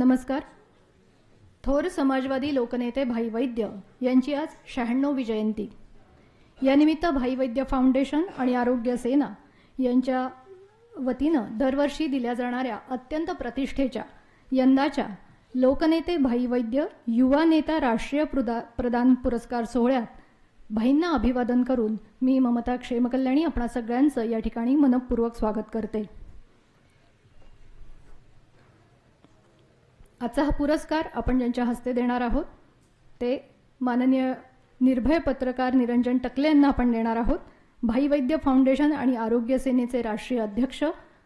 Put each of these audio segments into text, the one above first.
नमस्कार. थोर समाजवादी लोकनेते भाई वैद्य यांची आज 96वी जयंती. यानिमित्त भाई वैद्य फाउंडेशन आणि आरोग्य सेना यांच्या वतीनं दरवर्षी दिल्या जाणाऱ्या अत्यंत प्रतिष्ठेच्या यंदाच्या लोकनेते भाई वैद्य युवा नेता राष्ट्रीय प्रदान पुरस्कार सोहळ्यात भाईंना अभिवादन करून मी ममता क्षेमकल्याणी आपणा सगळ्यांचं या ठिकाणी मनपूर्वक स्वागत करते. आजचा हा पुरस्कार आपण ज्यांच्या हस्ते देणार आहोत ते माननीय निर्भय पत्रकार निरंजन टकले यांना आपण देणार आहोत. भाई वैद्य फाउंडेशन आणि आरोग्य सेनेचे राष्ट्रीय अध्यक्ष,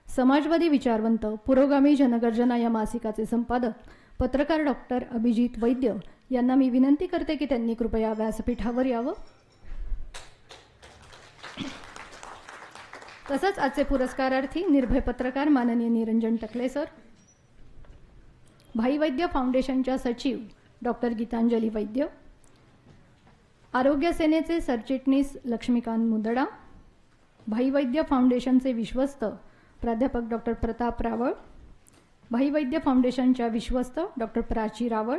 समाजवादी विचारवंत, पुरोगामी जनगर्जना या मासिकाचे संपादक पत्रकार डॉक्टर अभिजित वैद्य यांना मी विनंती करते की त्यांनी कृपया व्यासपीठावर यावं. तसंच आजचे पुरस्कारार्थी निर्भय पत्रकार माननीय निरंजन टकले सर, भाई वैद्य फाउंडेशनच्या सचिव डॉक्टर गीतांजली वैद्य, आरोग्य सेनेचे सरचिटणीस लक्ष्मीकांत मुदडा, भाई वैद्य फाउंडेशनचे विश्वस्त प्राध्यापक डॉक्टर प्रताप रावळ, भाई वैद्य फाउंडेशनच्या विश्वस्त डॉक्टर प्राची रावळ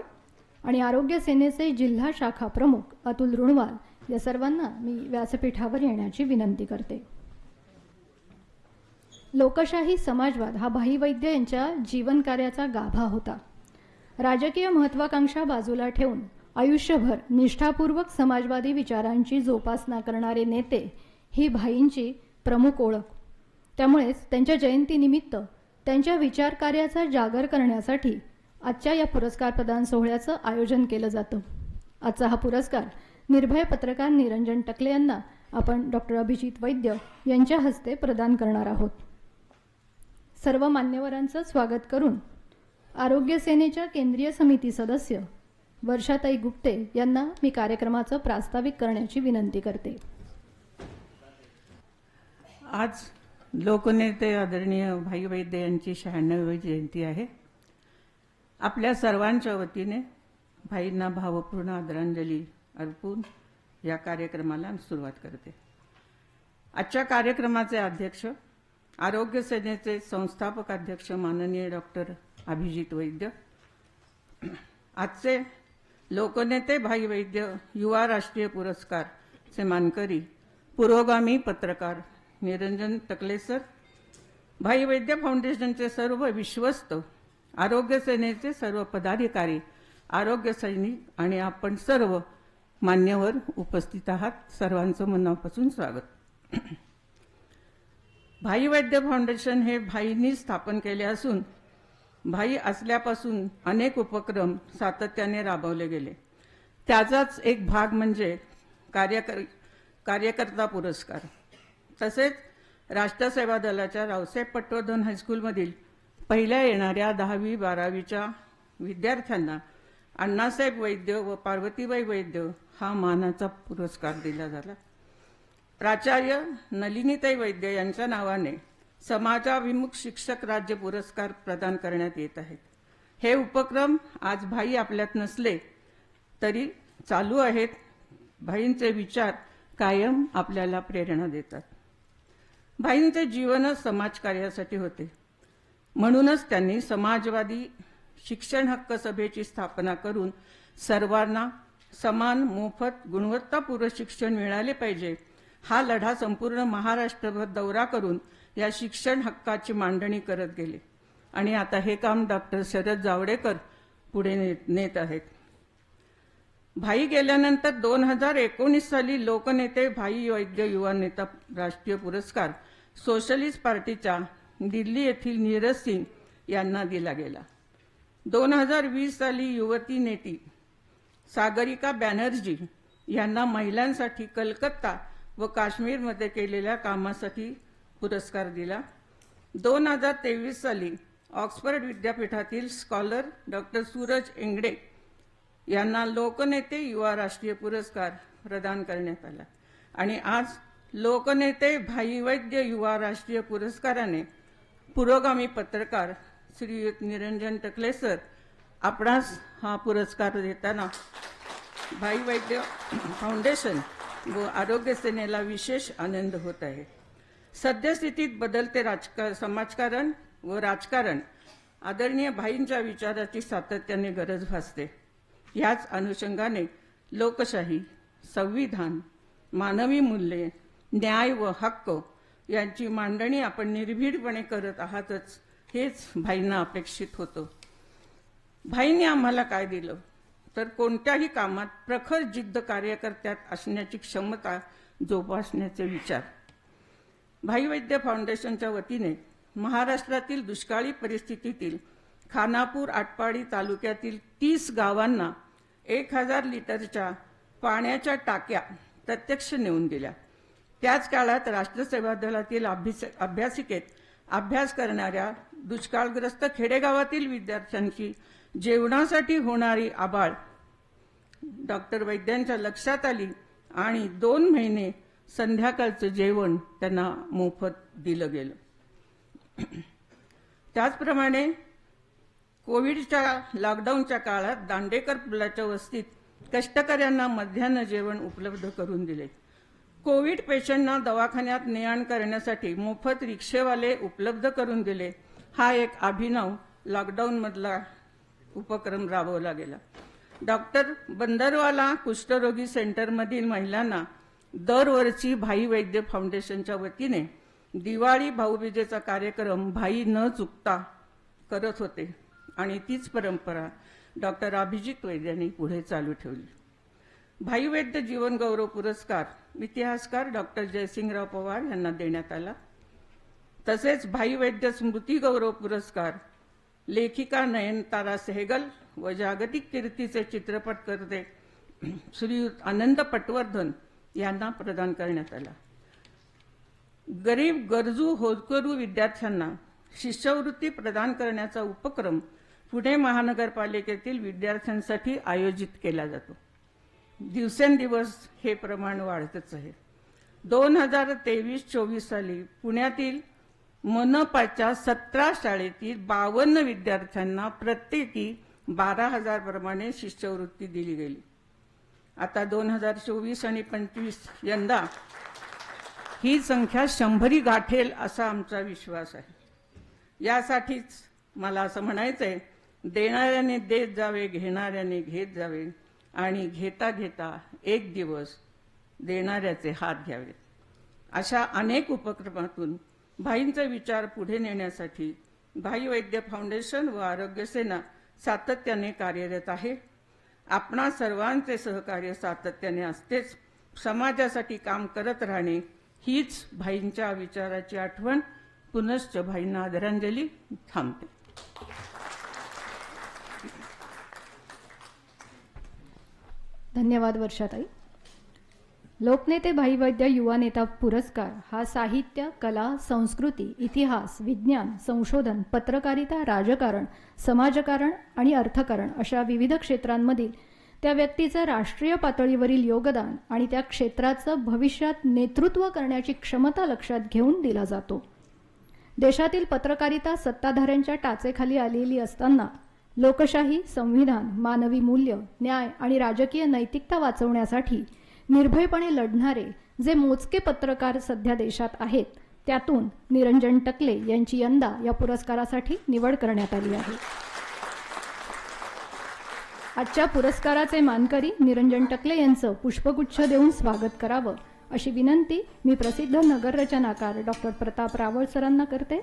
आणि आरोग्य सेनेचे जिल्हा शाखा प्रमुख अतुल रुणवाल या सर्वांना मी व्यासपीठावर येण्याची विनंती करते. लोकशाही समाजवाद हा भाई वैद्य यांच्या जीवनकार्याचा गाभा होता. राजकीय महत्वाकांक्षा बाजूला ठेवून आयुष्यभर निष्ठापूर्वक समाजवादी विचारांची जोपासना करणारे नेते ही भाईंची प्रमुख ओळख. त्यामुळेच त्यांच्या जयंतीनिमित्त त्यांच्या विचारकार्याचा जागर करण्यासाठी आजच्या या पुरस्कार प्रदान सोहळ्याचं आयोजन केलं जातं. आजचा हा पुरस्कार निर्भय पत्रकार निरंजन टकले यांना आपण डॉक्टर अभिजित वैद्य यांच्या हस्ते प्रदान करणार आहोत. सर्व मान्यवरांचं स्वागत करून आरोग्य सेनेच्या केंद्रीय समिती सदस्य वर्षाताई गुप्ते यांना मी कार्यक्रमाचं प्रास्ताविक करण्याची विनंती करते. आज लोकनेते आदरणीय भाई वैद्य यांची 96वी जयंती आहे. आपल्या सर्वांच्या वतीने भाईंना भावपूर्ण आदरांजली अर्पून या कार्यक्रमाला सुरुवात करते. आजच्या कार्यक्रमाचे अध्यक्ष, आरोग्य सेनेचे संस्थापक अध्यक्ष माननीय डॉक्टर अभिजित वैद्य, आजचे लोकनेते भाई वैद्य युवा राष्ट्रीय पुरस्कारचे मानकरी पुरोगामी पत्रकार निरंजन टकले सर, भाई वैद्य फाउंडेशनचे सर्व विश्वस्त, आरोग्य सेनेचे सर्व पदाधिकारी, आरोग्य सैनिक आणि आपण सर्व मान्यवर उपस्थित आहात, सर्वांचं मनापासून स्वागत. भाई वैद्य फाउंडेशन हे भाईंनी स्थापन केले असून भाई असल्यापासून अनेक उपक्रम सातत्याने राबवले गेले. त्याचाच एक भाग म्हणजे कार्यकर्ता पुरस्कार. तसेच राष्ट्रसेवा दलाच्या रावसाहेब पटवर्धन हायस्कूलमधील पहिल्या येणाऱ्या 10वी 12वीच्या विद्यार्थ्यांना अण्णासाहेब वैद्य व पार्वतीबाई वैद्य हा मानाचा पुरस्कार दिला झाला. प्राचार्य नलिनीताई वैद्य यांच्या नावाने समाजाभिमुख शिक्षक राज्य पुरस्कार प्रदान करण्यात येत आहेत. हे उपक्रम आज भाई आपल्यात नसले तरी चालू आहेत. भाईंचे विचार कायम आपल्याला प्रेरणा देतात. भाईंचे जीवनच समाजकार्यासाठी होते. म्हणूनच त्यांनी समाजवादी शिक्षण हक्क सभेची स्थापना करून सर्वांना समान मोफत गुणवत्तापूर्ण शिक्षण मिळाले पाहिजे हा लढा संपूर्ण महाराष्ट्रभर दौरा करून या शिक्षण हक्काची मांडणी करत गेले आणि आता हे काम डॉक्टर शरद जावडेकर पुढे नेत आहेत. भाई गेल्यानंतर 2019 साली लोकनेते भाई वैद्य युवा नेता राष्ट्रीय पुरस्कार सोशलिस्ट पार्टीच्या दिल्ली येथील नीरज सिंग यांना दिला गेला. 2020 साली युवती नेती सागरिका बॅनर्जी यांना महिलांसाठी कलकत्ता व काश्मीरमध्ये केलेल्या कामासाठी पुरस्कार दिला. 2023 साली ऑक्सफर्ड विद्यापीठातील स्कॉलर डॉक्टर सूरज एंगडे यांना लोकनेते युवा राष्ट्रीय पुरस्कार प्रदान करण्यात आला आणि आज लोकनेते भाई वैद्य युवा राष्ट्रीय पुरस्काराने पुरोगामी पत्रकार श्री निरंजन टकले सर आपणास हा पुरस्कार देताना भाई वैद्य फाउंडेशन व आरोग्य सेनेला विशेष आनंद होत आहे. सद्यस्थितीत बदलते समाजकारण व राजकारण आदरणीय भाईंच्या विचाराची सातत्याने गरज भासते. याच अनुषंगाने लोकशाही, संविधान, मानवी मूल्ये, न्याय व हक्क यांची मांडणी आपण निर्भीडपणे करत आहातच, हेच भाईंना अपेक्षित होतं. भाईंनी आम्हाला काय दिलं तर कोणत्याही कामात प्रखर जिद्द कार्यकर्त्यात असण्याची क्षमता जोपासण्याचे विचार. भाई वैद्य फाउंडेशनच्या वतीने महाराष्ट्रातील दुष्काळी परिस्थितीतील खानापूर आटपाडी तालुक्यातील 30 गावांना 1000 लिटरच्या पाण्याच्या टाक्या प्रत्यक्ष नेऊन दिल्या. त्याच काळात राष्ट्रसेवा दलातील अभ्यासिकेत अभ्यास करणाऱ्या दुष्काळग्रस्त खेडेगावातील विद्यार्थ्यांची जेवणासाठी होणारी आबाळ डॉक्टर वैद्यांच्या लक्षात आली आणि 2 महिने संध्याकाळचं जेवण त्यांना मोफत दिलं गेलं. त्याचप्रमाणे कोविडच्या लॉकडाऊनच्या काळात दांडेकर पुलाच्या वस्तीत कष्टकऱ्यांना मध्यान्ह जेवण उपलब्ध करून दिले. कोविड पेशंटना दवाखान्यात ने-आण करण्यासाठी मोफत रिक्षेवाले उपलब्ध करून दिले. हा एक अभिनव लॉकडाऊनमधला उपक्रम राबवला गेला. डॉक्टर बंदरवाला कुष्ठरोगी सेंटरमधील महिलांना दरवर्षी भाई वैद्य फाउंडेशनच्या वतीने दिवाळी भाऊबीजेचा कार्यक्रम भाई न चुकता करत होते आणि तीच परंपरा डॉक्टर अभिजित वैद्यांनी पुढे चालू ठेवली. भाई वैद्य जीवन गौरव पुरस्कार इतिहासकार डॉक्टर जयसिंगराव पवार यांना देण्यात आला. तसेच भाई वैद्य स्मृती गौरव पुरस्कार लेखिका नयनतारा सहगल व जागतिक कीर्तीचे चित्रपटकर्ते श्रीयुत आनंद पटवर्धन यांना प्रदान करण्यात आला. गरीब गरजू होतकरू विद्यार्थ्यांना शिष्यवृत्ती प्रदान करण्याचा उपक्रम पुणे महानगरपालिकेतील विद्यार्थ्यांसाठी आयोजित केला जातो. दिवसेंदिवस हे प्रमाण वाढतच आहे. 2023-24 साली पुण्यातील मनपाच्या 17 शाळेतील 52 विद्यार्थ्यांना प्रत्येकी 12,000 प्रमाणे शिष्यवृत्ती दिली गेली. आता 2024 आणि 25 यंदा ही संख्या 100 गाठेल असा आमचा विश्वास आहे. यासाठीच मला असं म्हणायचंय, देणाऱ्याने देत जावे, घेणाऱ्याने घेत जावे आणि घेता घेता एक दिवस देणाऱ्याचे हात घ्यावे. अशा अनेक उपक्रमातून भाईंचे विचार पुढे नेण्यासाठी भाई वैद्य फाउंडेशन व आरोग्य सेना सातत्याने कार्यरत आहे. आपणा सर्वांचे सहकार्य सातत्याने असतेच. समाजासाठी काम करत राहणे हीच भाईंच्या विचाराची आठवण. पुनश्च भाईंना आदरांजली. थांबते. धन्यवाद वर्षाताई. लोकनेते भाई वैद्य युवा नेता पुरस्कार हा साहित्य, कला, संस्कृती, इतिहास, विज्ञान, संशोधन, पत्रकारिता, राजकारण, समाजकारण आणि अर्थकारण अशा विविध क्षेत्रांमधील त्या व्यक्तीचं राष्ट्रीय पातळीवरील योगदान आणि त्या क्षेत्राचं भविष्यात नेतृत्व करण्याची क्षमता लक्षात घेऊन दिला जातो. देशातील पत्रकारिता सत्ताधाऱ्यांच्या टाचेखाली आलेली असताना लोकशाही, संविधान, मानवी मूल्य, न्याय आणि राजकीय नैतिकता वाचवण्यासाठी निर्भयपणे लढणारे जे मोजके पत्रकार सध्या देशात आहेत, त्यातून निरंजन टकले यांची यंदा या पुरस्कारासाठी निवड करण्यात आली आहे. आजच्या पुरस्काराचे मानकरी निरंजन टकले यांचं पुष्पगुच्छ देऊन स्वागत करावं अशी विनंती मी प्रसिद्ध नगररचनाकार डॉक्टर प्रताप रावळ सरांना करते.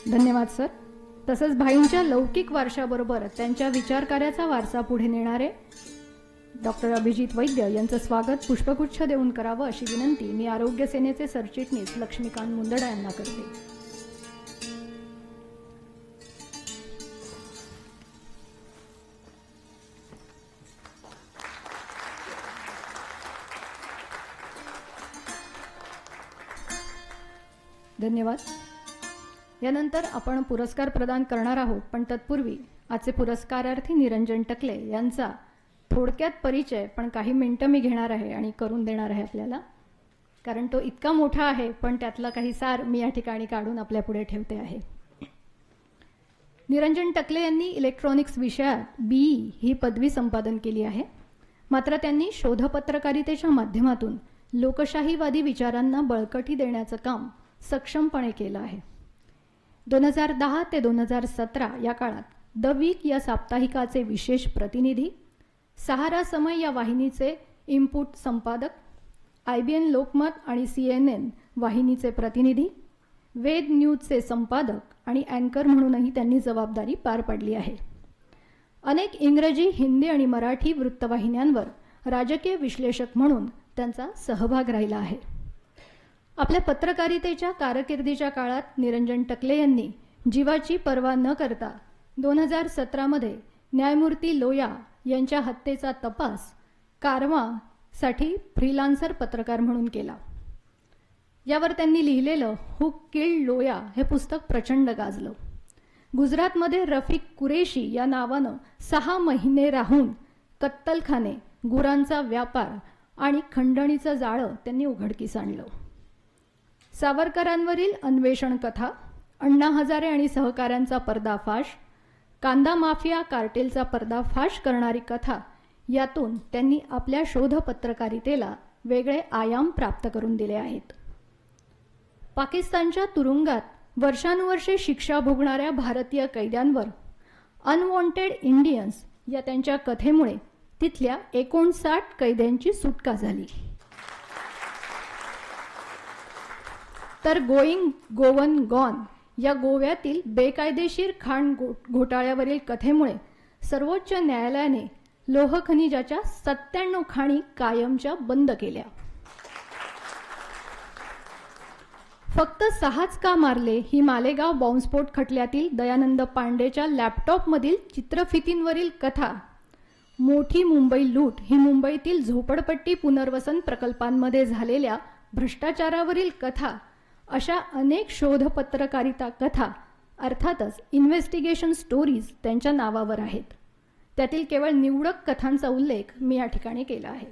धन्यवाद सर. तसंच भाईंच्या लौकिक वारशाबरोबर त्यांच्या विचारकार्याचा वारसा पुढे नेणारे डॉक्टर अभिजित वैद्य यांचं स्वागत पुष्पगुच्छ देऊन करावं अशी विनंती मी आरोग्य सेनेचे सरचिटणीस लक्ष्मीकांत मुंदडा यांना करते. धन्यवाद. यानंतर आपण पुरस्कार प्रदान करणार आहोत, पण तत्पूर्वी आजचे पुरस्कारार्थी निरंजन टकले यांचा थोडक्यात परिचय पण काही मिनिटं मी घेणार आहे आणि करून देणार आहे आपल्याला. कारण तो इतका मोठा आहे, पण त्यातला काही सार मी या ठिकाणी काढून आपल्यापुढे ठेवते आहे. निरंजन टकले यांनी इलेक्ट्रॉनिक्स विषयात BE ही पदवी संपादन केली आहे. मात्र त्यांनी शोधपत्रकारितेच्या माध्यमातून लोकशाहीवादी विचारांना बळकटी देण्याचं काम सक्षमपणे केलं आहे. 2010 ते 2017 या काळात द वीक या साप्ताहिकाचे विशेष प्रतिनिधी, सहारा समय या वाहिनीचे इनपुट संपादक, IBN लोकमत आणि CNN वाहिनीचे प्रतिनिधी, वेद न्यूजचे संपादक आणि अँकर म्हणूनही त्यांनी जबाबदारी पार पाडली आहे. अनेक इंग्रजी, हिंदी आणि मराठी वृत्तवाहिन्यांवर राजकीय विश्लेषक म्हणून त्यांचा सहभाग राहिला आहे. आपल्या पत्रकारितेच्या कारकिर्दीच्या काळात निरंजन टकले यांनी जीवाची पर्वा न करता 2017 न्यायमूर्ती लोया यांच्या हत्येचा तपास कारवासाठी फ्रीलान्सर पत्रकार म्हणून केला. यावर त्यांनी लिहिलेलं हू किल्ड लोया हे पुस्तक प्रचंड गाजलं. गुजरातमध्ये रफिक कुरेशी या नावानं 6 महिने राहून कत्तलखाने, गुरांचा व्यापार आणि खंडणीचं जाळं त्यांनी उघडकीस आणलं. सावरकरांवरील अन्वेषण कथा, अण्णा हजारे आणि सहकाऱ्यांचा पर्दाफाश, कांदा माफिया कार्टेलचा पर्दाफाश करणारी कथा, यातून त्यांनी आपल्या शोध पत्रकारितेला वेगळे आयाम प्राप्त करून दिले आहेत. पाकिस्तानच्या तुरुंगात वर्षानुवर्षे शिक्षा भोगणाऱ्या भारतीय कैद्यांवर अनवॉन्टेड इंडियन्स या त्यांच्या कथेमुळे तिथल्या 59 कैद्यांची सुटका झाली. तर गोईंग गोवन गॉन या गोव्यातील बेकायदेशीर खाण घोटाळ्यावरील कथेमुळे सर्वोच्च न्यायालयाने लोह खनिजाच्या 97 खाणी कायमच्या बंद केल्या. फक्त 6च का मारले ही मालेगाव बॉम्बस्फोट खटल्यातील दयानंद पांडेच्या लॅपटॉपमधील चित्रफितींवरील कथा, मोठी मुंबई लूट ही मुंबईतील झोपडपट्टी पुनर्वसन प्रकल्पांमध्ये झालेल्या भ्रष्टाचारावरील कथा, अशा अनेक शोध पत्रकारिता कथा अर्थातच इन्व्हेस्टिगेशन स्टोरीज त्यांच्या नावावर आहेत. त्यातील केवळ निवडक कथांचा उल्लेख मी या ठिकाणी केला आहे.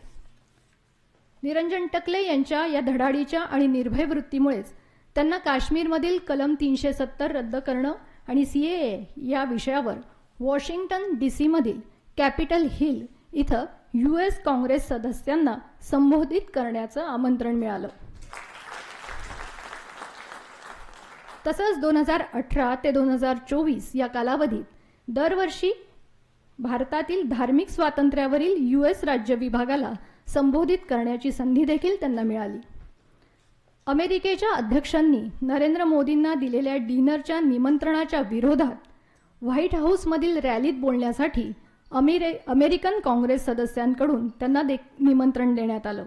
निरंजन टकले यांच्या या धडाडीच्या आणि निर्भय वृत्तीमुळेच त्यांना काश्मीरमधील कलम 370 रद्द करणं आणि CAA या विषयावर वॉशिंग्टन DC मधील कॅपिटल हिल इथं US काँग्रेस सदस्यांना संबोधित करण्याचं आमंत्रण मिळालं. तसंच 2018 ते 2024 या कालावधीत दरवर्षी भारतातील धार्मिक स्वातंत्र्यावरील US राज्य विभागाला संबोधित करण्याची संधी देखील त्यांना मिळाली. अमेरिकेच्या अध्यक्षांनी नरेंद्र मोदींना दिलेल्या डिनरच्या निमंत्रणाच्या विरोधात व्हाईट हाऊसमधील रॅलीत बोलण्यासाठी अमेरिकन काँग्रेस सदस्यांकडून त्यांना निमंत्रण देण्यात आलं.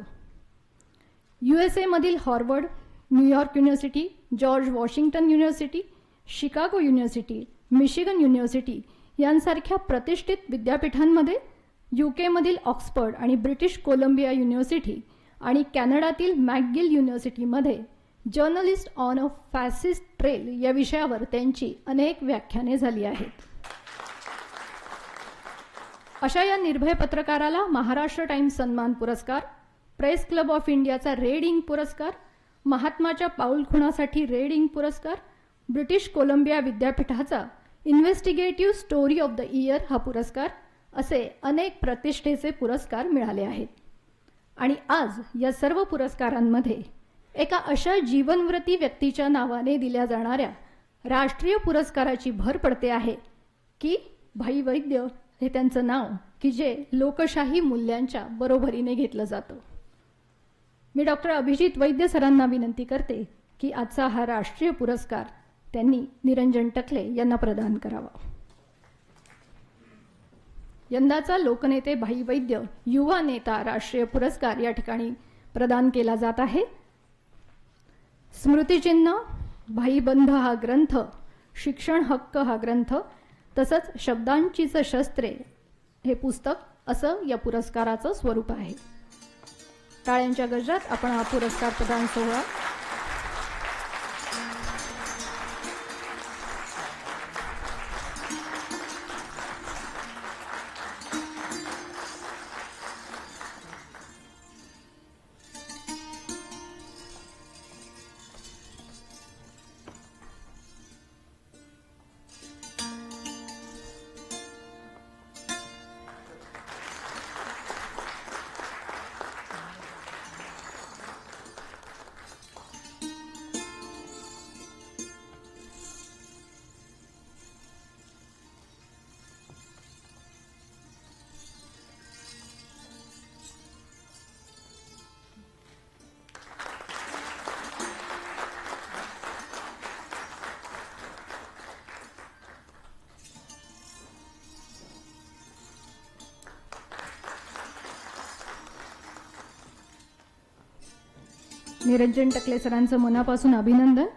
USA मधील Harvard, New York university, George Washington university, Chicago university, Michigan university यांसारख्या प्रतिष्ठित विद्यापीठांमध्ये, UK मधील ऑक्सफर्ड आणि ब्रिटिश कोलंबिया युनिव्हर्सिटी आणि कॅनडातील मॅकगिल युनिव्हर्सिटीमध्ये journalist on a fascist trail या विषयावर त्यांची अनेक व्याख्याने झाली आहेत. अशा या निर्भय पत्रकाराला महाराष्ट्र टाइम्स सन्मान पुरस्कार, प्रेस क्लब ऑफ इंडियाचा रेड इंक पुरस्कार, महात्माच्या पाऊलखुणासाठी रेड इंक पुरस्कार, ब्रिटिश कोलंबिया विद्यापीठाचा investigative story of the year हा पुरस्कार असे अनेक प्रतिष्ठेचे पुरस्कार मिळाले आहेत. आणि आज या सर्व पुरस्कारांमध्ये एका अशा जीवनव्रती व्यक्तीच्या नावाने दिल्या जाणाऱ्या राष्ट्रीय पुरस्काराची भर पडते आहे की भाई वैद्य हे त्यांचं नाव की जे लोकशाही मूल्यांच्या बरोबरीने घेतलं जातं. मी डॉक्टर अभिजित वैद्य सरांना विनंती करते की आजचा हा राष्ट्रीय पुरस्कार त्यांनी निरंजन टकले यांना प्रदान करावा. यंदाचा लोकनेते भाई वैद्य युवा नेता राष्ट्रीय पुरस्कार या ठिकाणी प्रदान केला जात आहे. स्मृतिचिन्ह, भाईबंध हा ग्रंथ, शिक्षण हक्क हा ग्रंथ तसंच शब्दांचीच शस्त्रे हे पुस्तक असं या पुरस्काराचं स्वरूप आहे. टाळ्यांच्या गजरात आपण हा पुरस्कार प्रदान सोहळा निरंजन टकले सरांचं मनापासून अभिनंदन.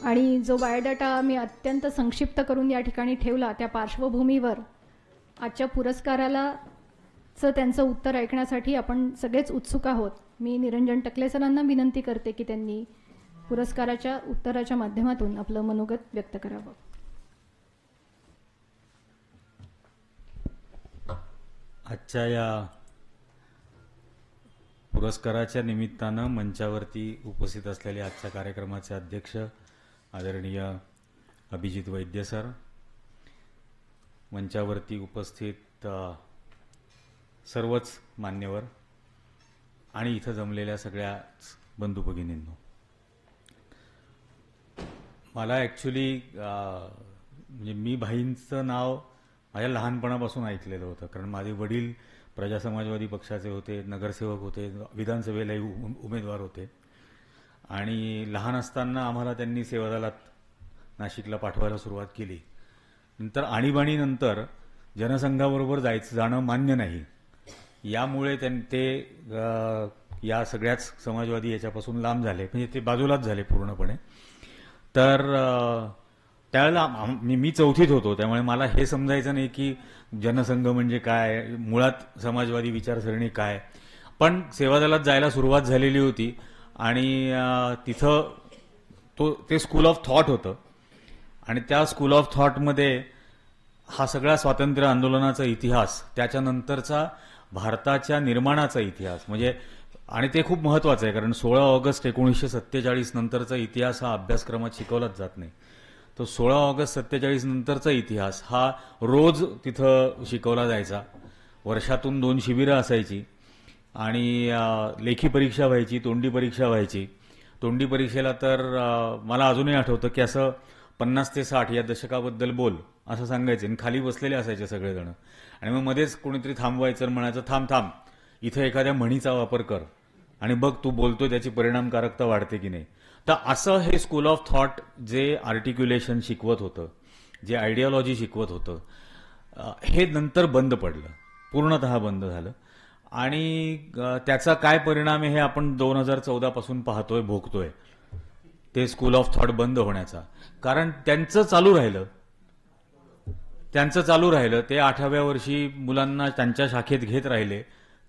आणि जो बायोडाटा मी अत्यंत संक्षिप्त करून या ठिकाणी ठेवला त्या पार्श्वभूमीवर आजच्या पुरस्काराला त्यांचं उत्तर ऐकण्यासाठी आपण सगळेच उत्सुक आहोत. मी निरंजन टकले सरांना विनंती करते की त्यांनी पुरस्काराच्या उत्तराच्या माध्यमातून आपलं मनोगत व्यक्त करावं. आजच्या या पुरस्काराच्या निमित्तानं मंचावरती उपस्थित असलेले आजच्या कार्यक्रमाचे अध्यक्ष आदरणीय अभिजित वैद्य सर, मंचावरती उपस्थित सर्वच मान्यवर आणि इथं जमलेल्या सगळ्याच बंधू भगिनींनो, मला ॲक्च्युली म्हणजे मी भाईंचं नाव माझ्या लहानपणापासून ऐकलेलं होतं, कारण माझे वडील प्रजा समाजवादी पक्षाचे होते, नगरसेवक होते, विधानसभेलाही उमेदवार होते. आणि लहान असताना आम्हाला त्यांनी सेवादलात नाशिकला पाठवायला सुरुवात केली. नंतर आणीबाणीनंतर जनसंघाबरोबर जाणं मान्य नाही, यामुळे ते या सगळ्याच समाजवादी याच्यापासून लांब झाले, म्हणजे ते बाजूलाच झाले पूर्णपणे. तर त्यावेळेला मी चौथीत होतो, त्यामुळे मला हे समजायचं नाही की जनसंघ म्हणजे काय, मुळात समाजवादी विचारसरणी काय. पण सेवादलात जायला सुरुवात झालेली होती आणि तिथं ते स्कूल ऑफ थॉट होतं आणि त्या स्कूल ऑफ थॉटमध्ये हा सगळा स्वातंत्र्य आंदोलनाचा इतिहास, त्याच्यानंतरचा भारताच्या निर्माणाचा इतिहास म्हणजे, आणि ते खूप महत्वाचं आहे कारण 16 ऑगस्ट 1947 नंतरचा इतिहास हा अभ्यासक्रमात शिकवलाच जात नाही. तो 16 ऑगस्ट 47 नंतरचा इतिहास हा रोज तिथं शिकवला जायचा. वर्षातून 2 शिबिरं असायची आणि लेखी परीक्षा व्हायची, तोंडी परीक्षा व्हायची. तोंडी परीक्षेला तर मला अजूनही आठवतं की असं 50 ते 60 या दशकाबद्दल बोल असं सांगायचे आणि खाली बसलेले असायचे सगळेजण. आणि मग मध्येच कोणीतरी थांबवायचं आणि म्हणायचं थांब इथं एखाद्या म्हणीचा वापर कर आणि बघ तू बोलतोय त्याची परिणामकारकता वाढते की नाही. तर असं हे स्कूल ऑफ थॉट जे आर्टिक्युलेशन शिकवत होतं, जे आयडिओलॉजी शिकवत होतं, हे नंतर बंद पडलं, पूर्णतः बंद झालं. आणि त्याचा काय परिणाम आहे हे आपण 2014 पासून पाहतोय, भोगतोय, ते स्कूल ऑफ थॉट बंद होण्याचा. कारण त्यांचं चालू राहिलं, ते 8व्या वर्षी मुलांना त्यांच्या शाखेत घेत राहिले,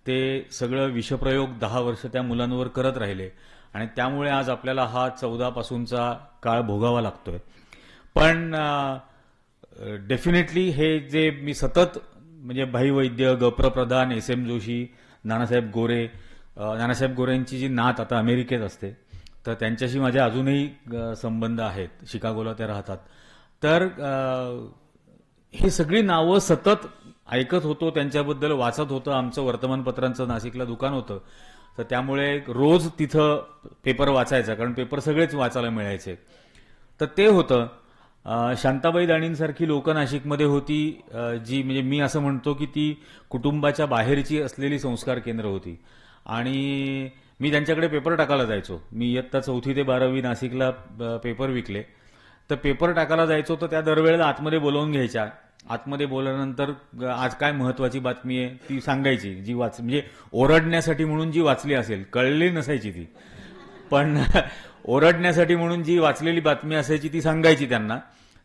ते सगळं विषप्रयोग 10 वर्ष त्या मुलांवर करत राहिले आणि त्यामुळे आज आपल्याला हा 14 पासूनचा काळ भोगावा लागतोय. पण डेफिनेटली हे जे मी सतत म्हणजे भाई वैद्य, गप्र प्रधान, SM जोशी, नानासाहेब गोरेंची जी नात आता अमेरिकेत असते, तर त्यांच्याशी माझे अजूनही संबंध आहेत, शिकागोला ते राहतात. तर ही सगळी नावं सतत ऐकत होतो, त्यांच्याबद्दल वाचत होतं. आमचं वर्तमानपत्रांचं नाशिकला दुकान होतं, तर त्यामुळे रोज तिथं पेपर वाचायचा, कारण पेपर सगळेच वाचायला मिळायचे. तर ते होतं. शांताबाई दाणींसारखी लोकं नाशिकमध्ये होती, जी म्हणजे मी असं म्हणतो की ती कुटुंबाच्या बाहेरची असलेली संस्कार केंद्र होती. आणि मी त्यांच्याकडे पेपर टाकायला जायचो. मी इयत्ता 4थी ते 12वी नाशिकला पेपर विकले. तर पेपर टाकायला जायचो तर त्या दरवेळेला आतमध्ये बोलवून घ्यायच्या. आतमध्ये बोलल्यानंतर आज काय महत्वाची बातमी आहे ती सांगायची, जी म्हणजे ओरडण्यासाठी म्हणून जी वाचली असेल, कळली नसायची ती, पण ओरडण्यासाठी म्हणून जी वाचलेली बातमी असायची ती सांगायची त्यांना.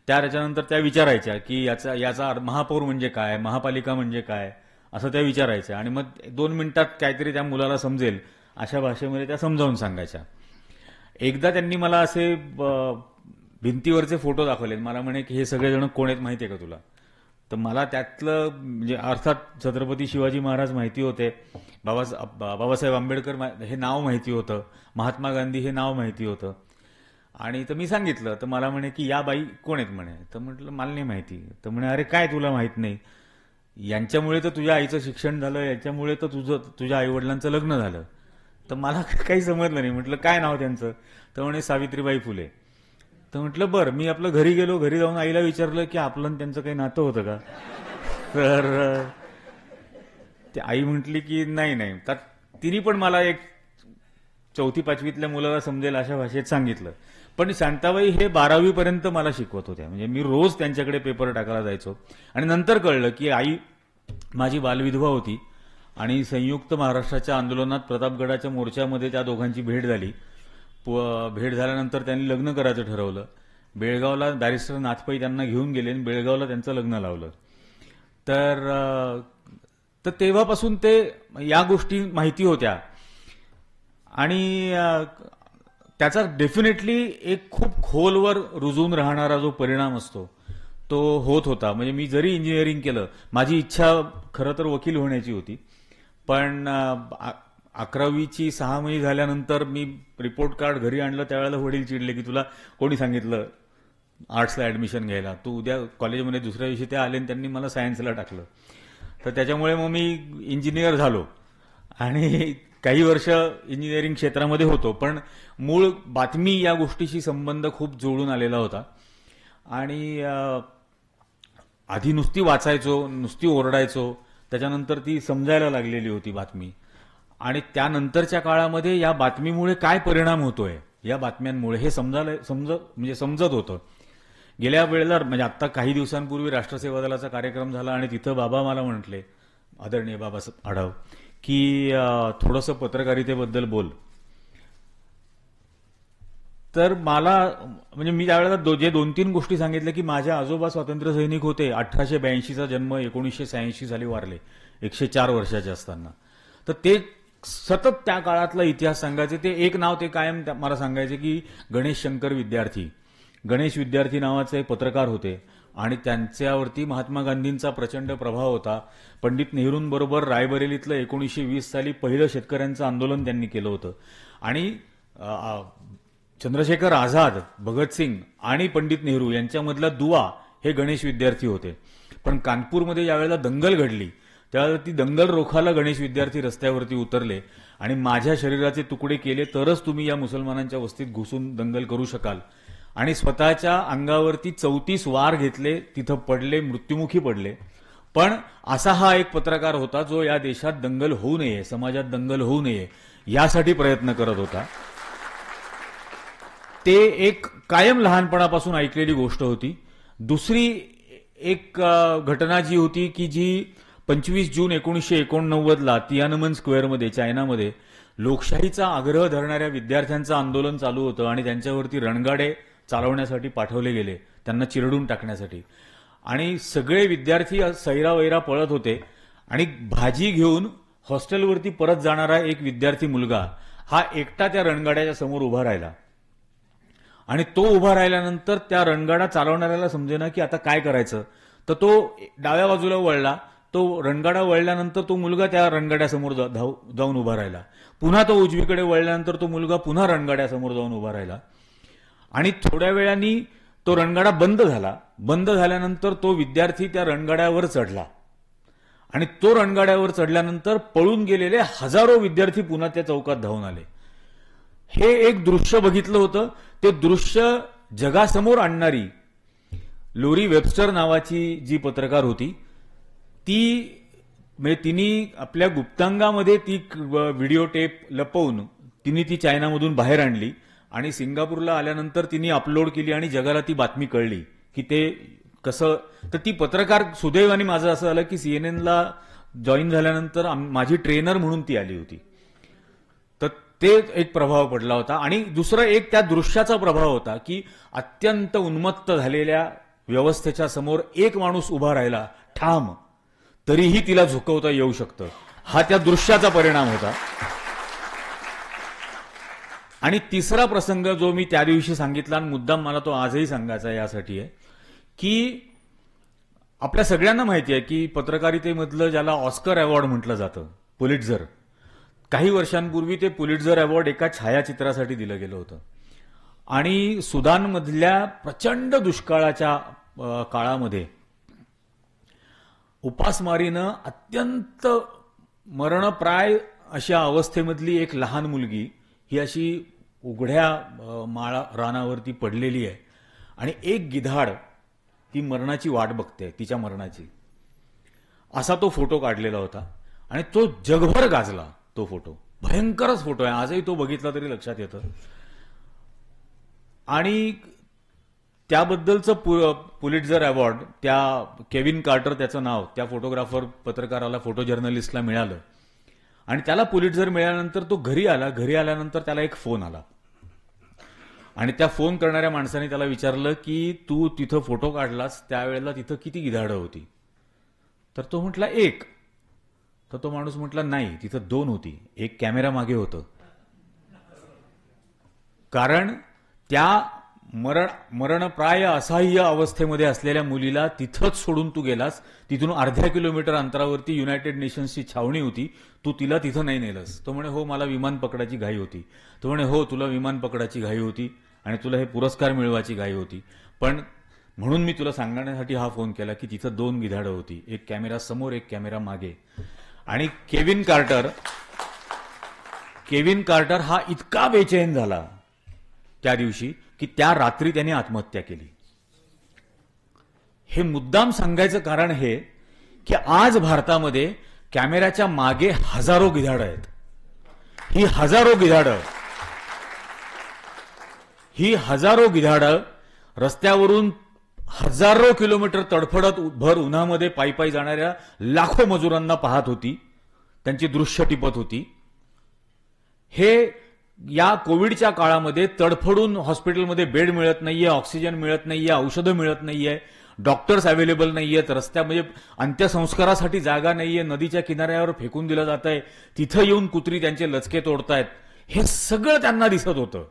त्याच्यानंतर त्या विचारायच्या की याचा महापौर म्हणजे काय, महापालिका म्हणजे काय, असं त्या विचारायच्या. आणि मग 2 मिनिटात काहीतरी त्या मुलाला समजेल अशा भाषेमध्ये त्या समजावून सांगायच्या. एकदा त्यांनी मला असे भिंतीवरचे फोटो दाखवले. मला म्हणे की हे सगळेजण कोण आहेत माहिती आहे का तुला? तर मला त्यातलं म्हणजे अर्थात छत्रपती शिवाजी महाराज माहिती होते, बाबासाहेब आंबेडकर हे नाव माहिती होतं, महात्मा गांधी हे नाव माहिती होतं. आणि तर मी सांगितलं, तर मला म्हणे की या बाई कोण आहेत म्हणे. तर म्हटलं मला नाही माहिती. तर म्हणे अरे काय तुला माहित नाही, यांच्यामुळे तर तुझ्या आईचं शिक्षण झालं, यांच्यामुळे तर तुझ्या आईवडिलांचं लग्न झालं. तर मला काही समजलं नाही. म्हटलं काय नाव त्यांचं? तर म्हणे सावित्रीबाई फुले. तर म्हटलं बरं. मी आपलं घरी गेलो, घरी जाऊन आईला विचारलं की आपलं आणि त्यांचं काही नातं होतं का? तर ती आई म्हटली की नाही. तर तिने पण मला एक 4थी 5वीतल्या मुलाला समजेल अशा भाषेत सांगितलं. पण शांताबाई हे 12वी पर्यंत मला शिकवत होत्या. म्हणजे मी रोज त्यांच्याकडे पेपर टाकायला जायचो. आणि नंतर कळलं की आई माझी बालविधवा होती आणि संयुक्त महाराष्ट्राच्या आंदोलनात प्रतापगडाच्या मोर्चामध्ये त्या दोघांची भेट झाली. भेट झाल्यानंतर त्यांनी लग्न करायचं ठरवलं. बेळगावला बॅरिस्टर नाथपै त्यांना घेऊन गेले आणि बेळगावला त्यांचं लग्न लावलं. तर तेव्हापासून ते या गोष्टी माहिती होत्या आणि त्याचा डेफिनेटली एक खूप खोलवर रुजून राहणारा जो परिणाम असतो तो होत होता. म्हणजे मी जरी इंजिनिअरिंग केलं, माझी इच्छा खरं तर वकील होण्याची होती, पण 11वीची 6 महिने झाल्यानंतर मी रिपोर्ट कार्ड घरी आणलं, त्यावेळेला वडील चिडले की तुला कोणी सांगितलं आर्ट्सला ऍडमिशन घ्यायला, तू उद्या कॉलेजमध्ये दुसऱ्या दिवशी ते आले आणि त्यांनी मला सायन्सला टाकलं. तर त्याच्यामुळे मग मी इंजिनियर झालो आणि काही वर्ष इंजिनिअरिंग क्षेत्रामध्ये होतो, पण मूळ बातमी या गोष्टीशी संबंध खूप जुळून आलेला होता. आणि आधी नुसती वाचायचो, नुसती ओरडायचो, त्याच्यानंतर ती समजायला लागलेली होती बातमी. आणि त्यानंतरच्या काळामध्ये या बातमीमुळे काय परिणाम होतोय, या बातम्यांमुळे हे समजत होतं. गेल्या वेळेला म्हणजे आता काही दिवसांपूर्वी राष्ट्रसेवा दलाचा कार्यक्रम झाला आणि तिथं बाबा मला म्हटले, आदरणीय बाबासाहेब आढाव, की थोडंसं पत्रकारितेबद्दल बोल. तर मला म्हणजे मी त्यावेळेला जे 2-3 गोष्टी सांगितल्या की माझ्या आजोबा स्वातंत्र्य सैनिक होते, 1882चा जन्म, 1986 साली वारले 104 वर्षाचे असताना. तर ते सतत त्या काळातला इतिहास सांगायचे. ते एक नाव ते कायम मला सांगायचे की गणेश शंकर विद्यार्थी. गणेश विद्यार्थी नावाचे पत्रकार होते आणि त्यांच्यावरती महात्मा गांधींचा प्रचंड प्रभाव होता. पंडित नेहरूंबरोबर रायबरेलीतलं 1920 साली पहिलं शेतकऱ्यांचं आंदोलन त्यांनी केलं होतं. आणि चंद्रशेखर आझाद, भगतसिंग आणि पंडित नेहरू यांच्यामधला दुवा हे गणेश विद्यार्थी होते. पण कानपूरमध्ये ज्यावेळेला दंगल घडली त्यावेळेला ती दंगल रोखायला गणेश विद्यार्थी रस्त्यावरती उतरले आणि माझ्या शरीराचे तुकडे केले तरच तुम्ही या मुसलमानांच्या वस्तीत घुसून दंगल करू शकाल. आणि स्वतःच्या अंगावरती 34 वार घेतले, तिथं पडले, मृत्युमुखी पडले. पण असा हा एक पत्रकार होता जो या देशात दंगल होऊ नये, समाजात दंगल होऊ नये यासाठी प्रयत्न करत होता. ते एक कायम लहानपणापासून ऐकलेली गोष्ट होती. दुसरी एक घटना जी होती की जी 25 जून 1989ला तियानमन स्क्वेअरमध्ये चायनामध्ये लोकशाहीचा आग्रह धरणाऱ्या विद्यार्थ्यांचं आंदोलन चालू होतं आणि त्यांच्यावरती रणगाडे चालवण्यासाठी पाठवले गेले, त्यांना चिरडून टाकण्यासाठी. आणि सगळे विद्यार्थी सैरावैरा पळत होते आणि भाजी घेऊन हॉस्टेलवरती परत जाणारा एक विद्यार्थी मुलगा हा एकटा त्या रणगाड्याच्या समोर उभा राहिला. आणि तो उभा राहिल्यानंतर त्या रणगाडा चालवणाऱ्याला समजेना की आता काय करायचं. तर तो डाव्या बाजूला वळला. तो रणगाडा वळल्यानंतर तो मुलगा त्या रणगाड्यासमोर जाऊन उभा राहिला. पुन्हा तो उजवीकडे वळल्यानंतर तो मुलगा पुन्हा रणगाड्यासमोर जाऊन उभा राहिला. आणि थोड्या वेळाने तो रणगाडा बंद झाला. बंद झाल्यानंतर तो विद्यार्थी त्या रणगाड्यावर चढला आणि तो रणगाड्यावर चढल्यानंतर पळून गेलेले हजारो विद्यार्थी पुन्हा त्या चौकात धावून आले. हे एक दृश्य बघितलं होतं. ते दृश्य जगासमोर आणणारी लोरी वेबस्टर नावाची जी पत्रकार होती ती म्हणजे तिने आपल्या गुप्तांगामध्ये ती व्हिडिओ टेप लपवून तिने ती चायनामधून बाहेर आणली आणि सिंगापूरला आल्यानंतर तिने अपलोड केली आणि जगाला ती बातमी कळली की ते कसं. तर ती पत्रकार सुदैवाने माझं असं झालं की सीएनएनला जॉईन झाल्यानंतर माझी ट्रेनर म्हणून ती आली होती. तर ते एक प्रभाव पडला होता. आणि दुसरं एक त्या दृश्याचा प्रभाव होता की अत्यंत उन्मत्त झालेल्या व्यवस्थेच्या समोर एक माणूस उभा राहिला ठाम, तरीही तिला झुकवता येऊ शकतं, हा त्या दृश्याचा परिणाम होता. आणि तिसरा प्रसंग जो मी त्या दिवशी सांगितला आणि मुद्दाम मला तो आजही सांगायचा यासाठी आहे की आपल्या सगळ्यांना माहिती आहे की पत्रकारितेमधलं ज्याला ऑस्कर अवॉर्ड म्हटलं जातं, पुलिट्झर, काही वर्षांपूर्वी ते पुलिट्झर अवॉर्ड एका छायाचित्रासाठी दिलं गेलं होतं. आणि सुदानमधल्या प्रचंड दुष्काळाच्या काळामध्ये उपासमारीनं अत्यंत मरणप्राय अशा अवस्थेमधली एक लहान मुलगी ही अशी उघड्या रानावरती पडलेली आहे आणि एक गिधाड ती मरणाची वाट बघते, तिच्या मरणाची. असा तो फोटो काढलेला होता आणि तो जगभर गाजला. तो फोटो भयंकरच फोटो आहे, आजही तो बघितला तरी लक्षात येतं. आणि त्याबद्दलचं पुलिट्झर अवॉर्ड त्या केविन कार्टर त्याचं नाव त्या फोटोग्राफर पत्रकाराला फोटो जर्नलिस्टला मिळालं. आणि त्याला पुलिट्झर मिळाल्यानंतर तो घरी आला. घरी आल्यानंतर त्याला एक फोन आला आणि त्या फोन करणाऱ्या माणसाने त्याला विचारलं की तू तिथं फोटो काढलास त्यावेळेला तिथं किती गिधाडं होती? तर तो म्हटला एक. तर तो माणूस म्हटला नाही, तिथं 2 होती, एक कॅमेरा मागे होतं. कारण त्या मरणप्राय असहाय्य अवस्थेमध्ये असलेल्या मुलीला तिथंच सोडून तू गेलास. तिथून अर्ध्या किलोमीटर अंतरावरती युनायटेड नेशन्सची छावणी होती, तू तिला तिथं नाही नेलंस. तो म्हणे हो, मला विमान पकडायची घाई होती. तो म्हणे हो, तुला विमान पकडायची घाई होती आणि तुला हे पुरस्कार मिळवायची घाई होती, पण म्हणून मी तुला सांगण्यासाठी हा फोन केला की तिथं 2 गिधाडं होती, एक कॅमेरा समोर, एक कॅमेरा मागे. आणि केविन कार्टर हा इतका बेचैन झाला त्या दिवशी की त्या रात्री त्याने आत्महत्या केली. हे मुद्दाम सांगायचं कारण हे की आज भारतामध्ये कॅमेऱ्याच्या मागे हजारो गिधाडं आहेत. ही हजारो गिधाडं रस्त्यावरून हजारो किलोमीटर तडफडत भर उन्हामध्ये पायी जाणाऱ्या लाखो मजुरांना पाहत होती, त्यांची दृश्य टिपत होती. हे या कोविडच्या काळामध्ये तडफडून हॉस्पिटलमध्ये बेड मिळत नाहीये, ऑक्सिजन मिळत नाहीये, औषधं मिळत नाहीये, डॉक्टर्स अवेलेबल नाहीयेत, रस्त्यामध्ये अंत्यसंस्कारासाठी जागा नाहीये, नदीच्या किनाऱ्यावर फेकून दिलं जात आहे, तिथं येऊन कुत्री त्यांचे लचके तोडतायत. हे सगळं त्यांना दिसत होतं.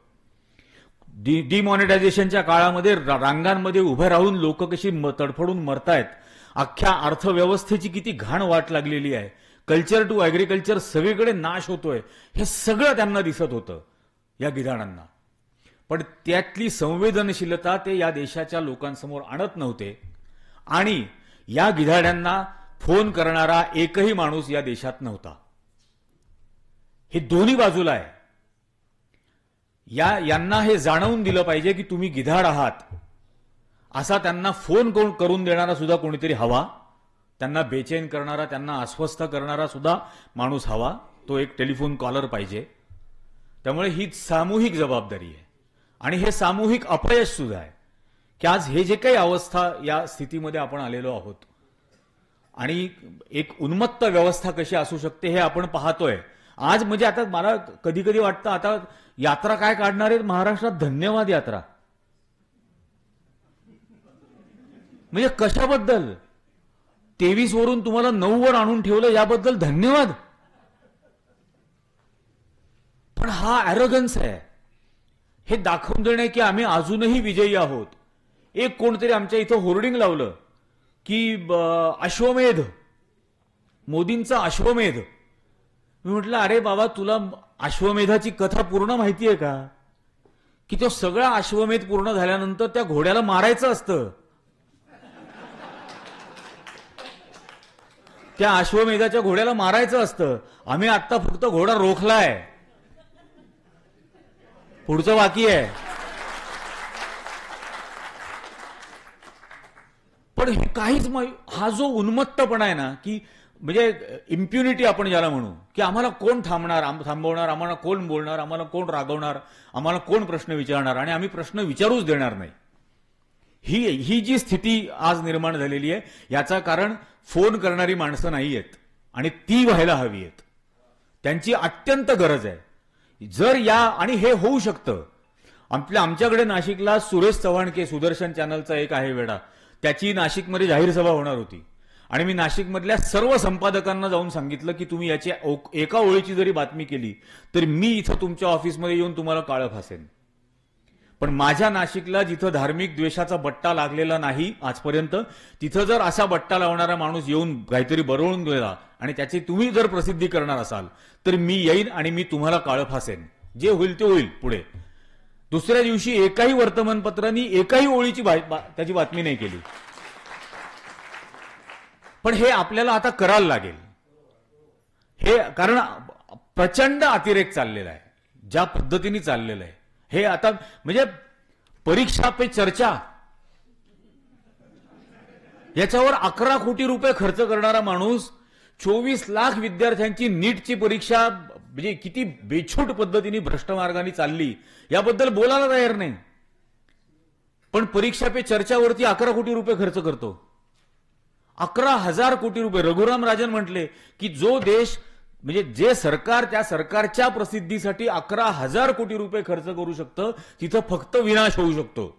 डिमॉनिटायझेशनच्या काळामध्ये रांगांमध्ये उभे राहून लोक कशी तडफडून मरतायत, अख्ख्या अर्थव्यवस्थेची किती घाण वाट लागलेली आहे, कल्चर टू ऍग्रिकल्चर सगळीकडे नाश होतोय, हे सगळं त्यांना दिसत होतं या गिधाडांना. पण त्यातली संवेदनशीलता ते या देशाच्या लोकांसमोर आणत नव्हते. आणि या गिधाड्यांना फोन करणारा एकही माणूस या देशात नव्हता. हे दोन्ही बाजूला आहे. यांना हे जाणवून दिलं पाहिजे की तुम्ही गिधाड आहात, असा त्यांना फोन करून देणारा सुद्धा कोणीतरी हवा, त्यांना बेचैन करणारा, त्यांना अस्वस्थ करणारा सुद्धा माणूस हवा. तो एक टेलिफोन कॉलर पाहिजे. त्यामुळे ही सामूहिक जबाबदारी आहे आणि हे सामूहिक अपयश सुद्धा आहे की आज हे जे काही अवस्था या स्थितीमध्ये आपण आलेलो आहोत आणि एक उन्मत्त व्यवस्था कशी असू शकते हे आपण पाहतोय आज. म्हणजे आता मला कधी कधी वाटतं आता यात्रा काय काढणार आहेत महाराष्ट्रात, धन्यवाद यात्रा. म्हणजे कशाबद्दल? 23 वरून तुम्हाला 9 वर आणून ठेवलं याबद्दल धन्यवाद. पण हा ॲरोगन्स आहे. हे दाखवून देणे की आम्ही अजूनही विजयी आहोत. एक कोणतरी आमच्या इथं होर्डिंग लावलं की अश्वमेध, मोदींचा अश्वमेध. मी म्हटलं अरे बाबा, तुला अश्वमेधाची कथा पूर्ण माहिती आहे का? की तो सगळा अश्वमेध पूर्ण झाल्यानंतर त्या घोड्याला मारायचं असतं. त्या अश्वमेधाच्या घोड्याला मारायचं असतं. आम्ही आता फक्त घोडा रोखलाय, पुढचं बाकी आहे. पण हे काहीच हा जो उन्मत्तपणा आहे ना, की म्हणजे इम्प्युनिटी आपण ज्याला म्हणू, की आम्हाला कोण थांबवणार, आम्हाला कोण बोलणार, आम्हाला कोण रागवणार, आम्हाला कोण प्रश्न विचारणार आणि आम्ही प्रश्न विचारूच देणार नाही. ही जी स्थिती आज निर्माण झालेली आहे याचं कारण फोन करणारी माणसं नाही आहेत आणि ती व्हायला हवी आहेत. त्यांची अत्यंत गरज आहे. जर आणि हे होऊ शकतं. आमच्याकडे नाशिकला सुरेश चव्हाणके, सुदर्शन चॅनलचा एक आहे वेडा, त्याची नाशिकमध्ये जाहीर सभा होणार होती आणि मी नाशिकमधल्या सर्व संपादकांना जाऊन सांगितलं की तुम्ही याची एका ओळीची जरी बातमी केली तर मी इथं तुमच्या ऑफिसमध्ये येऊन तुम्हाला काळं फासेन. पण माझ्या नाशिकला जिथं धार्मिक द्वेषाचा बट्टा लागलेला नाही आजपर्यंत, तिथं जर असा बट्टा लावणारा माणूस येऊन काहीतरी बरवून गेला आणि त्याची तुम्ही जर प्रसिद्धी करणार असाल तर मी येईन आणि मी तुम्हाला काळं फासेन. जे होईल ते होईल पुढे. दुसऱ्या दिवशी एकाही वर्तमानपत्रांनी एकाही ओळीची त्याची बातमी नाही केली. पण हे आपल्याला आता करायला लागेल. हे कारण प्रचंड अतिरेक चाललेला आहे, ज्या पद्धतीने चाललेलं आहे हे आता. म्हणजे परीक्षा पे चर्चा याच्यावर 11 कोटी रुपये खर्च करणारा माणूस 24 लाख विद्यार्थ्यांची नीटची परीक्षा म्हणजे किती बेछूट पद्धतीने भ्रष्ट मार्गाने चालली याबद्दल बोलायला तयार नाही. पण परीक्षा पे चर्चावरती 11 कोटी रुपये खर्च करतो. 11,000 कोटी रुपये. रघुराम राजन म्हटले की जो देश म्हणजे जे सरकार त्या सरकारच्या प्रसिद्धीसाठी 11,000 कोटी रुपये खर्च करू शकतं, तिथं फक्त विनाश होऊ शकतो.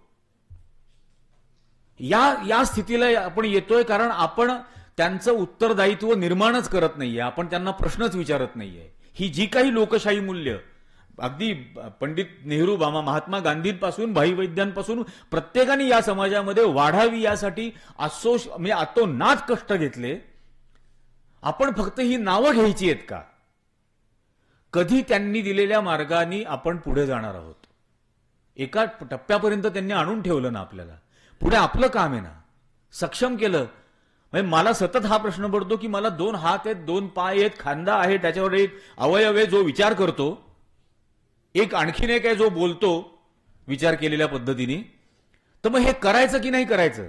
या स्थितीला आपण येतोय कारण आपण त्यांचं उत्तरदायित्व निर्माणच करत नाहीये, आपण त्यांना प्रश्नच विचारत नाहीये. ही जी काही लोकशाही मूल्य अगदी पंडित नेहरू, महात्मा गांधींपासून भाई वैद्यांपासून प्रत्येकाने या समाजामध्ये वाढावी यासाठी म्हणजे अतोनात कष्ट घेतले. आपण फक्त ही नावं घ्यायची आहेत का? कधी त्यांनी दिलेल्या मार्गाने आपण पुढे जाणार आहोत? एका टप्प्यापर्यंत त्यांनी आणून ठेवलं ना आपल्याला, पुढे आपलं काम आहे ना, सक्षम केलं. म्हणजे मला सतत हा प्रश्न पडतो की मला 2 हात आहेत, 2 पाय आहेत, खांदा आहे, त्याच्यावर एक अवयव आहे जो विचार करतो, एक आणखीन एक आहे जो बोलतो विचार केलेल्या पद्धतीने. तर मग हे करायचं की नाही करायचं?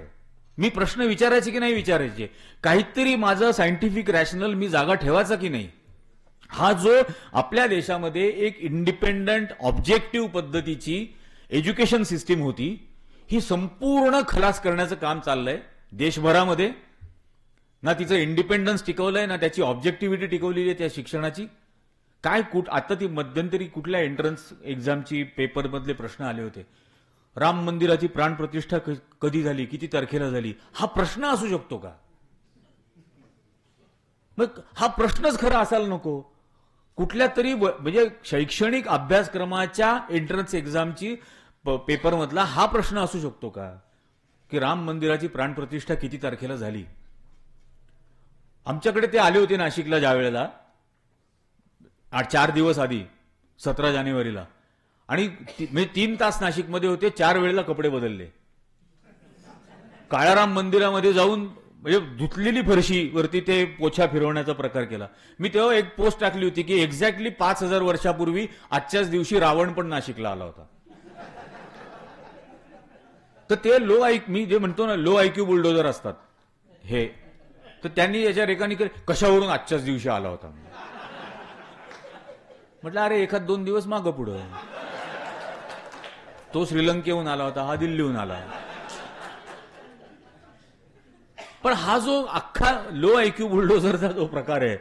मी प्रश्न विचारायचे की नाही विचारायचे? काहीतरी माझं सायंटिफिक रॅशनल मी जागा ठेवायचा की नाही? हा जो आपल्या देशामध्ये एक इंडिपेंडंट ऑब्जेक्टिव्ह पद्धतीची एज्युकेशन सिस्टीम होती, ही संपूर्ण खलास करण्याचं काम चाललंय देशभरामध्ये. ना तिचं इंडिपेंडन्स टिकवलंय, ना त्याची ऑब्जेक्टिव्हिटी टिकवलेली आहे त्या शिक्षणाची. काय आता ती मध्यंतरी कुठल्या एंट्रन्स एक्झामची पेपरमधले प्रश्न आले होते, राम मंदिराची प्राणप्रतिष्ठा कधी झाली, किती तारखेला झाली, हा प्रश्न असू शकतो का? मग हा प्रश्नच खरा असायला नको. कुठल्या तरी म्हणजे शैक्षणिक अभ्यासक्रमाच्या एंट्रन्स एक्झामची पेपरमधला हा प्रश्न असू शकतो का की राम मंदिराची प्राणप्रतिष्ठा किती तारखेला झाली? आमच्याकडे ते आले होते नाशिकला ज्या वेळेला 4 दिवस आधी 17 जानेवारीला, आणि म्हणजे 3 तास नाशिकमध्ये होते, 4 वेळेला कपडे बदलले. काळाराम मंदिरामध्ये जाऊन म्हणजे धुतलेली फरशी वरती ते पोछा फिरवण्याचा प्रकार केला. मी तेव्हा एक पोस्ट टाकली होती की एक्झॅक्टली 5,000 वर्षापूर्वी आजच्याच दिवशी रावण पण नाशिकला आला होता. तर ते मी जे म्हणतो ना लो आयक्यू बुलडोजर असतात हे, तर त्यांनी याच्या रेखानी कशावरून आजच्याच दिवशी आला होता. म्हटलं अरे 1-2 दिवस मागं पुढं. तो श्रीलंकेहून आला होता, हा दिल्लीहून आला. पण हा जो अख्खा लो आयक्यू बुलडोझरचा जो प्रकार आहे,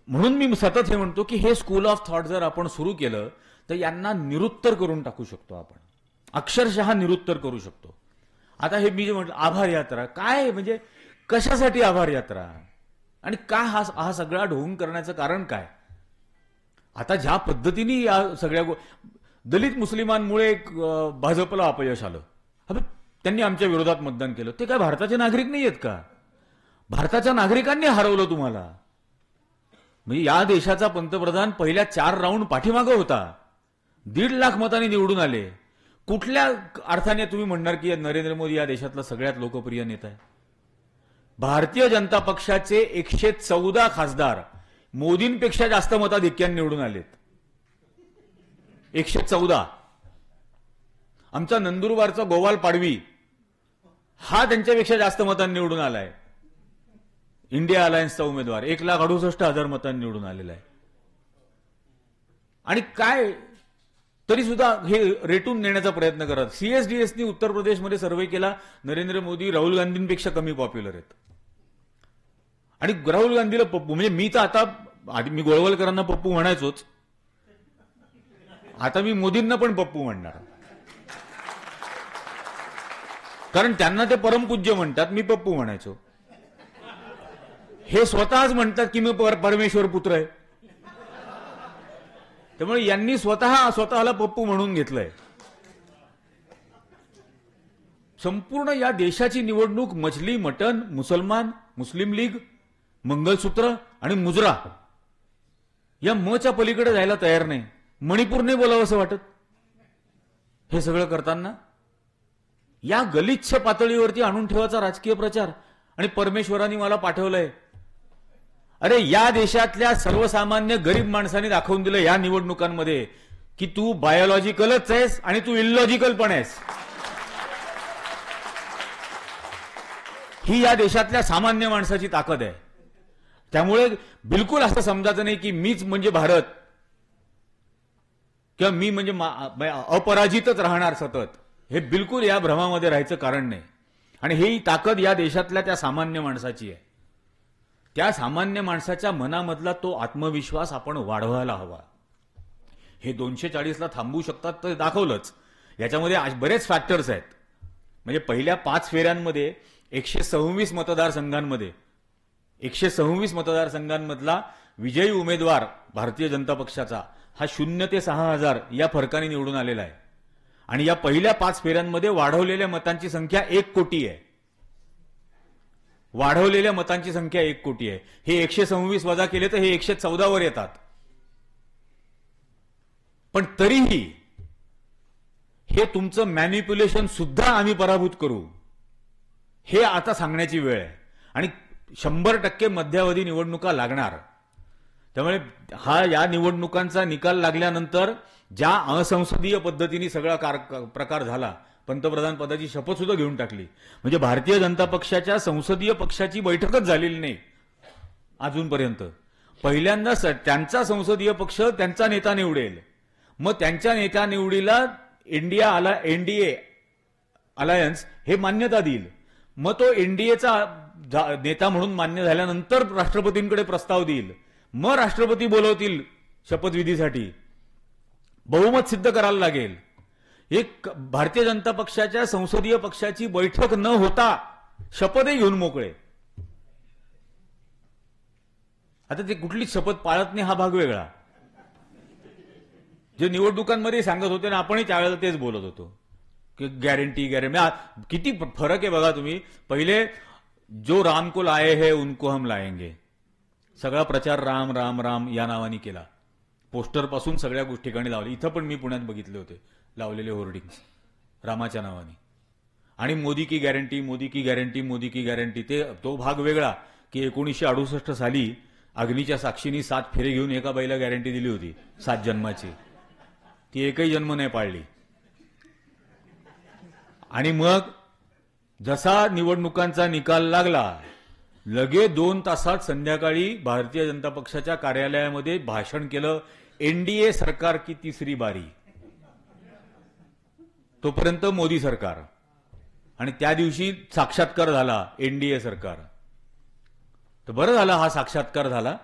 म्हणून मी सतत हे म्हणतो की हे स्कूल ऑफ थॉट जर आपण सुरू केलं तर यांना निरुत्तर करून टाकू शकतो आपण, अक्षरशः निरुत्तर करू शकतो. आता हे मी जे म्हटलं आभार यात्रा, काय म्हणजे कशासाठी आभार यात्रा, आणि का हा सगळा ढोंग करण्याचं कारण काय? आता ज्या पद्धतीने या सगळ्या दलित मुस्लिमांमुळे भाजपला अपयश आलं, त्यांनी आमच्या विरोधात मतदान केलं, ते काय भारताचे नागरिक नाही आहेत का? भारताच्या नागरिकांनी हरवलं तुम्हाला. म्हणजे या देशाचा पंतप्रधान पहिल्या 4 राऊंड पाठीमागं होता, 1.5 लाख मतांनी निवडून आले. कुठल्या अर्थाने तुम्ही म्हणणार की नरेंद्र मोदी या देशातला सगळ्यात लोकप्रिय नेता आहे? भारतीय जनता पक्षाचे 114 खासदार मोदींपेक्षा जास्त मताधिक्याने निवडून आलेत. 114. आमचा नंदुरबारचा गोवाल पाडवी हा त्यांच्यापेक्षा जास्त मतांनी निवडून आलाय. इंडिया अलायन्सचा उमेदवार 1,68,000 मतांनी निवडून आलेला आहे. आणि काय तरी सुद्धा हे रेटून नेण्याचा प्रयत्न करत. सीएसडीएसनी उत्तर प्रदेशमध्ये सर्व्हे केला, नरेंद्र मोदी राहुल गांधींपेक्षा कमी पॉप्युलर आहेत. आणि राहुल गांधीला पप्पू, म्हणजे मी तर आता आधी मी गोळवलकरांना पप्पू म्हणायचोच, आता मी मोदींना पण पप्पू म्हणणार, कारण त्यांना ते परमपूज्य म्हणतात, मी पप्पू म्हणायचो. हे स्वतःच म्हणतात की मी परमेश्वर पुत्र आहे. त्यामुळे यांनी स्वतःला पप्पू म्हणून घेतलंय. संपूर्ण या देशाची निवडणूक मछली, मटन, मुसलमान, मुस्लिम लीग, मंगलसूत्र आणि मुजरा या मच्या पलीकडे जायला तयार नाही. मणिपूरने बोलावं असं वाटत. हे सगळं करताना या गलिच्छ पातळीवरती आणून ठेवायचा राजकीय प्रचार, आणि परमेश्वरांनी मला पाठवलंय. अरे या देशातल्या सर्वसामान्य गरीब माणसांनी दाखवून दिलं या निवडणुकांमध्ये की तू बायोलॉजिकलच आहेस आणि तू इलॉजिकल पण आहेस. ही या देशातल्या सामान्य माणसाची ताकद आहे. त्यामुळे बिलकुल असं समजायचं नाही की मीच म्हणजे भारत किंवा मी म्हणजे अपराजितच राहणार सतत. हे बिलकुल या भ्रमामध्ये राहायचं कारण नाही. आणि ही ताकद या देशातल्या त्या सामान्य माणसाची आहे. त्या सामान्य माणसाच्या मनामधला तो आत्मविश्वास आपण वाढवायला हवा. हे 240ला थांबू शकतात तर दाखवलंच. याच्यामध्ये बरेच फॅक्टर्स आहेत. म्हणजे पहिल्या 5 फेऱ्यांमध्ये 126 मतदारसंघांमध्ये 126 मतदारसंघांमधला विजयी उमेदवार भारतीय जनता पक्षाचा हा 0 ते 6,000 या फरकाने निवडून आलेला आहे. आणि या पहिल्या 5 फेऱ्यांमध्ये वाढवलेल्या मतांची संख्या 1 कोटी आहे. वाढवलेल्या मतांची संख्या 1 कोटी आहे. हे 126 वजा केले तर हे 114 वर येतात. पण तरीही हे तुमचं मॅनिप्युलेशन सुद्धा आम्ही पराभूत करू, हे आता सांगण्याची वेळ आहे. आणि 100% मध्यावधी निवडणुका लागणार. त्यामुळे या निवडणुकांचा निकाल लागल्यानंतर ज्या असंसदीय पद्धतीने सगळा प्रकार झाला, पंतप्रधान पदाची शपथ सुद्धा घेऊन टाकली. म्हणजे भारतीय जनता पक्षाच्या संसदीय पक्षाची बैठकच झालेली नाही अजूनपर्यंत. पहिल्यांदा त्यांचा संसदीय पक्ष त्यांचा नेता निवडेल, मग त्यांच्या नेत्या निवडीला एनडीए अलायन्स हे मान्यता देईल. मग तो एनडीएचा नेता म्हणून मान्य झाल्यानंतर राष्ट्रपतींकडे प्रस्ताव देईल. मग राष्ट्रपती बोलवतील शपथविधीसाठी. बहुमत सिद्ध करायला लागेल. एक भारतीय जनता पक्षाच्या संसदीय पक्षाची बैठक न होता शपथही घेऊन मोकळे. आता ते कुठलीच शपथ पाळत नाही हा भाग वेगळा. जे निवडणुकांमध्ये सांगत होते ना, आपणही त्यावेळेला तेच बोलत होतो की गॅरंटी. किती फरक आहे बघा तुम्ही. पहिले जो राम को लाए है उनको हम लाएंगे, सगळा प्रचार राम राम राम या नावाने केला. पोस्टर पासून सगळ्या गोष्टी ठिकाणी लावले. इथं पण मी पुण्यात बघितले होते लावलेले होर्डिंग्स रामाच्या नावाने. आणि मोदी की गॅरंटी, मोदी की गॅरंटी, मोदी की गॅरंटी. तो भाग वेगळा की 1968 साली अग्नीच्या साक्षीनी 7 फेरे घेऊन एका बाईला गॅरंटी दिली होती 7 जन्माची. ती एकही जन्म नाही पाळली. आणि मग जसा निवडणुकांचा निकाल लागला, लगे 2 तासात संध्याकाळी भारतीय जनता पक्षाच्या कार्यालयामध्ये भाषण केलं, एनडीए सरकार की तिसरी बारी. तोपर्यंत मोदी सरकार. आणि त्या दिवशी साक्षात्कार झाला एनडीए सरकार. तर बरं झालं हा साक्षात्कार झाला.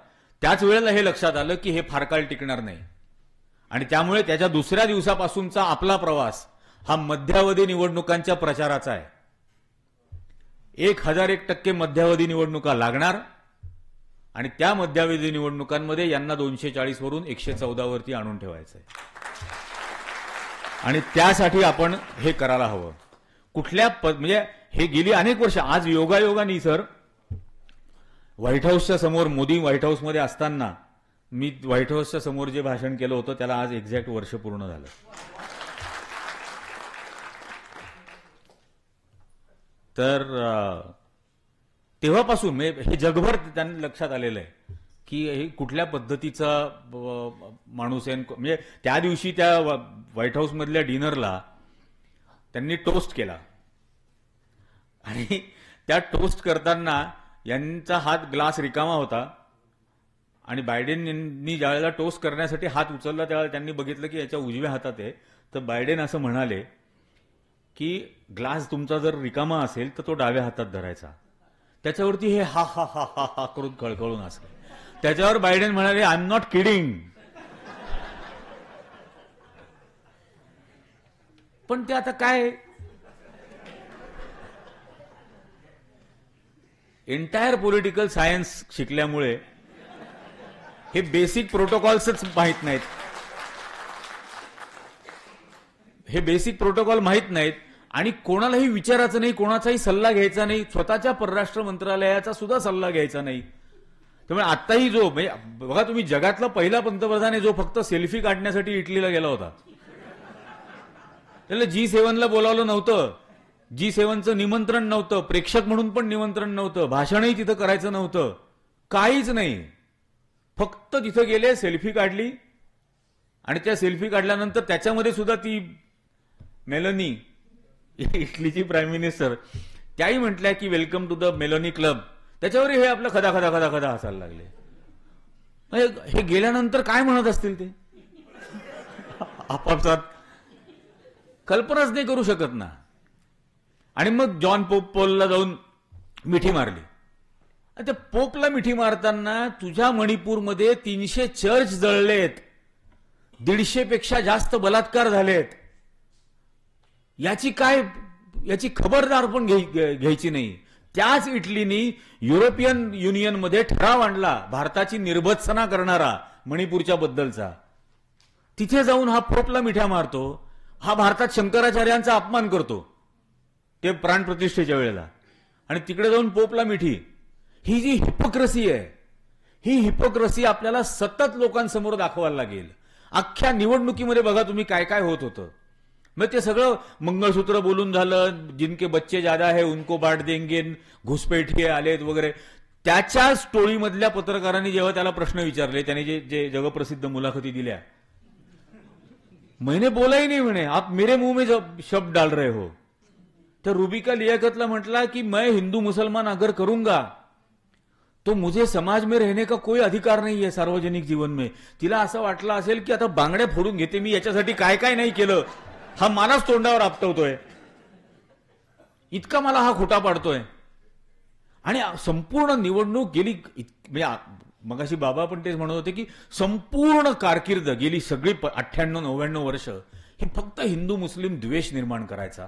त्याच वेळेला हे लक्षात आलं की हे फार काळ टिकणार नाही. आणि त्यामुळे त्याच्या दुसऱ्या दिवसापासूनचा आपला प्रवास हा मध्यावधी निवडणुकांच्या प्रचाराचा आहे. 1001% मध्यावधी निवडणुका लागणार. आणि त्या मध्यावधी निवडणुकांमध्ये यांना 240 वरून 114 वरती आणून ठेवायचंय. आणि त्यासाठी आपण हे करायला हवं. म्हणजे हे गेली अनेक वर्ष. आज योगायोगाने सर व्हाईट हाऊसच्या समोर, मोदी व्हाईट हाऊसमध्ये असताना मी व्हाईट हाऊसच्या समोर जे भाषण केलं होतं त्याला आज एक्झॅक्ट वर्ष पूर्ण झालं. तर तेव्हापासून हे जगभर त्यांना लक्षात आलेलं आहे की हे कुठल्या पद्धतीचा माणूस आहे. म्हणजे त्या दिवशी त्या व्हाईट हाऊस मधल्या डिनरला त्यांनी टोस्ट केला. आणि त्या टोस्ट करताना यांचा हात ग्लास रिकामा होता. आणि बायडेन यांनी ज्यावेळेला टोस्ट करण्यासाठी हात उचलला त्यावेळेला त्यांनी बघितलं की याच्या उजव्या हातात आहे. तर बायडेन असं म्हणाले की ग्लास तुमचा जर रिकामा असेल तर तो डाव्या हातात धरायचा. त्याच्यावरती हे हा हा हा हा हा करून खळखळून असले. त्याच्यावर बायडेन म्हणाले, आय एम नॉट किडिंग. पण ते आता काय, एंटायर पॉलिटिकल सायन्स शिकल्यामुळे हे बेसिक प्रोटोकॉल्सच माहीत नाहीत. हे बेसिक प्रोटोकॉल माहीत नाहीत. आणि कोणालाही विचारायचं नाही, कोणाचाही सल्ला घ्यायचा नाही, स्वतःच्या परराष्ट्र मंत्रालयाचा सुद्धा सल्ला घ्यायचा नाही. त्यामुळे आत्ताही जो म्हणजे बघा तुम्ही, जगातला पहिला पंतप्रधान आहे जो फक्त सेल्फी काढण्यासाठी इटलीला गेला होता. त्याला G7ला बोलावलं नव्हतं. G7चं निमंत्रण नव्हतं. प्रेक्षक म्हणून पण निमंत्रण नव्हतं. भाषणही तिथं करायचं नव्हतं. काहीच नाही. फक्त तिथं गेले, सेल्फी काढली. आणि त्या सेल्फी काढल्यानंतर त्याच्यामध्ये सुद्धा ती मेलोनी, इटलीची प्राईम मिनिस्टर, त्याही म्हटल्या की welcome to the Meloni club. त्याच्यावर हे आपलं खदा खदा खदा खदा हसायला लागले. हे गेल्यानंतर काय म्हणत असतील ते आपापसात कल्पनाच नाही करू शकत ना. आणि मग जॉन पोलला जाऊन मिठी मारली. त्या पोपला मिठी मारताना तुझ्या मणिपूरमध्ये 300 चर्च जळलेत, 150 पेक्षा जास्त बलात्कार झालेत, याची खबरदार पण घ्यायची नाही. त्याच इटलीनी युरोपियन युनियनमध्ये ठराव आणला भारताची निर्भत्सना करणारा मणिपूरच्या बद्दलचा. तिथे जाऊन हा पोपला मिठ्या मारतो, हा भारतात शंकराचार्यांचा अपमान करतो ते प्राणप्रतिष्ठेच्या वेळेला, आणि तिकडे जाऊन पोपला मिठी. ही जी हिपोक्रसी आहे, ही हिपोक्रसी आपल्याला सतत लोकांसमोर दाखवायला लागेल. अख्ख्या निवडणुकीमध्ये बघा तुम्ही काय काय होत होतं. मग ते सगळं मंगळसूत्र बोलून झालं, जिनके बच्चे ज्यादा है उनको बांट देंगे, घुसपैठिये आलेत वगैरे. त्याच्याच टोळीमधल्या पत्रकारांनी जेव्हा त्याला प्रश्न विचारले, त्याने जे जगप्रसिद्ध मुलाखती दिल्या, मैंने बोला ही नहीं म्हणे, आप मेरे मुंह में शब्द डाल रहे हो. तर रुबिका लियाकतला म्हटला की मैं हिंदू मुसलमान अगर करूंगा तो मुझे समाज में रहने का कोई अधिकार नहीं है सार्वजनिक जीवन में. तिला असं वाटलं असेल की आता बांगड्या फोडून घेते मी, याच्यासाठी काय काय नाही केलं, हा मलाच तोंडावर आपटवतोय, इतका मला हा खोटा पाडतोय. आणि संपूर्ण निवडणूक गेली, म्हणजे मगाशी बाबा पण तेच म्हणत होते की संपूर्ण कारकीर्द गेली सगळी 98-99 वर्ष हे फक्त हिंदू मुस्लिम द्वेष निर्माण करायचा,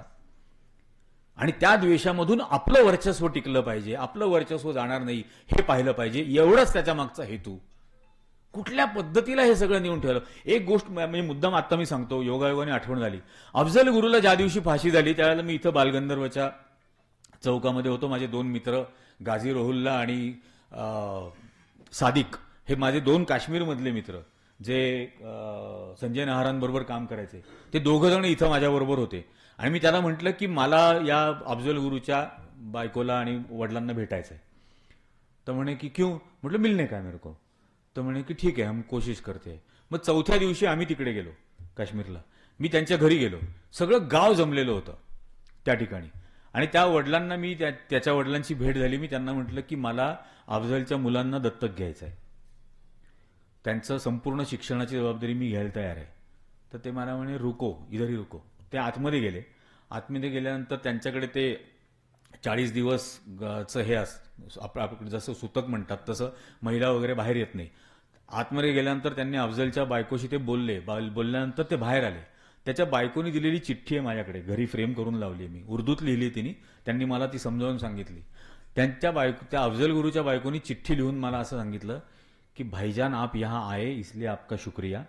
आणि त्या द्वेषामधून आपलं वर्चस्व टिकलं पाहिजे, आपलं वर्चस्व जाणार नाही हे पाहिलं पाहिजे. एवढंच त्याच्या मागचा हेतू. कुठल्या पद्धतीला हे सगळं नेऊन ठेवलं. एक गोष्ट म्हणजे मुद्दाम आता मी सांगतो, योगायोगाने आठवण झाली. अफजल गुरुला ज्या दिवशी फाशी झाली त्यावेळेला मी इथं बालगंधर्वच्या चौकामध्ये होतो. माझे 2 मित्र गाझी रोहुल्ला आणि सादिक हे माझे 2 काश्मीरमधले मित्र जे संजय नहारांबरोबर काम करायचे, ते दोघं जण इथं माझ्याबरोबर होते. आणि मी त्याला म्हटलं की मला या अफजल गुरुच्या बायकोला आणि वडिलांना भेटायचंय. तर म्हणे की क्यों? म्हटलं मिलने का मेरे को. तर म्हणे की ठीक आहे, हम कोशिश करते. मग चौथ्या दिवशी आम्ही तिकडे गेलो काश्मीरला. मी त्यांच्या घरी गेलो, सगळं गाव जमलेलं होतं त्या ठिकाणी. आणि त्या वडिलांना मी त्याच्या वडिलांची भेट झाली. मी त्यांना म्हटलं की मला अफजलच्या मुलांना दत्तक घ्यायचं आहे, त्यांचं संपूर्ण शिक्षणाची जबाबदारी मी घ्यायला तयार आहे. तर ते मला म्हणे रुको, इधर ही रुको. ते आतमध्ये गेले. आतमध्ये गेल्यानंतर त्यांच्याकडे ते 40 दिवसचं हे आपल्याकडे जसं सुतक म्हणतात तसं महिला वगैरे बाहेर येत नाही. आतमध्ये गेल्यानंतर त्यांनी अफजलच्या बायकोशी ते बोलल्यानंतर ते बाहेर आले. त्याच्या बायकोनी दिलेली चिठ्ठी आहे माझ्याकडे, घरी फ्रेम करून लावली मी, उर्दूत लिहिली तिने, त्यांनी मला ती समजावून सांगितली. त्या अफजल गुरुच्या बायकोनी चिठ्ठी लिहून मला असं सांगितलं की भाईजान आप यहां आए इसलिए आपका शुक्रिया,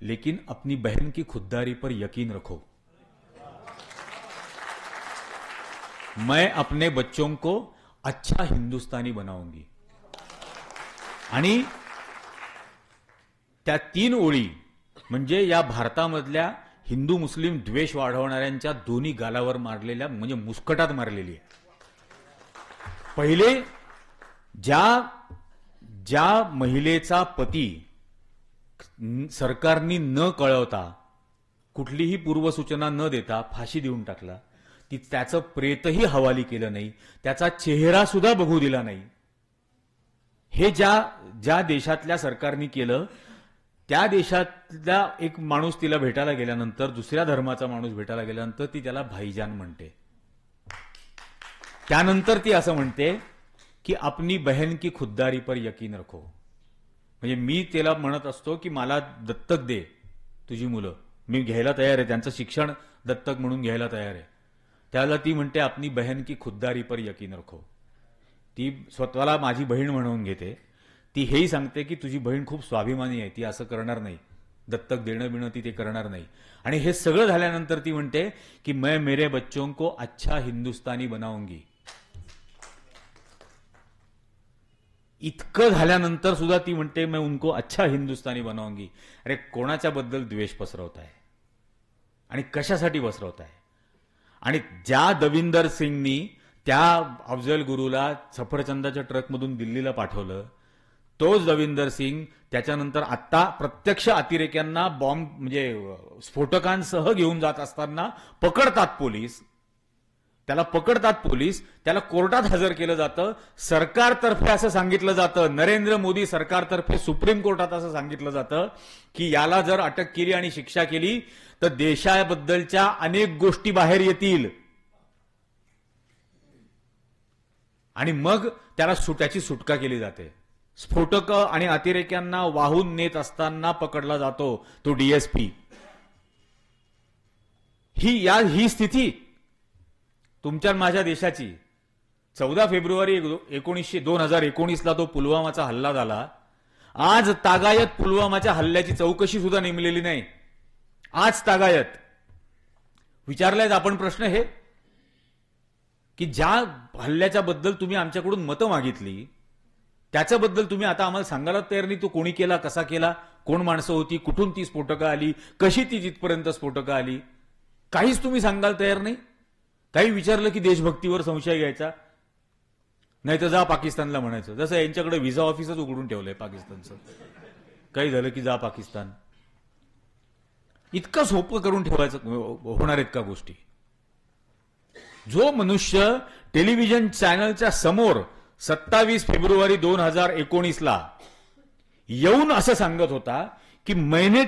लेकिन अपनी बहन की खुददारी पर यकीन रखो. मैं अपने बच्चों को अच्छा हिंदुस्तानी बनाऊंगी. आणि त्या 3 ओळी म्हणजे या भारतामधल्या हिंदू मुस्लिम द्वेष वाढवणाऱ्यांच्या दोन्ही गालावर मारलेल्या, म्हणजे मुस्कटात मारलेली आहे. पहिले ज्या महिलेचा पती सरकारनी न कळवता, कुठलीही पूर्वसूचना न देता फाशी देऊन टाकला, त्याचं प्रेतही हवाली केलं नाही, त्याचा चेहरा सुद्धा बघू दिला नाही, हे ज्या देशातल्या सरकारनी केलं, त्या देशातला एक माणूस तिला भेटायला गेल्यानंतर, दुसऱ्या धर्माचा माणूस भेटायला गेल्यानंतर ती त्याला भाईजान म्हणते. त्यानंतर ती असं म्हणते की अपनी बहन की खुददारी पर यकीन रखो. म्हणजे मी त्याला म्हणत असतो की मला दत्तक दे तुझी मुलं, मी घ्यायला तयार आहे, त्यांचं शिक्षण दत्तक म्हणून घ्यायला तयार आहे. त्याला ती म्हणते अपनी बहन की खुददारी पर यकीन रखो. ती स्वतःला माझी बहीण म्हणून घेते. ती हेही सांगते की तुझी बहीण खूप स्वाभिमानी आहे, ती असं करणार नाही, दत्तक देणं बिणं ती ते करणार नाही. आणि हे सगळं झाल्यानंतर ती म्हणते की मैं मेरे बच्चों को अच्छा हिंदुस्तानी बनाऊंगी. इतकं झाल्यानंतर सुद्धा ती म्हणते मैं उनको अच्छा हिंदुस्तानी बनाऊंगी. अरे कोणाच्या बद्दल द्वेष पसरवत आहे आणि कशासाठी पसरवत आहे? आणि ज्या दविंदर सिंगनी त्या अफजल गुरुला सफरचंदाच्या ट्रकमधून दिल्लीला पाठवलं, तोच दविंदर सिंग त्याच्यानंतर आता प्रत्यक्ष अतिरेक्यांना बॉम्ब म्हणजे स्फोटकांसह घेऊन जात असताना पकडतात पोलीस, त्याला कोर्टात हजर केलं जातं. सरकारतर्फे असं सांगितलं जातं, नरेंद्र मोदी सरकारतर्फे सुप्रीम कोर्टात असं सांगितलं जातं की याला जर अटक केली आणि शिक्षा केली तर देशाबद्दलच्या अनेक गोष्टी बाहेर येतील. आणि मग त्याची सुटका केली जाते. स्फोटक आणि अतिरेक्यांना वाहून नेत असताना पकडला जातो तो डीएसपी. ही स्थिती तुमच्या माझ्या देशाची. 14 फेब्रुवारी 2019ला तो पुलवामाचा हल्ला झाला. आज तागायत पुलवामाच्या हल्ल्याची चौकशी सुद्धा नेमलेली नाही. आज तागायत विचारलाय आपण प्रश्न हे की ज्या हल्ल्याच्या बद्दल तुम्ही आमच्याकडून मतं मागितली त्याच्याबद्दल तुम्ही आता आम्हाला सांगायला तयार नाही. तो कोणी केला, कसा केला, कोण माणसं होती, कुठून ती स्फोटकं आली, कशी ती जिथपर्यंत स्फोटकं आली, काहीच तुम्ही सांगायला तयार नाही. काही विचारलं की देशभक्तीवर संशय घ्यायचा, नाही तर जा पाकिस्तानला म्हणायचं. जसं यांच्याकडे व्हिसा ऑफिसच उघडून ठेवलंय पाकिस्तानचं. काही झालं की जा पाकिस्तान. इतकं सोपं करून ठेवायचं होणार आहेत का गोष्टी? जो मनुष्य टेलिव्हिजन चॅनलच्या समोर 27 फेब्रुवारी 2019ला येऊन असं सांगत होता की मैंने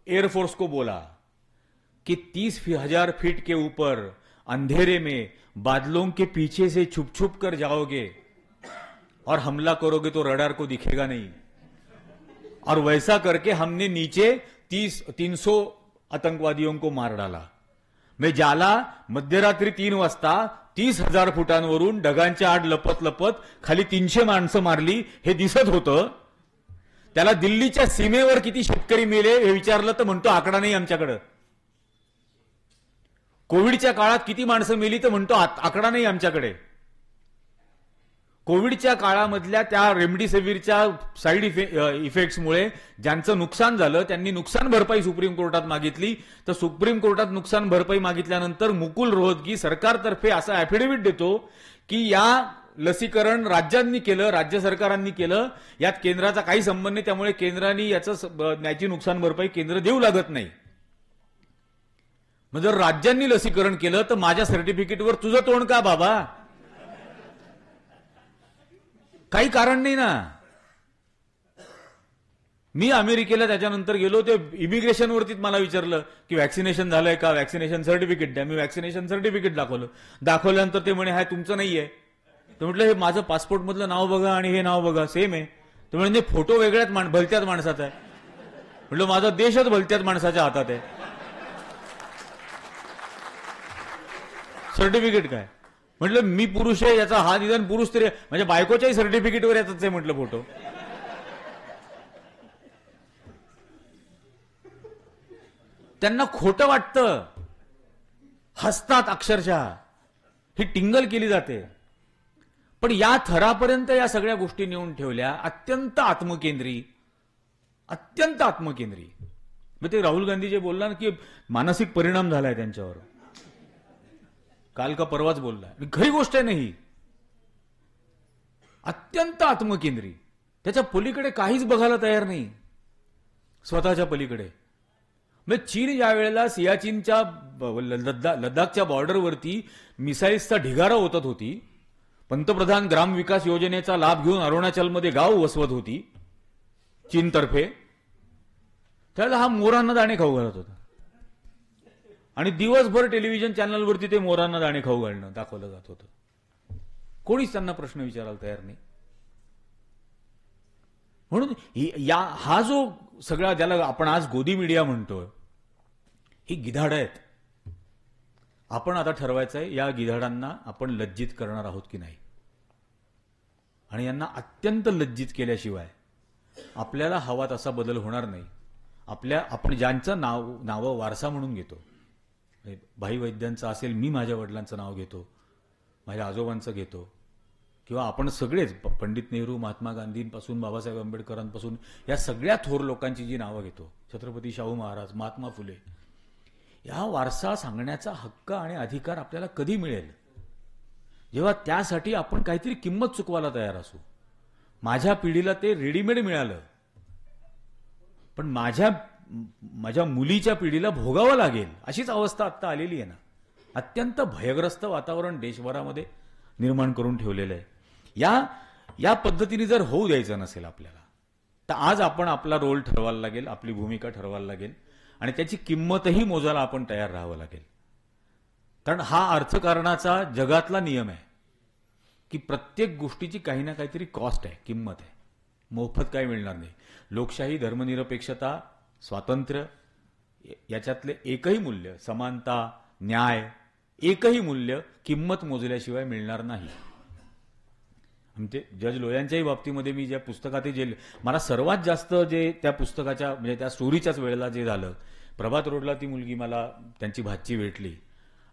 एयरफोर्स को बोला कि 30,000 फीट के ऊपर अंधेरे में बादलों के पीछे से छुप छुप कर जाओगे और हमला करोगे तो रडार को दिखेगा नहीं, और वैसा करके हमने नीचे 300 आतंकवादियों को मार डाला. मैं जाला मध्यरात्री 3 वाजता 30,000 फुटांवरून ढगांच्या आड लपत लपत खाली 300 माणसं मारली हे दिसत होतं. त्याला दिल्लीच्या सीमेवर किती शेतकरी मेले हे विचारलं तर म्हणतो आकडा नाही आमच्याकडे. कोविडच्या काळात किती माणसं मेली तर म्हणतो आकडा नाही आमच्याकडे. कोविडच्या काळामधल्या त्या रेमडेसिवीरच्या साईड इफेक्ट्समुळे ज्यांचं नुकसान झालं त्यांनी नुकसान भरपाई सुप्रीम कोर्टात मागितली. तर सुप्रीम कोर्टात नुकसान भरपाई मागितल्यानंतर मुकुल रोहतगी सरकारतर्फे असा ऍफिडेव्हिट देतो की या लसीकरण राज्यांनी केलं, राज्य सरकारांनी केलं, यात केंद्राचा काही संबंध नाही, त्यामुळे केंद्राने याची नुकसान भरपाई केंद्र देऊ लागत नाही. मग जर राज्यांनी लसीकरण केलं तर माझ्या सर्टिफिकेटवर तुझं तोंड का बाबा? काही कारण नाही ना. मी अमेरिकेला त्याच्यानंतर गेलो, ते इमिग्रेशनवरतीच मला विचारलं की व्हॅक्सिनेशन झालंय का, व्हॅक्सिनेशन सर्टिफिकेट द्या. मी व्हॅक्सिनेशन सर्टिफिकेट दाखवल्यानंतर ते म्हणे हाय तुमचं नाहीये. तर म्हटलं हे माझं पासपोर्ट मधलं नाव बघा आणि हे नाव बघा सेम आहे. तर म्हणजे फोटो वेगळ्याच भलत्याच माणसाचा आहे. म्हटलं माझा देशच भलत्याच माणसाच्या हातात आहे. सर्टिफिकेट काय? म्हटलं मी पुरुष आहे याचा हा निदान पुरुष तरी, म्हणजे बायकोच्याही सर्टिफिकेटवर याचाच आहे म्हटलं फोटो. त्यांना खोटं वाटतं, हसतात अक्षरशः. ही टिंगल केली जाते. पण या थरापर्यंत या सगळ्या गोष्टी नेऊन ठेवल्या अत्यंत आत्मकेंद्री. मग ते राहुल गांधी जे बोलला ना की मानसिक परिणाम झालाय त्यांच्यावर, काल का परवाच बोलला, खरी गोष्ट आहे नाही. अत्यंत आत्मकेंद्री, त्याच्या पलीकडे काहीच बघायला तयार नाही, स्वतःच्या पलीकडे. मग चीन ज्या वेळेला सियाचीनच्या लडाखच्या बॉर्डरवरती मिसाईल्सचा ढिगारा ओतत होती, पंतप्रधान ग्राम विकास योजनेचा लाभ घेऊन अरुणाचलमध्ये गाव वसवत होती चीनतर्फे, त्याला हा मोरांना दाणे खाऊ घालत होता. आणि दिवसभर टेलिव्हिजन चॅनलवरती ते मोरांना दाणे खाऊ घालणं दाखवलं जात होतं. कोणीच त्यांना प्रश्न विचारायला तयार नाही. म्हणून हा जो सगळा ज्याला आपण आज गोदी मीडिया म्हणतोय, ही गिधाड आहेत. आपण आता ठरवायचंय या गिधाडांना आपण लज्जित करणार आहोत की नाही. आणि यांना अत्यंत लज्जित केल्याशिवाय आपल्याला हवा तसा बदल होणार नाही. आपण ज्यांचं नाव वारसा म्हणून घेतो, भाई वैद्यांचं असेल, मी माझ्या वडिलांचं नाव घेतो, माझ्या आजोबांचं घेतो, किंवा आपण सगळेच पंडित नेहरू, महात्मा गांधींपासून बाबासाहेब आंबेडकरांपासून या सगळ्या थोर लोकांची जी नावं घेतो, छत्रपती शाहू महाराज, महात्मा फुले, या वारसा सांगण्याचा हक्क आणि अधिकार आपल्याला कधी मिळेल? जेव्हा त्यासाठी आपण काहीतरी किंमत चुकवायला तयार असू. माझ्या पिढीला ते रेडीमेड मिळालं, पण माझ्या मुलीच्या पिढीला भोगावं लागेल अशीच अवस्था आता आलेली आहे ना. अत्यंत भयग्रस्त वातावरण देशभरामध्ये निर्माण करून ठेवलेलं आहे. या पद्धतीने जर होऊ द्यायचं नसेल आपल्याला, तर आज आपण आपला रोल ठरवायला लागेल, आपली भूमिका ठरवायला लागेल, आणि त्याची किंमतही मोजायला आपण तयार राहावं लागेल. कारण हा अर्थकारणाचा जगातला नियम आहे. की प्रत्येक गोष्टीची काही ना काहीतरी कॉस्ट आहे, किंमत आहे. मोफत काही मिळणार नाही. लोकशाही, धर्मनिरपेक्षता, स्वातंत्र्य याच्यातले एकही मूल्य, समानता, न्याय, एकही मूल्य किंमत मोजल्याशिवाय मिळणार नाही. म्हणजे जज लोयांच्याही बाबतीमध्ये मी ज्या पुस्तकात जे मला सर्वात जास्त जे त्या पुस्तकाच्या म्हणजे त्या स्टोरीच्याच वेळेला जे झालं, प्रभात रोडला ती मुलगी मला त्यांची भाची भेटली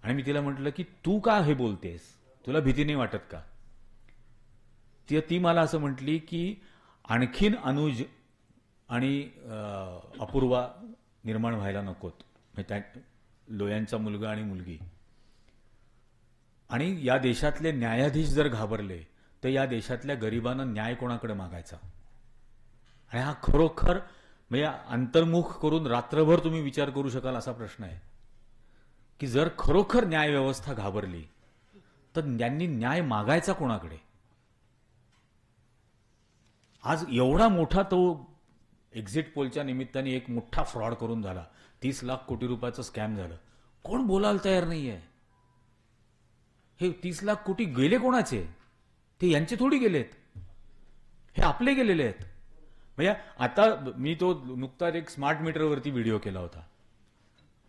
आणि मी तिला म्हटलं की तू का हे बोलतेस, तुला भीती नाही वाटत का? ती मला असं म्हटली की आणखीन अनुज आणि अपूर्वा निर्माण व्हायला नकोत, म्हणजे त्या लोयांचा मुलगा आणि मुलगी. आणि या देशातले न्यायाधीश जर घाबरले तर या देशातल्या गरिबांना न्याय कोणाकडे मागायचा? आणि हा खरोखर म्हणजे अंतर्मुख करून रात्रभर तुम्ही विचार करू शकाल असा प्रश्न आहे की जर खरोखर न्याय व्यवस्था घाबरली तर त्यांनी न्याय मागायचा कोणाकडे? आज एवढा मोठा तो एक्झिट पोलच्या निमित्ताने एक मोठा फ्रॉड करून झाला, 30 लाख कोटी रुपयाचं स्कॅम झालं. कोण बोलायला तयार नाहीये. हे 30 लाख कोटी गेले कोणाचे? ते यांचे थोडी गेलेत, हे आपले गेलेले आहेत. म्हणजे आता मी तो नुकताच एक स्मार्ट मीटरवरती व्हिडिओ केला होता.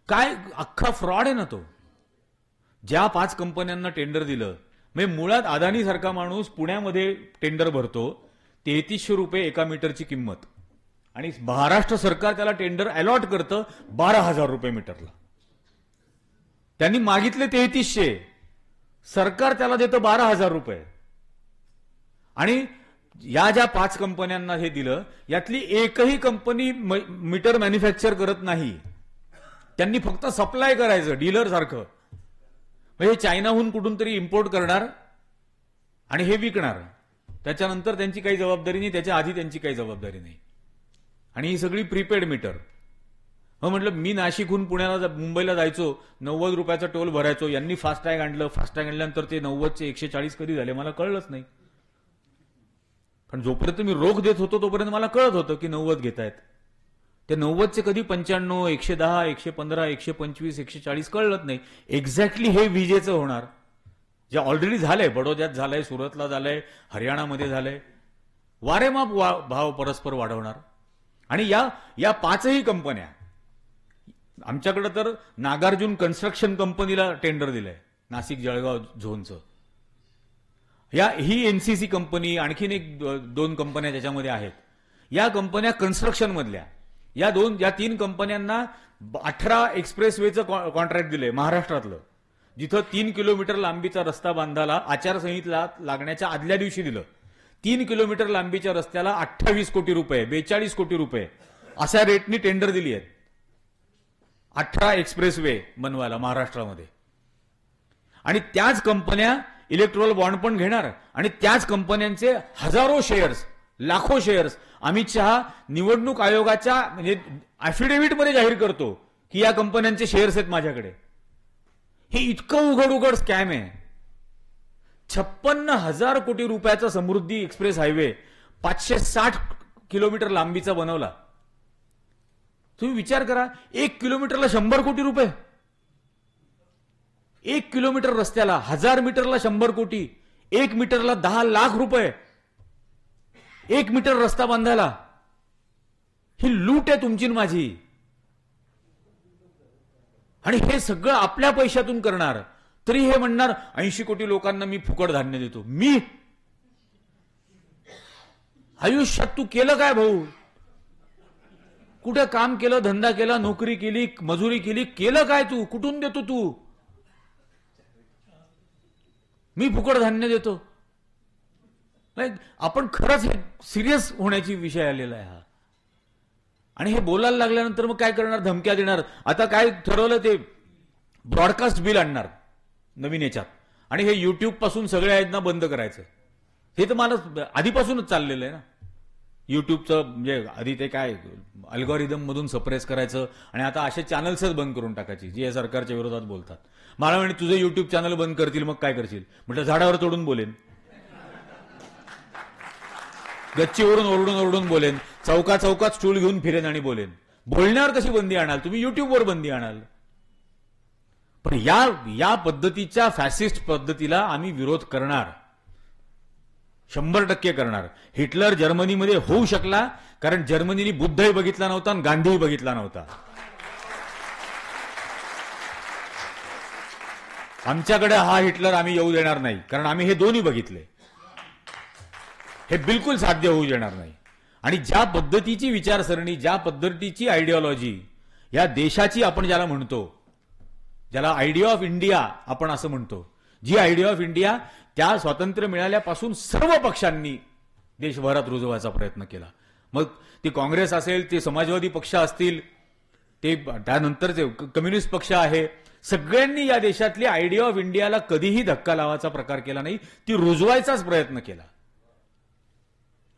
काय अख्खा फ्रॉड आहे ना तो. ज्या 5 कंपन्यांना टेंडर दिलं, म्हणजे मुळात अदानी सारखा माणूस पुण्यामध्ये टेंडर भरतो, 3300 रुपये एका मीटरची किंमत, आणि महाराष्ट्र सरकार त्याला टेंडर अलॉट करतं 12,000 रुपये मीटरला. त्यांनी मागितले 3300, सरकार त्याला देतं 12,000 रुपये. आणि या ज्या 5 कंपन्यांना हे दिलं यातली एकही कंपनी मीटर मॅन्युफॅक्चर करत नाही. त्यांनी फक्त सप्लाय करायचं डीलर सारखं. म्हणजे चायनाहून कुठून तरी इम्पोर्ट करणार आणि हे विकणार. त्याच्यानंतर त्यांची काही जबाबदारी नाही, त्याच्या आधी त्यांची काही जबाबदारी नाही. आणि ही सगळी प्रीपेड मीटर. मग म्हटलं मी नाशिकहून पुण्याला मुंबईला जायचो, 90 रुपयाचा टोल भरायचो. यांनी फास्टॅग आणलं, फास्टॅग आणल्यानंतर ते 90चे 140 कधी झाले मला कळलंच नाही. पण जोपर्यंत मी रोख देत होतो तोपर्यंत मला कळत होतं की 90 घेतायत. ते 90चे कधी 95, 110, 115, 125, 140 कळलंच नाही. एक्झॅक्टली हे विजेचं होणार जे ऑलरेडी झालंय, बडोद्यात झालंय, सुरतला झालंय, हरियाणामध्ये झालंय. वारेमाप भाव परस्पर वाढवणार. आणि या 5ही कंपन्या, आमच्याकडे तर नागार्जुन कन्स्ट्रक्शन कंपनीला टेंडर दिलंय नाशिक जळगाव झोनचं. ही एनसीसी कंपनी, आणखीन 2 कंपन्या त्याच्यामध्ये आहेत. या कंपन्या कन्स्ट्रक्शन मधल्या या 3 कंपन्यांना 18 एक्सप्रेसवेचं कॉन्ट्रॅक्ट दिलंय महाराष्ट्रातलं, जिथं 3 किलोमीटर लांबीचा रस्ता बांधायला आचारसंहिता लागण्याच्या आदल्या दिवशी दिलं. 3 किलोमीटर लांबीच्या रस्त्याला 28 कोटी रुपये, 42 कोटी रुपये अशा रेटनी टेंडर दिली आहेत 18 एक्सप्रेसवे बनवायला महाराष्ट्रामध्ये. आणि त्याच कंपन्या इलेक्ट्रोल बॉन्ड पण घेणार आणि त्याच कंपन्यांचे हजारो शेअर्स, लाखो शेअर्स अमित शहा निवडणूक आयोगाच्या म्हणजे अॅफिडेव्हिटमध्ये जाहीर करतो की या कंपन्यांचे शेअर्स आहेत माझ्याकडे. हे इतकं उघड उघड स्कॅम आहे. 56,000 कोटी रुपयाचा समृद्धी एक्सप्रेस हायवे 560 किलोमीटर लांबीचा बनवला. तुम्ही विचार करा, 1 किलोमीटरला 100 कोटी रुपये. 1 किलोमीटर रस्त्याला, 1000 मीटरला 100 कोटी, 1 मीटरला 10 लाख रुपये. 1 मीटर रस्ता बांधायला. ही लूट आहे तुमची माझी. आणि हे सगळं आपल्या पैशातून करणार. तरी हे म्हणणार 80 कोटी लोकांना मी फुकट धान्य देतो. मी आयुष्यात तू केलं काय भाऊ? कुठे काम केलं, धंदा केला, नोकरी केली, मजुरी केली, केलं काय तू? कुठून देतो तू? मी फुकट धान्य देतो. आपण खरंच हे सिरियस होण्याची विषय आलेला आहे हा. आणि हे बोलायला लागल्यानंतर मग काय करणार? धमक्या देणार. आता काय ठरवलं, ते ब्रॉडकास्ट बिल आणणार नवीन याच्यात, आणि हे युट्यूब पासून सगळ्या यांना बंद करायचं. हे तर मला आधीपासूनच चाललेलं आहे ना. युट्यूबचं म्हणजे आधी ते काय अल्गोरिदम मधून सप्रेस करायचं, आणि आता असे चॅनल्सच बंद करून टाकायची जे या सरकारच्या विरोधात बोलतात. मला म्हणे तुझं युट्यूब चॅनल बंद करतील मग काय करशील? म्हटलं झाडावर चढून बोलेन, गच्चीवरून ओरडून बोलेन, चौकात स्टूल घेऊन फिरेन आणि बोलेन. बोलण्यावर कशी बंदी आणाल तुम्ही? युट्यूबवर बंदी आणाल. पण या पद्धतीच्या फॅसिस्ट पद्धतीला आम्ही विरोध करणार. 100% करणार. हिटलर जर्मनीमध्ये होऊ शकला कारण जर्मनीने बुद्धही बघितला नव्हता आणि गांधीही बघितला नव्हता. आमच्याकडे हा हिटलर आम्ही येऊ देणार नाही कारण आम्ही हे दोन्ही बघितले. हे बिलकुल साध्य होऊ देणार नाही. आणि ज्या पद्धतीची विचारसरणी, ज्या पद्धतीची आयडिओलॉजी या देशाची आपण ज्याला म्हणतो, ज्याला आयडिया ऑफ इंडिया आपण असं म्हणतो, जी आयडिया ऑफ इंडिया त्या स्वातंत्र्य मिळाल्यापासून सर्व पक्षांनी देशभरात रुजवायचा प्रयत्न केला. मग ते काँग्रेस असेल, ते समाजवादी पक्ष असतील, ते त्यानंतरचे कम्युनिस्ट पक्ष आहे, सगळ्यांनी या देशातली आयडिया ऑफ इंडियाला कधीही धक्का लावायचा प्रकार केला नाही. ती रुजवायचाच प्रयत्न केला.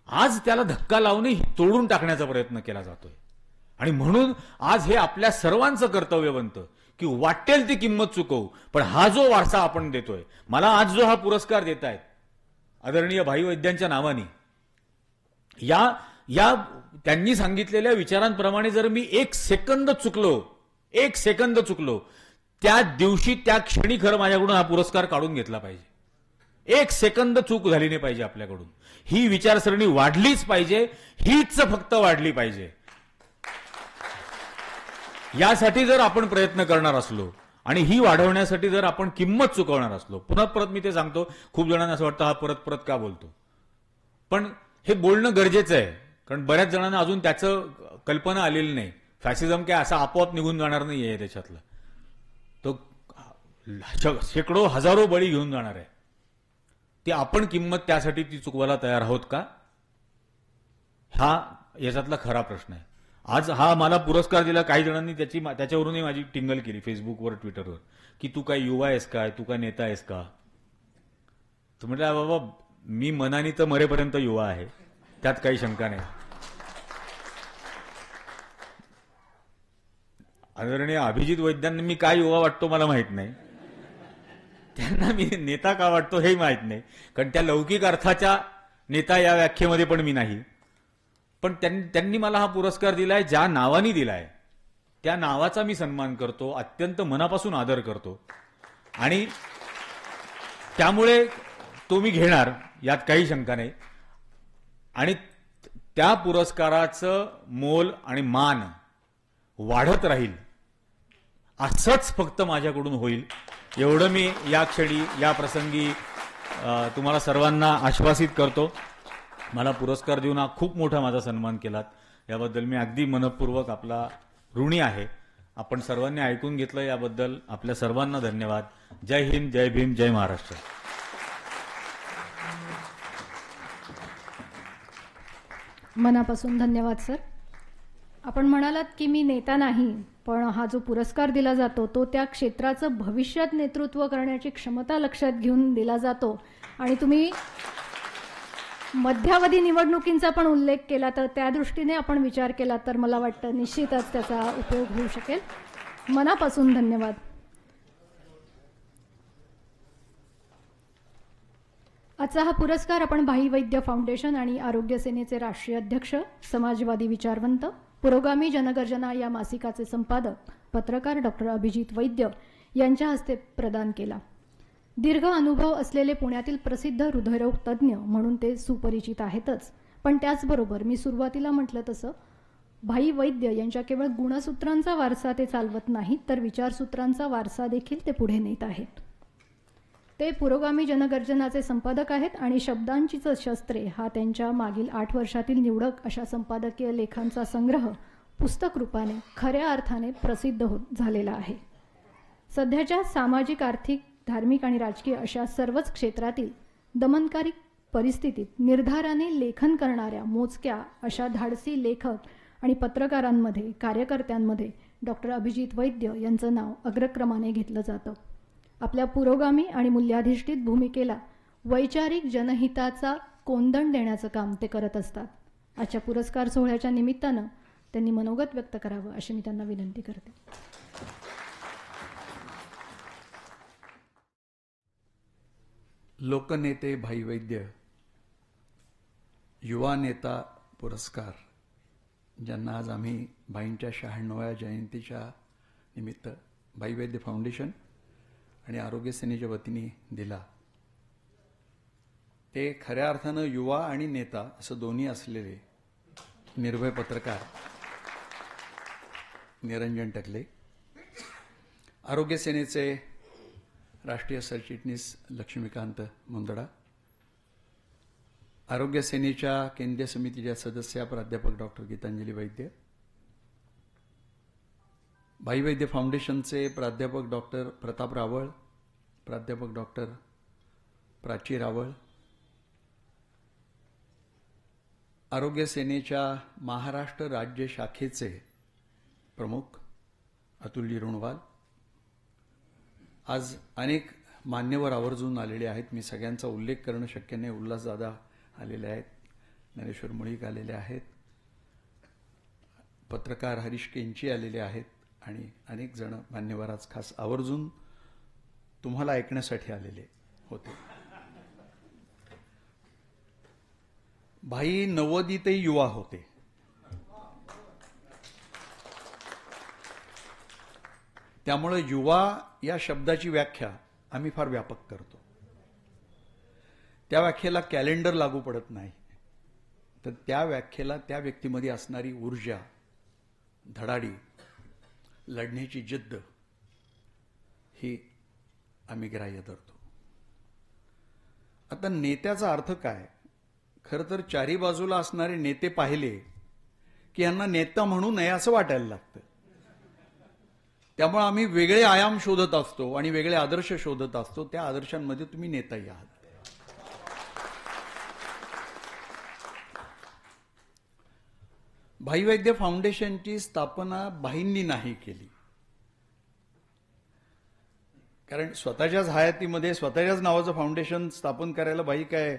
आज त्याला धक्का लावून तोडून टाकण्याचा प्रयत्न केला जातोय. आणि म्हणून आज हे आपल्या सर्वांचं कर्तव्य बनतं की वाटेल ती किंमत चुकवू, पण हा जो वारसा आपण देतोय, मला आज जो हा पुरस्कार देत आहेत आदरणीय भाई वैद्यांच्या नावाने, या त्यांनी सांगितलेल्या विचारांप्रमाणे जर मी एक सेकंद चुकलो, त्या दिवशी त्या क्षणी खरं माझ्याकडून हा पुरस्कार काढून घेतला पाहिजे. एक सेकंद चूक झाली नाही पाहिजे आपल्याकडून. ही विचारसरणी वाढलीच पाहिजे, हीच फक्त वाढली पाहिजे. यासाठी जर आपण प्रयत्न करणार असलो आणि ही वाढवण्यासाठी जर आपण किंमत चुकवणार असलो, पुन्हा परत मी ते सांगतो, खूप जणांना असं वाटतं हा परत का बोलतो, पण हे बोलणं गरजेचं आहे. कारण बऱ्याच जणांना अजून त्याचं कल्पना आलेली नाही. फॅसिझम काय असा आपोआप निघून जाणार नाही आहे त्याच्यातलं. तो शेकडो हजारो बळी घेऊन जाणार आहे. ती आपण किंमत त्यासाठी ती चुकवायला तयार आहोत का, हा याच्यातला खरा प्रश्न आहे. आज हा मला पुरस्कार दिला, काही जणांनी त्याच्यावरूनही माझी टिंगल केली फेसबुकवर, ट्विटरवर, की तू काय युवा आहेस काय, तू काय नेता आहेस का. तर म्हटलं बाबा, मी मनाने तर मरेपर्यंत युवा आहे, त्यात काही शंका नाही. आदरणीय अभिजित वैद्यांना मी काय युवा वाटतो मला माहित नाही, त्यांना मी नेता का वाटतो हे माहित नाही, कारण त्या लौकिक अर्थाच्या नेता या व्याख्येमध्ये पण मी नाही. पण त्यांनी मला हा पुरस्कार दिलाय, ज्या नावाने दिलाय त्या नावाचा मी सन्मान करतो, अत्यंत मनापासून आदर करतो. आणि त्यामुळे तो मी घेणार, यात काही शंका नाही. आणि त्या पुरस्काराचं मोल आणि मान वाढत राहील, असंच फक्त माझ्याकडून होईल, एवढं मी या क्षणी, या प्रसंगी तुम्हाला सर्वांना आश्वासित करतो. मला पुरस्कार देऊन हा खूप मोठा माझा सन्मान केलात, याबद्दल मी अगदी मनपूर्वक आपला ऋणी आहे. आपण सर्वांनी ऐकून घेतलं याबद्दल आपल्या सर्वांना धन्यवाद. जय हिंद, जय भीम, जय महाराष्ट्र. मनापासून धन्यवाद सर. आपण म्हणालात की मी नेता नाही, पण हा जो पुरस्कार दिला जातो तो त्या क्षेत्राचं भविष्यात नेतृत्व करण्याची क्षमता लक्षात घेऊन दिला जातो. आणि तुम्ही मध्यावधी निवडणुकींचा पण उल्लेख केला, तर त्या दृष्टीने आपण विचार केला तर मला वाटतं निश्चितच त्याचा उपयोग होऊ शकेल. मनापासून धन्यवाद. आजचा हा पुरस्कार आपण भाई वैद्य फाउंडेशन आणि आरोग्य सेनेचे राष्ट्रीय अध्यक्ष, समाजवादी विचारवंत, पुरोगामी जनगर्जना या मासिकाचे संपादक, पत्रकार डॉक्टर अभिजित वैद्य यांच्या हस्ते प्रदान केला. दीर्घ अनुभव असलेले पुण्यातील प्रसिद्ध हृदयरोग तज्ज्ञ म्हणून ते सुपरिचित आहेतच, पण त्याचबरोबर मी सुरुवातीला म्हटलं तसं भाई वैद्य यांच्या केवळ गुणसूत्रांचा वारसा ते चालवत नाहीत, तर विचारसूत्रांचा वारसा देखील ते पुढे नेत आहेत. ते पुरोगामी जनगर्जनाचे संपादक आहेत आणि शब्दांचीच शस्त्रे हा त्यांच्या मागील 8 वर्षातील निवडक अशा संपादकीय लेखांचा संग्रह पुस्तक रूपाने खऱ्या अर्थाने प्रसिद्ध झालेला आहे. सध्याच्या सामाजिक, आर्थिक, धार्मिक आणि राजकीय अशा सर्वच क्षेत्रातील दमनकारी परिस्थितीत निर्धाराने लेखन करणाऱ्या मोजक्या अशा धाडसी लेखक आणि पत्रकारांमध्ये, कार्यकर्त्यांमध्ये डॉक्टर अभिजित वैद्य यांचं नाव अग्रक्रमाने घेतलं जातं. आपल्या पुरोगामी आणि मूल्याधिष्ठित भूमिकेला वैचारिक जनहिताचा कोंदण देण्याचं काम ते करत असतात. आजच्या पुरस्कार सोहळ्याच्या निमित्तानं त्यांनी मनोगत व्यक्त करावं अशी मी त्यांना विनंती करते. लोकनेते भाई वैद्य युवा नेता पुरस्कार, ज्यांना आज आम्ही भाईंच्या 96व्या जयंतीच्या निमित्त भाई वैद्य फाउंडेशन आणि आरोग्य सेनेच्या वतीने दिला, ते खऱ्या अर्थानं युवा आणि नेता असं दोन्ही असलेले निर्भय पत्रकार निरंजन टकले, आरोग्य सेनेचे राष्ट्रीय सरचिटणीस लक्ष्मीकांत मुंदडा, आरोग्य सेनेच्या केंद्रीय समितीच्या सदस्या प्राध्यापक डॉक्टर गीतांजली वैद्य, भाई वैद्य फाउंडेशनचे प्राध्यापक डॉक्टर प्रताप रावळ, प्राध्यापक डॉक्टर प्राची रावळ, आरोग्य सेनेच्या महाराष्ट्र राज्य शाखेचे प्रमुख अतुलजी रुणवाल, आज अनेक मान्यवर आवर्जून आलेले आहेत. मी सगळ्यांचा उल्लेख करणं शक्य नाही. उल्हासदादा आलेले आहेत, ज्ञानेश्वर मुळीक आलेले आहेत, पत्रकार हरीश केंची आलेले आहेत आणि अनेक जण मान्यवर आज खास आवर्जून तुम्हाला ऐकण्यासाठी आलेले होते. भाई 90तही युवा होते. त्यामुळे युवा या शब्दाची व्याख्या आम्ही फार व्यापक करतो. त्या व्याख्येला कॅलेंडर लागू पडत नाही. तर त्या व्याख्येला त्या व्यक्तीमध्ये असणारी ऊर्जा, धडाडी, लढण्याची जिद्द ही आम्ही ग्राह्य धरतो. आता नेत्याचा अर्थ काय? खरं तर चारी बाजूला असणारे नेते पाहिले की यांना नेता म्हणू नये असं वाटायला लागतं. त्यामुळे आम्ही वेगळे आयाम शोधत असतो आणि वेगळे आदर्श शोधत असतो. त्या आदर्शांमध्ये तुम्ही नेताही आहात. भाई वैद्य फाउंडेशनची स्थापना भाईंनी नाही केली. कारण स्वतःच्याच हयातीमध्ये स्वतःच्याच नावाचं फाउंडेशन स्थापन करायला भाई काय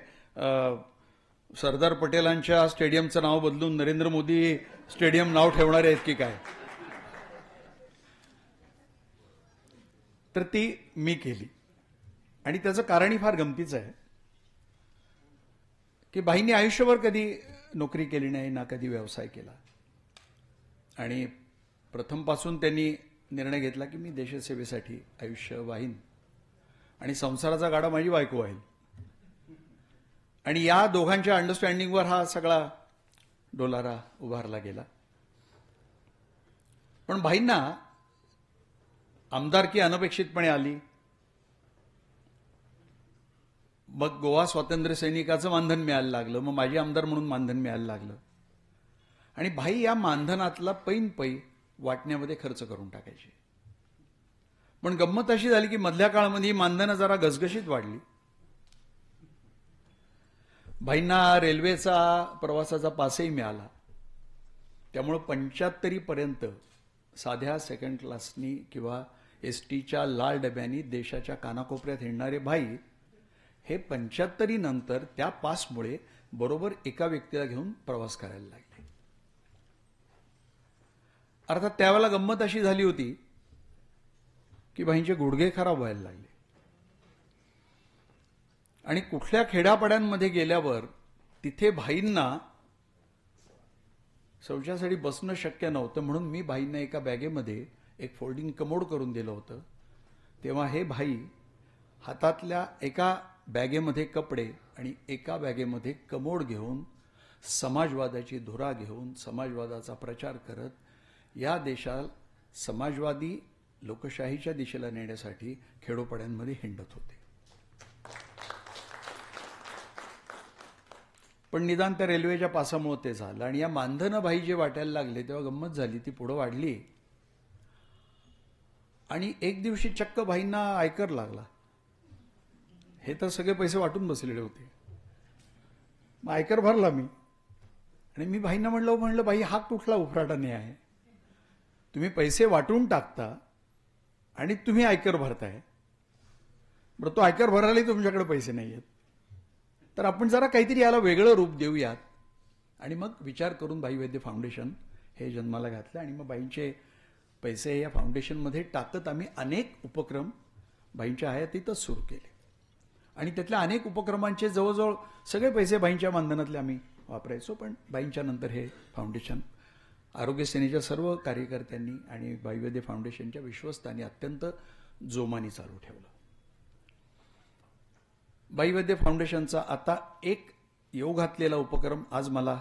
सरदार पटेलांच्या स्टेडियमचं नाव बदलून नरेंद्र मोदी स्टेडियम नाव ठेवणारे आहेत की काय? तर ती मी केली. आणि त्याचं कारणही फार गमतीचं आहे की भाईंनी आयुष्यभर कधी नोकरी केली नाही, ना कधी व्यवसाय केला. आणि प्रथमपासून त्यांनी निर्णय घेतला की मी देशसेवेसाठी आयुष्य वाहीन आणि संसाराचा गाडा माझी बायको वाहील. आणि या दोघांच्या अंडरस्टँडिंगवर हा सगळा डोलारा उभारला गेला. पण भाईंना आमदारकी अनपेक्षितपणे आली. मग गोवा स्वातंत्र्य सैनिकाचं मानधन मिळायला लागलं. मग माजी आमदार म्हणून मानधन मिळायला लागलं. आणि भाई या मानधनातला पैन पै वाटण्यामध्ये खर्च करून टाकायचे. पण गंमत अशी झाली की मधल्या काळामध्ये ही मानधनं जरा घसघशीत वाढली. भाईंना रेल्वेचा प्रवासाचा पासही मिळाला. त्यामुळं 75 पर्यंत साध्या सेकंड क्लासनी किंवा एसटीच्या लाल डब्यांनी देशाच्या कानाकोपऱ्यात हिंडणारे भाई हे 75 नंतर त्या पासमुळे बरोबर एका व्यक्तीला घेऊन प्रवास करायला लागले. अर्थात त्यावेळेला गंमत अशी झाली होती की भाईंचे गुडघे खराब व्हायला लागले. आणि कुठल्या खेड्यापाड्यांमध्ये गेल्यावर तिथे भाईंना शौचासाठी बसणं शक्य नव्हतं. म्हणून मी भाईंना एका बॅगेमध्ये एक फोल्डिंग कमोड करून दिलं होतं. तेव्हा हे भाई हातातल्या एका बॅगेमध्ये कपडे आणि एका बॅगेमध्ये कमोड घेऊन समाजवादाची धुरा घेऊन समाजवादाचा प्रचार करत या देशाला समाजवादी लोकशाहीच्या दिशेला नेण्यासाठी खेडोपाड्यांमध्ये हिंडत होते. पण निदान त्या रेल्वेच्या पासामुळे ते झालं. आणि या मानधनं भाई जे वाटायला लागले तेव्हा गंमत झाली. ती पुढं वाढली आणि एक दिवशी चक्क भाईंना आयकर लागला. हे तर सगळे पैसे वाटून बसलेले होते. मग आयकर भरला मी. आणि मी भाईंना म्हणलं भाई हा कुठला उफराटा न्याय आहे? तुम्ही पैसे वाटून टाकता आणि तुम्ही आयकर भरताय. बरं, तो आयकर भरायलाही तुमच्याकडे पैसे नाही आहेत. तर आपण जरा काहीतरी याला वेगळं रूप देऊयात. आणि मग विचार करून भाई वैद्य फाउंडेशन हे जन्माला घातलं. आणि मग भाईंचे पैसे या फाउंडेशनमध्ये टाकत आम्ही अनेक उपक्रम भाईंच्या हयातीतच सुरू केले. आणि त्यातल्या अनेक उपक्रमांचे जवळजवळ सगळे पैसे भाईंच्या मानधनातले आम्ही वापरायचो. पण भाईंच्या नंतर हे फाउंडेशन आरोग्य सेनेच्या सर्व कार्यकर्त्यांनी आणि भाई वैद्य फाउंडेशनच्या विश्वस्तांनी अत्यंत जोमाने चालू ठेवलं. भाई वैद्य फाउंडेशनचा आता एक येऊ घातलेला उपक्रम आज मला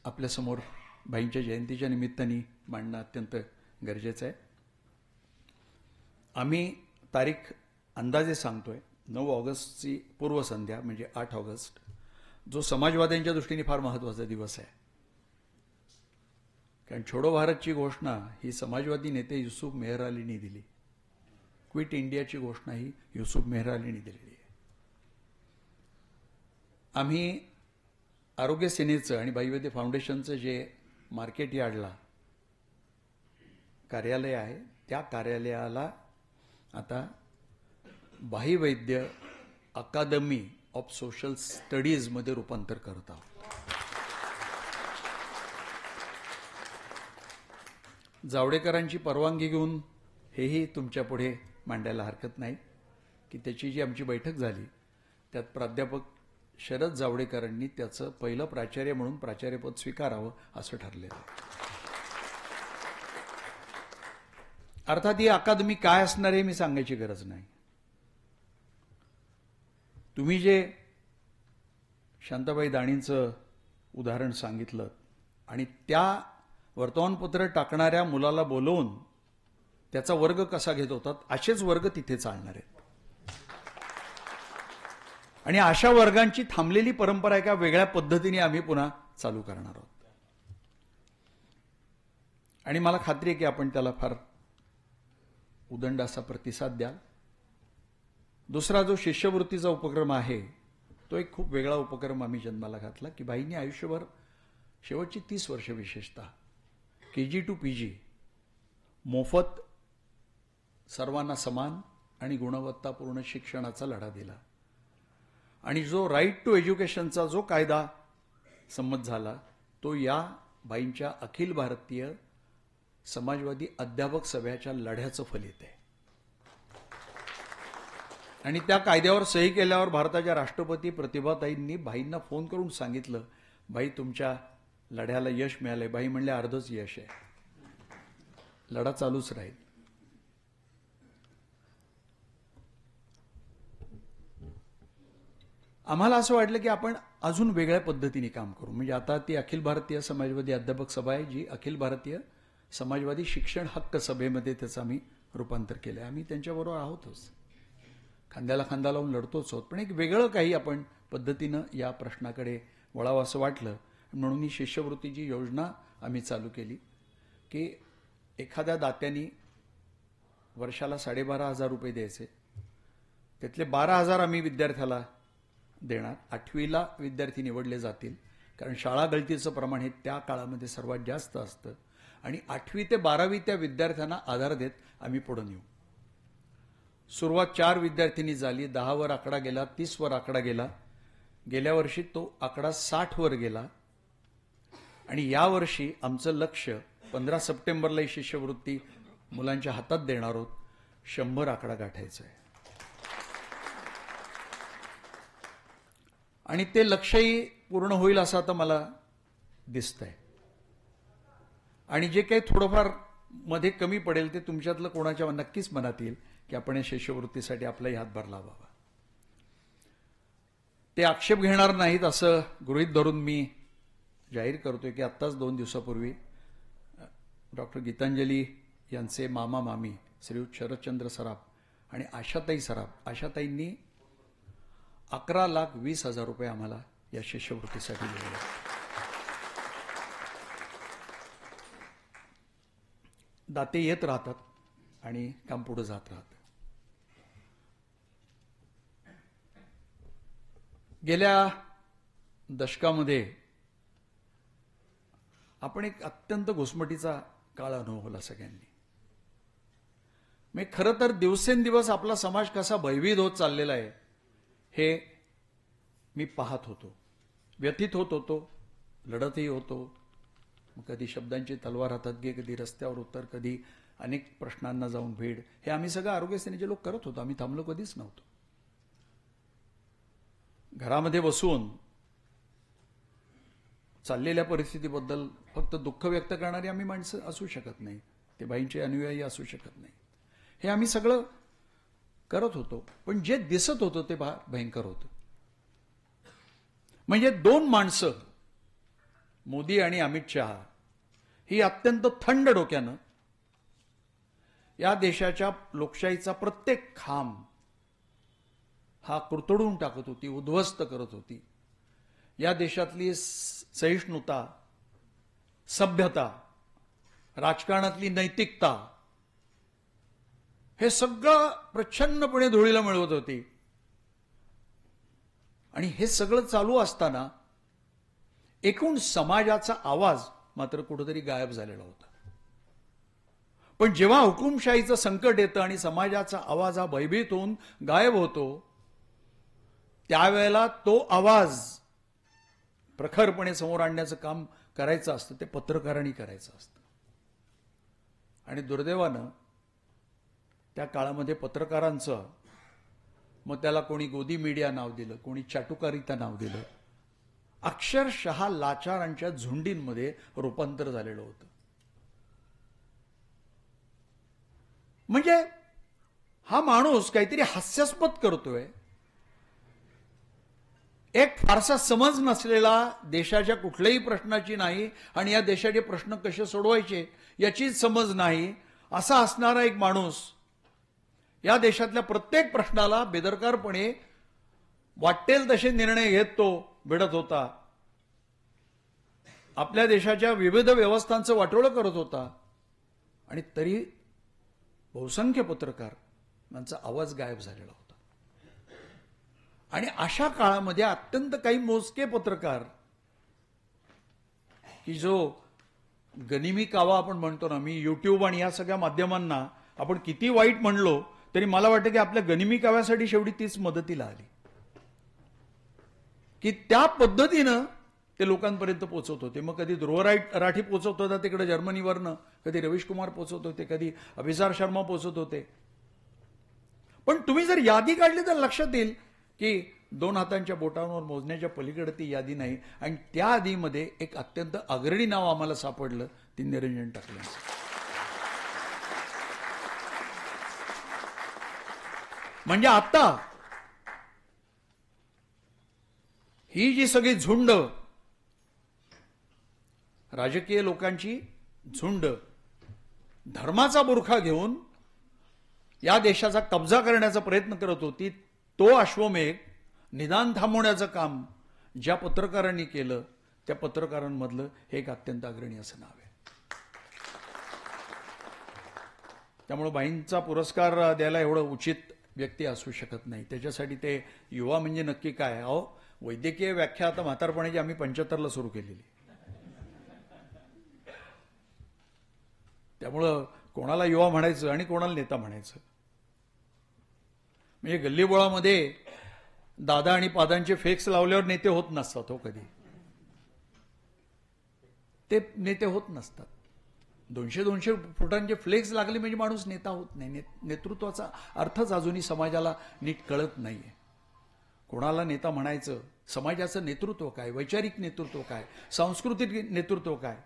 आपल्यासमोर भाईंच्या जयंतीच्या निमित्ताने मांडणं अत्यंत गरजेचं आहे. आम्ही तारीख अंदाजे सांगतोय 9 ऑगस्टची पूर्वसंध्या म्हणजे 8 ऑगस्ट, जो समाजवाद्यांच्या दृष्टीने फार महत्वाचा दिवस आहे. कारण छोडो भारतची घोषणा ही समाजवादी नेते युसुफ मेहर अलींनी दिली. क्विट इंडियाची घोषणा ही युसुफ मेहर अलींनी दिलेली आहे. आम्ही आरोग्य सेनेचं आणि भाई वैद्य फाउंडेशनचं जे मार्केट यार्डला कार्यालय आहे त्या कार्यालयाला आता भाई वैद्य अकादमी ऑफ सोशल स्टडीजमध्ये रूपांतर करत आहोत. जावडेकरांची परवानगी घेऊन हेही तुमच्या पुढे मांडायला हरकत नाही की त्याची जी आमची बैठक झाली त्यात प्राध्यापक शरद जावडेकरांनी त्याचं पहिलं प्राचार्य म्हणून प्राचार्यपद स्वीकारावं असं ठरलेलं आहे. अर्थात ही अकादमी काय असणार आहे मी सांगायची गरज नाही. तुम्ही जे शांताबाई दाणींचं उदाहरण सांगितलं आणि त्या वर्तमानपत्र टाकणाऱ्या मुलाला बोलवून त्याचा वर्ग कसा घेत होतात असेच वर्ग तिथे चालणार आहेत. आणि अशा वर्गांची थांबलेली परंपरा एका वेगळ्या पद्धतीने आम्ही पुन्हा चालू करणार आहोत. आणि मला खात्री आहे की आपण त्याला फार उदंड असा प्रतिसाद द्याल. दुसरा जो शिष्यवृत्तीचा उपक्रम आहे तो एक खूप वेगळा उपक्रम आम्ही जन्माला घातला की भाईंनी आयुष्यभर शेवटची 30 वर्ष विशेषतः KG to PG मोफत सर्वांना समान आणि गुणवत्तापूर्ण शिक्षणाचा लढा दिला. आणि जो राईट टू एज्युकेशनचा जो कायदा संमत झाला तो या भाईंच्या अखिल भारतीय समाजवादी अध्यापक सभेच्या लढ्याचं फलित आहे. आणि त्या कायद्यावर सही केल्यावर भारताच्या राष्ट्रपती प्रतिभाताईंनी भाईंना फोन करून सांगितलं, भाई तुमच्या लढ्याला यश मिळालंय. भाई म्हणले अर्धच यश आहे, लढा चालूच राहील. आम्हाला असं वाटलं की आपण अजून वेगळ्या पद्धतीने काम करू. म्हणजे आता ती अखिल भारतीय समाजवादी अध्यापक सभा आहे जी अखिल भारतीय समाजवादी शिक्षण हक्क सभेमध्ये त्याचं आम्ही रूपांतर केलं. आम्ही त्यांच्याबरोबर आहोतच, खांद्याला खांदा लावून लढतोच आहोत. पण एक वेगळं काही आपण पद्धतीनं या प्रश्नाकडे वळावं असं वाटलं म्हणून ही शिष्यवृत्तीची योजना आम्ही चालू केली की एखाद्या दात्यांनी वर्षाला 12,500 रुपये द्यायचे. त्यातले 12,000 आम्ही विद्यार्थ्याला देणार. 8वीला विद्यार्थी निवडले जातील कारण शाळा गळतीचं प्रमाण हे त्या काळामध्ये सर्वात जास्त असतं. आणि 8वी ते 12वी त्या विद्यार्थ्यांना आधार देत आम्ही पुढे नेऊ. सुरुवात 4 विद्यार्थ्यांनी झाली. 10 वर आकडा गेला, 30 वर आकडा गेला. गेल्या वर्षी तो आकडा 60 वर गेला. आणि यावर्षी आमचं लक्ष 15 सप्टेंबरला ही शिष्यवृत्ती मुलांच्या हातात देणार आहोत. 100 आकडा गाठायचा आहे. आणि ते लक्ष्यही पूर्ण होईल असं आता मला दिसतंय. आणि जे काही थोडंफार मध्ये कमी पडेल ते तुमच्यातलं कोणाच्या नक्कीच मनात येईल की आपण या शिष्यवृत्तीसाठी आपलाही हातभार लावावा. ते आक्षेप घेणार नाहीत असं गृहीत धरून मी जाहीर करतोय की आत्ताच 2 दिवसापूर्वी डॉक्टर गीतांजली यांचे मामा मामी श्रीयुत शरदचंद्र सराफ आणि आशाताई सराफ, आशाताईंनी 11,20,000 रुपये आम्हाला या शिष्यवृत्तीसाठी दिले. दाते येत राहतात आणि काम पुढे जात राहतं. गेल्या दशकामध्ये आपण एक अत्यंत घुसमटीचा काळ अनुभवला सगळ्यांनी. म्हणजे खरं तर दिवसेंदिवस आपला समाज कसा भयभीत होत चाललेला आहे हे मी पाहत होतो, व्यथित होत होतो, लढतही होतो. कधी शब्दांची तलवार हातात घे, कधी रस्त्यावर उतर, कधी अनेक प्रश्नांना जाऊन भेड. हे आम्ही सगळं आरोग्य सेनेचे लोक करत होतो. आम्ही थांबलो कधीच नव्हतो. घरामध्ये बसून चाललेल्या परिस्थितीबद्दल फक्त दुःख व्यक्त करणारी आम्ही माणसं असू शकत नाही. ते भाईंचे अनुयायी असू शकत नाही. हे आम्ही सगळं करत होतो, पण जे दिसत होतं ते भयंकर होतं. म्हणजे दोन माणसं, मोदी आणि अमित शहा, ही अत्यंत थंड डोक्यानं या देशाच्या लोकशाहीचा प्रत्येक खांब हा कुरतडून टाकत होती, उद्ध्वस्त करत होती. या देशातली सहिष्णुता, सभ्यता, राजकारणातली नैतिकता हे सगळं प्रचंडपणे धुळीला मिळवत होती. आणि हे सगळं चालू असताना एकूण समाजाचा आवाज मात्र कुठेतरी गायब झालेला होता. पण जेव्हा हुकुमशाहीचं संकट येतं आणि समाजाचा आवाज हा भयभीत होऊन गायब होतो, त्यावेळेला तो आवाज प्रखरपणे समोर आणण्याचं काम करायचं असतं ते पत्रकारांनी करायचं असतं. आणि दुर्दैवानं त्या काळामध्ये पत्रकारांचं, मग त्याला कोणी गोदी मीडिया नाव दिलं, कोणी चाटुकारिता नाव दिलं, अक्षरशः लाचारांच्या झुंडींमध्ये रूपांतर झालेलं होतं. म्हणजे हा माणूस काहीतरी हास्यास्पद करतोय, एक फारसा समज नसलेला, देशाच्या कुठल्याही प्रश्नाची नाही आणि या देशाचे प्रश्न कसे सोडवायचे याचीच समज नाही, असा असणारा एक माणूस या देशातल्या प्रत्येक प्रश्नाला बेदरकारपणे वाटेल तसे निर्णय घेत तो भिडत होता. आपल्या देशाच्या विविध व्यवस्थांचं वाटोळं करत होता. आणि तरी बहुसंख्य पत्रकार यांचा आवाज गायब झालेला होता. आणि अशा काळामध्ये अत्यंत काही मोजके पत्रकार, की जो गनिमी कावा आपण म्हणतो ना, मी युट्यूब आणि या सगळ्या माध्यमांना आपण किती वाईट म्हणलो तरी मला वाटतं की आपल्या गनिमी काव्यासाठी शेवटी तीच मदतीला आली, की त्या पद्धतीनं ते लोकांपर्यंत पोहोचवत होते. मग कधी ध्रुवराठी पोहोचवत होता तिकडे जर्मनीवरनं, कधी रवीश कुमार पोहोचवत होते, कधी अभिसार शर्मा पोहोचत होते. पण तुम्ही जर यादी काढली तर लक्षात येईल की 2 हातांच्या बोटांवर मोजण्याच्या पलीकडे ती यादी नाही. आणि त्या यादीमध्ये एक अत्यंत अग्रणी नाव आम्हाला सापडलं, ती निरंजन टाकले. म्हणजे आता ही जी सगळी झुंड, राजकीय लोकांची झुंड, धर्माचा बुरखा घेऊन या देशाचा कब्जा करण्याचा प्रयत्न करत होती, तो अश्वमेघ निदान थांबवण्याचं काम ज्या पत्रकारांनी केलं त्या पत्रकारांमधलं हे एक अत्यंत अग्रणी असं नाव आहे. त्यामुळे बाईंचा पुरस्कार द्यायला एवढं उचित व्यक्ती असू शकत नाही. त्याच्यासाठी ते युवा म्हणजे नक्की काय? अहो, वैद्यकीय व्याख्या आता म्हातारपणाची आम्ही 75ला सुरू केलेली. त्यामुळं कोणाला युवा म्हणायचं आणि कोणाला नेता म्हणायचं. म्हणजे गल्लीबोळामध्ये दादा आणि पादांचे फेक्स लावल्यावर नेते होत नसतात. हो, कधी ते नेते होत नसतात. 200-200 फुटांचे फ्लेक्स लागले म्हणजे माणूस नेता होत नाही. नेतृत्वाचा अर्थच अजूनही समाजाला नीट कळत नाहीये. कोणाला नेता म्हणायचं, समाजाचं नेतृत्व काय, वैचारिक नेतृत्व काय, सांस्कृतिक नेतृत्व काय,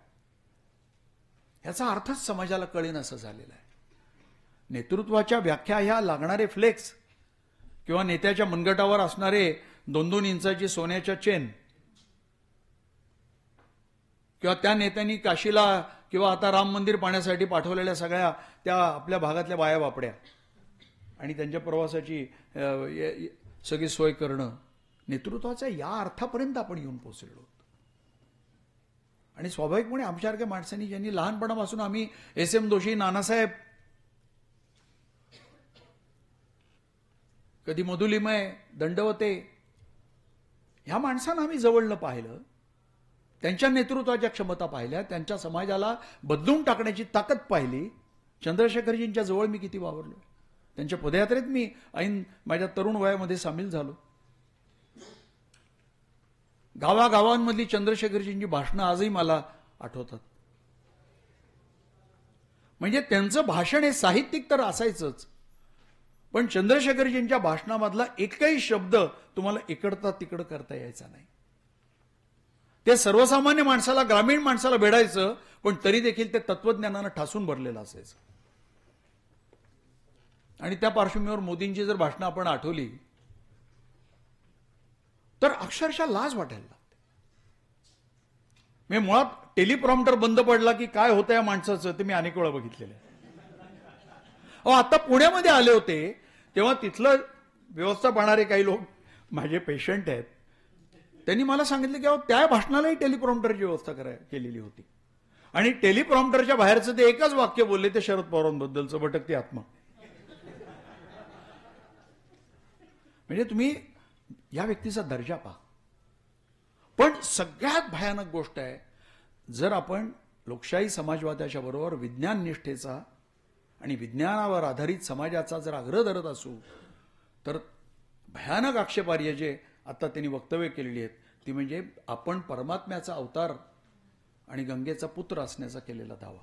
याचा अर्थच समाजाला कळेन असं झालेलं आहे. नेतृत्वाच्या व्याख्या ह्या लागणारे फ्लेक्स किंवा नेत्याच्या मनगटावर असणारे 2-2 इंचाची सोन्याच्या चेन, किंवा त्या नेत्यांनी काशीला किंवा आता राम मंदिर पाहण्यासाठी पाठवलेल्या सगळ्या त्या आपल्या भागातल्या बाया बापड्या आणि त्यांच्या प्रवासाची सगळी सोय करणं, नेतृत्वाच्या या अर्थापर्यंत आपण येऊन पोहोचलेलो आहोत. आणि स्वाभाविकपणे आमच्यासारख्या माणसांनी, ज्यांनी लहानपणापासून आम्ही SM जोशी, नानासाहेब, कधी मधुलिमय, दंडवते, ह्या माणसांना आम्ही जवळनं पाहिलं, त्यांच्या नेतृत्वाच्या क्षमता पाहिल्या, त्यांच्या समाजाला बदलून टाकण्याची ताकद पाहिली. चंद्रशेखरजींच्या जवळ मी किती वावरलो, त्यांच्या पदयात्रेत मी ऐन माझ्या तरुण वयामध्ये सामील झालो. गावागावांमधली चंद्रशेखरजींची भाषणं आजही मला आठवतात. म्हणजे त्यांचं भाषण हे साहित्यिक तर असायचंच, पण चंद्रशेखरजींच्या भाषणामधला एकही शब्द तुम्हाला इकडता तिकडं करता यायचा नाही. ते सर्वसामान्य माणसाला, ग्रामीण माणसाला भेटायचं, पण तरी देखील ते तत्वज्ञानानं ठासून भरलेलं असायचं. आणि त्या पार्श्वभूमीवर मोदींची जर भाषणं आपण आठवली तर अक्षरशः लाज वाटायला लागते. मी मुळात टेलिप्रॉम्प्टर बंद पडला की काय होतं या माणसाचं ते मी अनेक वेळा बघितलेलं आहे. आता पुण्यामध्ये आले होते तेव्हा तिथलं व्यवस्था पाहणारे काही लोक माझे पेशंट आहेत, त्यांनी मला सांगितलं की त्या भाषणालाही टेलिप्रॉम्प्टरची व्यवस्था केलेली होती आणि टेलिप्रॉम्प्टरच्या बाहेरचं ते एकच वाक्य बोलले ते शरद पवारांबद्दलचं, भटकती आत्मा. म्हणजे तुम्ही या व्यक्तीचा दर्जा पहा. पण सगळ्यात भयानक गोष्ट आहे, जर आपण लोकशाही समाजवादाच्या बरोबर विज्ञान निष्ठेचा आणि विज्ञानावर आधारित समाजाचा जर आग्रह धरत असू तर भयानक आक्षेपार्ह जे आता त्यांनी वक्तव्य केलेली आहेत ती म्हणजे आपण परमात्म्याचा अवतार आणि गंगेचा पुत्र असण्याचा केलेला दावा.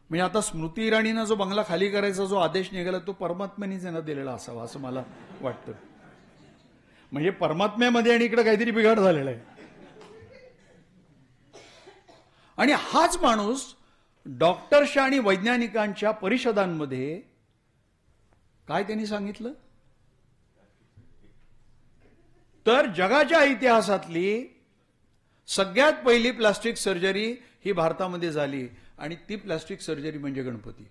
म्हणजे आता स्मृती इराणीनं जो बंगला खाली करायचा जो आदेश निघाला तो परमात्म्यानेच यांना दिलेला असावा असं मला वाटतं. म्हणजे परमात्म्यामध्ये आणि इकडे काहीतरी बिघाड झालेला आहे. आणि हाच माणूस डॉक्टर्सच्या आणि वैज्ञानिकांच्या परिषदांमध्ये काय त्यांनी सांगितलं तर जगाच्या इतिहासातली सगळ्यात पहिली प्लास्टिक सर्जरी ही भारतामध्ये झाली आणि ती प्लास्टिक सर्जरी म्हणजे गणपती.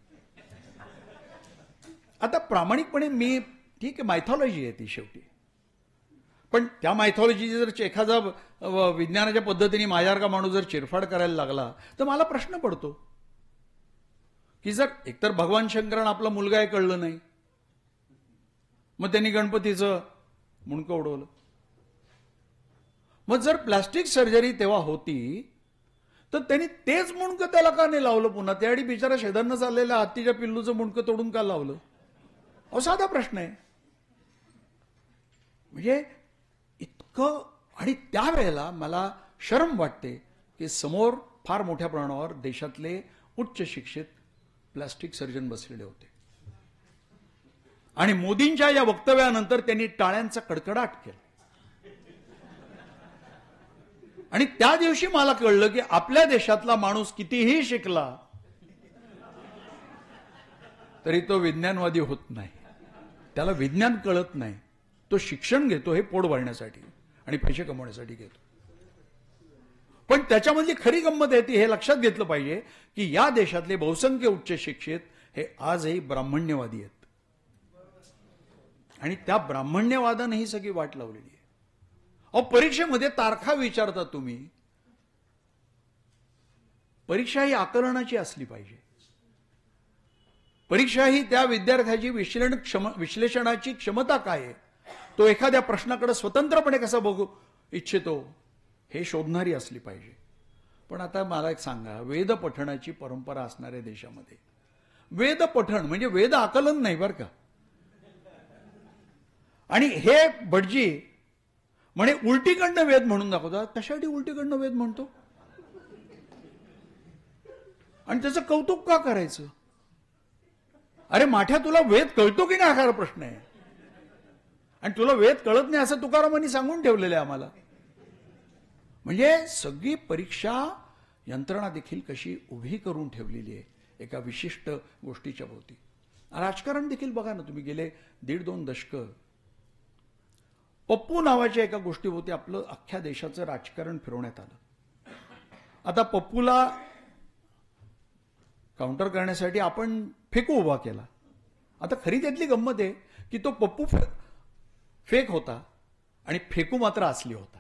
आता प्रामाणिकपणे मी ठीक आहे मायथॉलॉजी आहे ती शेवटी, पण त्या मायथॉलॉजीची जर एखादा विज्ञानाच्या पद्धतीने माझ्यासारखा माणूस जर चिरफाड करायला लागला तर मला प्रश्न पडतो की जर एकतर भगवान शंकरांना आपला मुलगा आहे कळलं नाही, मग त्यांनी गणपतीचं मुंडकं उडवलं. मग जर प्लास्टिक सर्जरी तेव्हा होती तर त्यांनी तेच मुंडकं त्याला का नाही लावलं पुन्हा? त्याआधी बिचारा शेजारनं चाललेल्या हत्तीच्या पिल्लूचं मुंडकं तोडून का लावलं? साधा प्रश्न आहे. म्हणजे इतकं. आणि त्यावेळेला मला शरम वाटते की समोर फार मोठ्या प्रमाणावर देशातले उच्च शिक्षित प्लास्टिक सर्जन बसलेले होते आणि मोदींच्या या वक्तव्यानंतर त्यांनी टाळ्यांचा कडकडाट केला. आणि त्या दिवशी मला कळलं की आपल्या देशातला माणूस कितीही शिकला तरी तो विज्ञानवादी होत नाही. त्याला विज्ञान कळत नाही. तो शिक्षण घेतो हे पोट भरण्यासाठी आणि पैसे कमवण्यासाठी घेतो. पण त्याच्यामधली खरी गंमत आहे ती हे लक्षात घेतलं पाहिजे की या देशातले बहुसंख्य उच्च शिक्षित हे आजही ब्राह्मण्यवादी आहेत आणि त्या ब्राह्मण्यवादाने ही सगळी वाट लावलेली आहे. परीक्षेमध्ये तारखा विचारता तुम्ही. परीक्षा ही आकलनाची असली पाहिजे. परीक्षा ही त्या विद्यार्थ्याची विश्लेषणाची क्षमता काय आहे, तो एखाद्या प्रश्नाकडे स्वतंत्रपणे कसा बघू इच्छितो हे शोधणारी असली पाहिजे. पण आता मला एक सांगा, वेद पठणाची परंपरा असणाऱ्या देशामध्ये वेद पठण म्हणजे वेद आकलन नाही बरं का. आणि हे भटजी म्हणे उलटीकडनं वेद म्हणून दाखवतात. कशासाठी उलटीकडनं वेद म्हणतो आणि त्याचं कौतुक का करायचं? अरे माठ्या, तुला वेद कळतो की नाही हा खरा प्रश्न आहे. आणि तुला वेद कळत नाही असं तुकारामांनी सांगून ठेवलेलं आहे आम्हाला. म्हणजे सगळी परीक्षा यंत्रणा देखील कशी उभी करून ठेवलेली आहे एका विशिष्ट गोष्टीच्या भोवती. राजकारण देखील बघा ना तुम्ही, गेले 1.5-2 दशक पप्पू नावाच्या एका गोष्टीभोवती आपलं अख्ख्या देशाचं राजकारण फिरवण्यात आलं. आता पप्पूला काउंटर करण्यासाठी आपण फेकू उभा केला. आता खरी त्यातली गंमत आहे की तो पप्पू फेक होता आणि फेकू मात्र असली होता.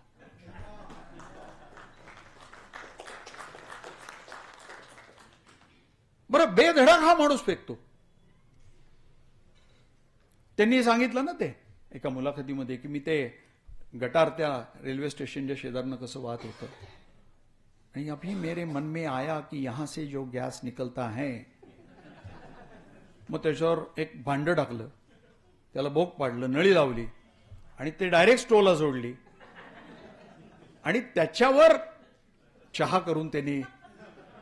बरं, बेधडक हा माणूस फेकतो. त्यांनी सांगितलं ना ते एका मुलाखतीमध्ये की मी ते गटार त्या रेल्वे स्टेशनच्या शेजारनं कसं वाहत होतं आणि अभी मेरे मन में आया कि यहां से जो गॅस निकलता है. मग त्याच्यावर एक भांड टाकलं, त्याला बोक पाडलं, नळी लावली आणि ते डायरेक्ट स्टोवला जोडली आणि त्याच्यावर चहा करून त्यांनी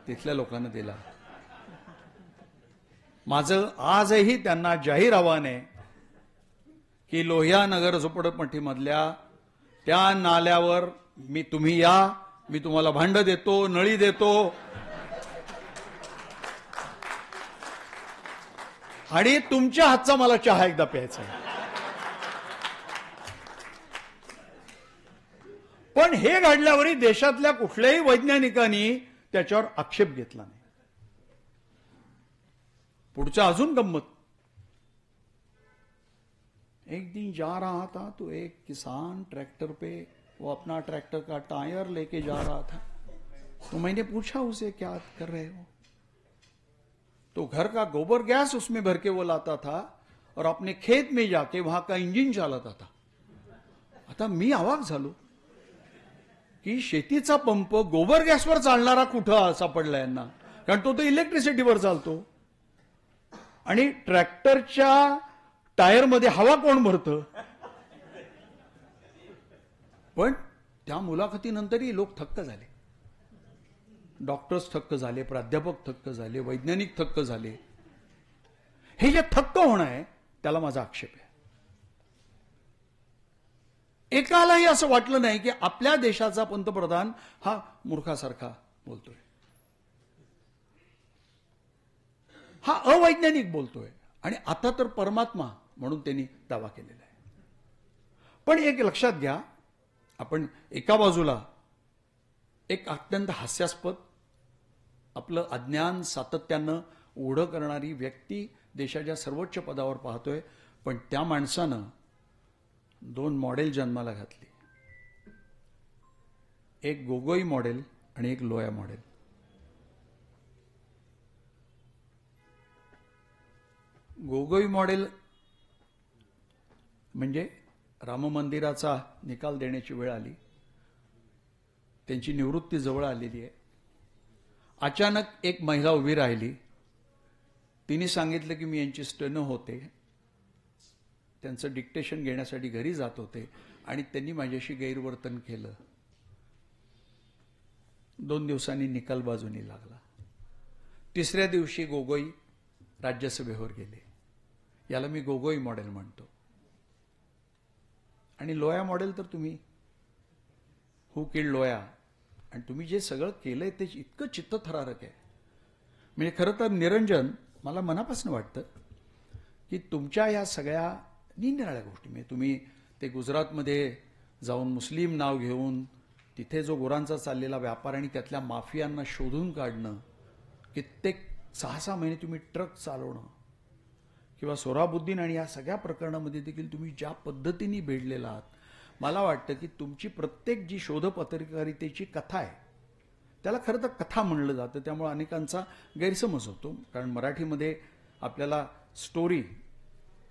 तिथल्या लोकांना दिला. माझं आजही त्यांना जाहीर आव्हान आहे की लोहियानगर झोपडपट्टीमधल्या त्या नाल्यावर तुम्ही या, मी तुम्हाला भांड देतो, नळी देतो. आणि तुमच्या हातचा मला चहा एकदा प्यायचा आहे. पण हे घडल्यावरही देशातल्या कुठल्याही वैज्ञानिकांनी त्याच्यावर आक्षेप घेतला नाही. पुढचं अजून गंमत. एक दिन जा रहा था तो एक किसान ट्रैक्टर पे वो अपना ट्रैक्टर का टायर लेके जा रहा था. तो मैंने पूछा उसे, क्या कर रहे हो? तो घर का गोबर गैस उसमें भर के वो लाता था और अपने खेत में जाके वहां का इंजिन चालवता था. आता मी अवाक झालो की शेतीचा पंप गोबर गॅसवर चालणारा कुठं सापडला यांना, कारण तो तर इलेक्ट्रिसिटीवर चालतो. आणि ट्रॅक्टरच्या टायरमध्ये हवा कोण भरतं? पण त्या मुलाखतीनंतरही लोक थक्क झाले. डॉक्टर्स थक्क झाले, प्राध्यापक थक्क झाले, वैज्ञानिक थक्क झाले. हे जे थक्क होणं आहे त्याला माझा आक्षेप आहे. एकालाही असं वाटलं नाही की आपल्या देशाचा पंतप्रधान हा मूर्खासारखा बोलतोय, हा अवैज्ञानिक बोलतोय, आणि आता तर परमात्मा म्हणून त्यांनी दावा केलेला आहे. पण एक लक्षात घ्या, आपण एका बाजूला एक अत्यंत हास्यास्पद, आपलं अज्ञान सातत्यानं उघडं करणारी व्यक्ती देशाच्या सर्वोच्च पदावर पाहतोय, पण त्या माणसानं 2 मॉडेल जन्माला घातली. एक गोगोई मॉडेल आणि एक लोया मॉडेल. गोगोई मॉडेल म्हणजे राम मंदिराचा निकाल देण्याची वेळ आली, त्यांची निवृत्ती जवळ आलेली आहे. अचानक एक महिला उभी राहिली, तिने सांगितलं की मी यांची स्टेनो होते, त्यांचं डिक्टेशन घेण्यासाठी घरी जात होते आणि त्यांनी माझ्याशी गैरवर्तन केलं. 2 दिवसांनी निकाल बाजूनी लागला. 3ऱ्या दिवशी गोगोई राज्यसभेवर गेले. याला मी गोगोई मॉडेल म्हणतो. आणि लोया मॉडेल तर तुम्ही हू किल्ड लोया, आणि तुम्ही जे सगळं केलंय ते इतकं चित्तथरारक आहे. म्हणजे खरं तर निरंजन, मला मनापासून वाटतं की तुमच्या या सगळ्या निरनिराळ्या गोष्टी, म्हणजे तुम्ही ते गुजरातमध्ये जाऊन मुस्लिम नाव घेऊन तिथे जो गुरांचा चाललेला व्यापार आणि त्यातल्या माफियांना शोधून काढणं, कित्येक 6-6 महिने तुम्ही ट्रक चालवणं, किंवा सोहराबुद्दीन आणि या सगळ्या प्रकरणामध्ये देखील तुम्ही ज्या पद्धतीने भेडलेला आहात, मला वाटतं की तुमची प्रत्येक जी शोध पत्रकारितेची कथा आहे त्याला खरं तर कथा म्हणलं जातं. त्यामुळे अनेकांचा गैरसमज होतो, कारण मराठीमध्ये आपल्याला story,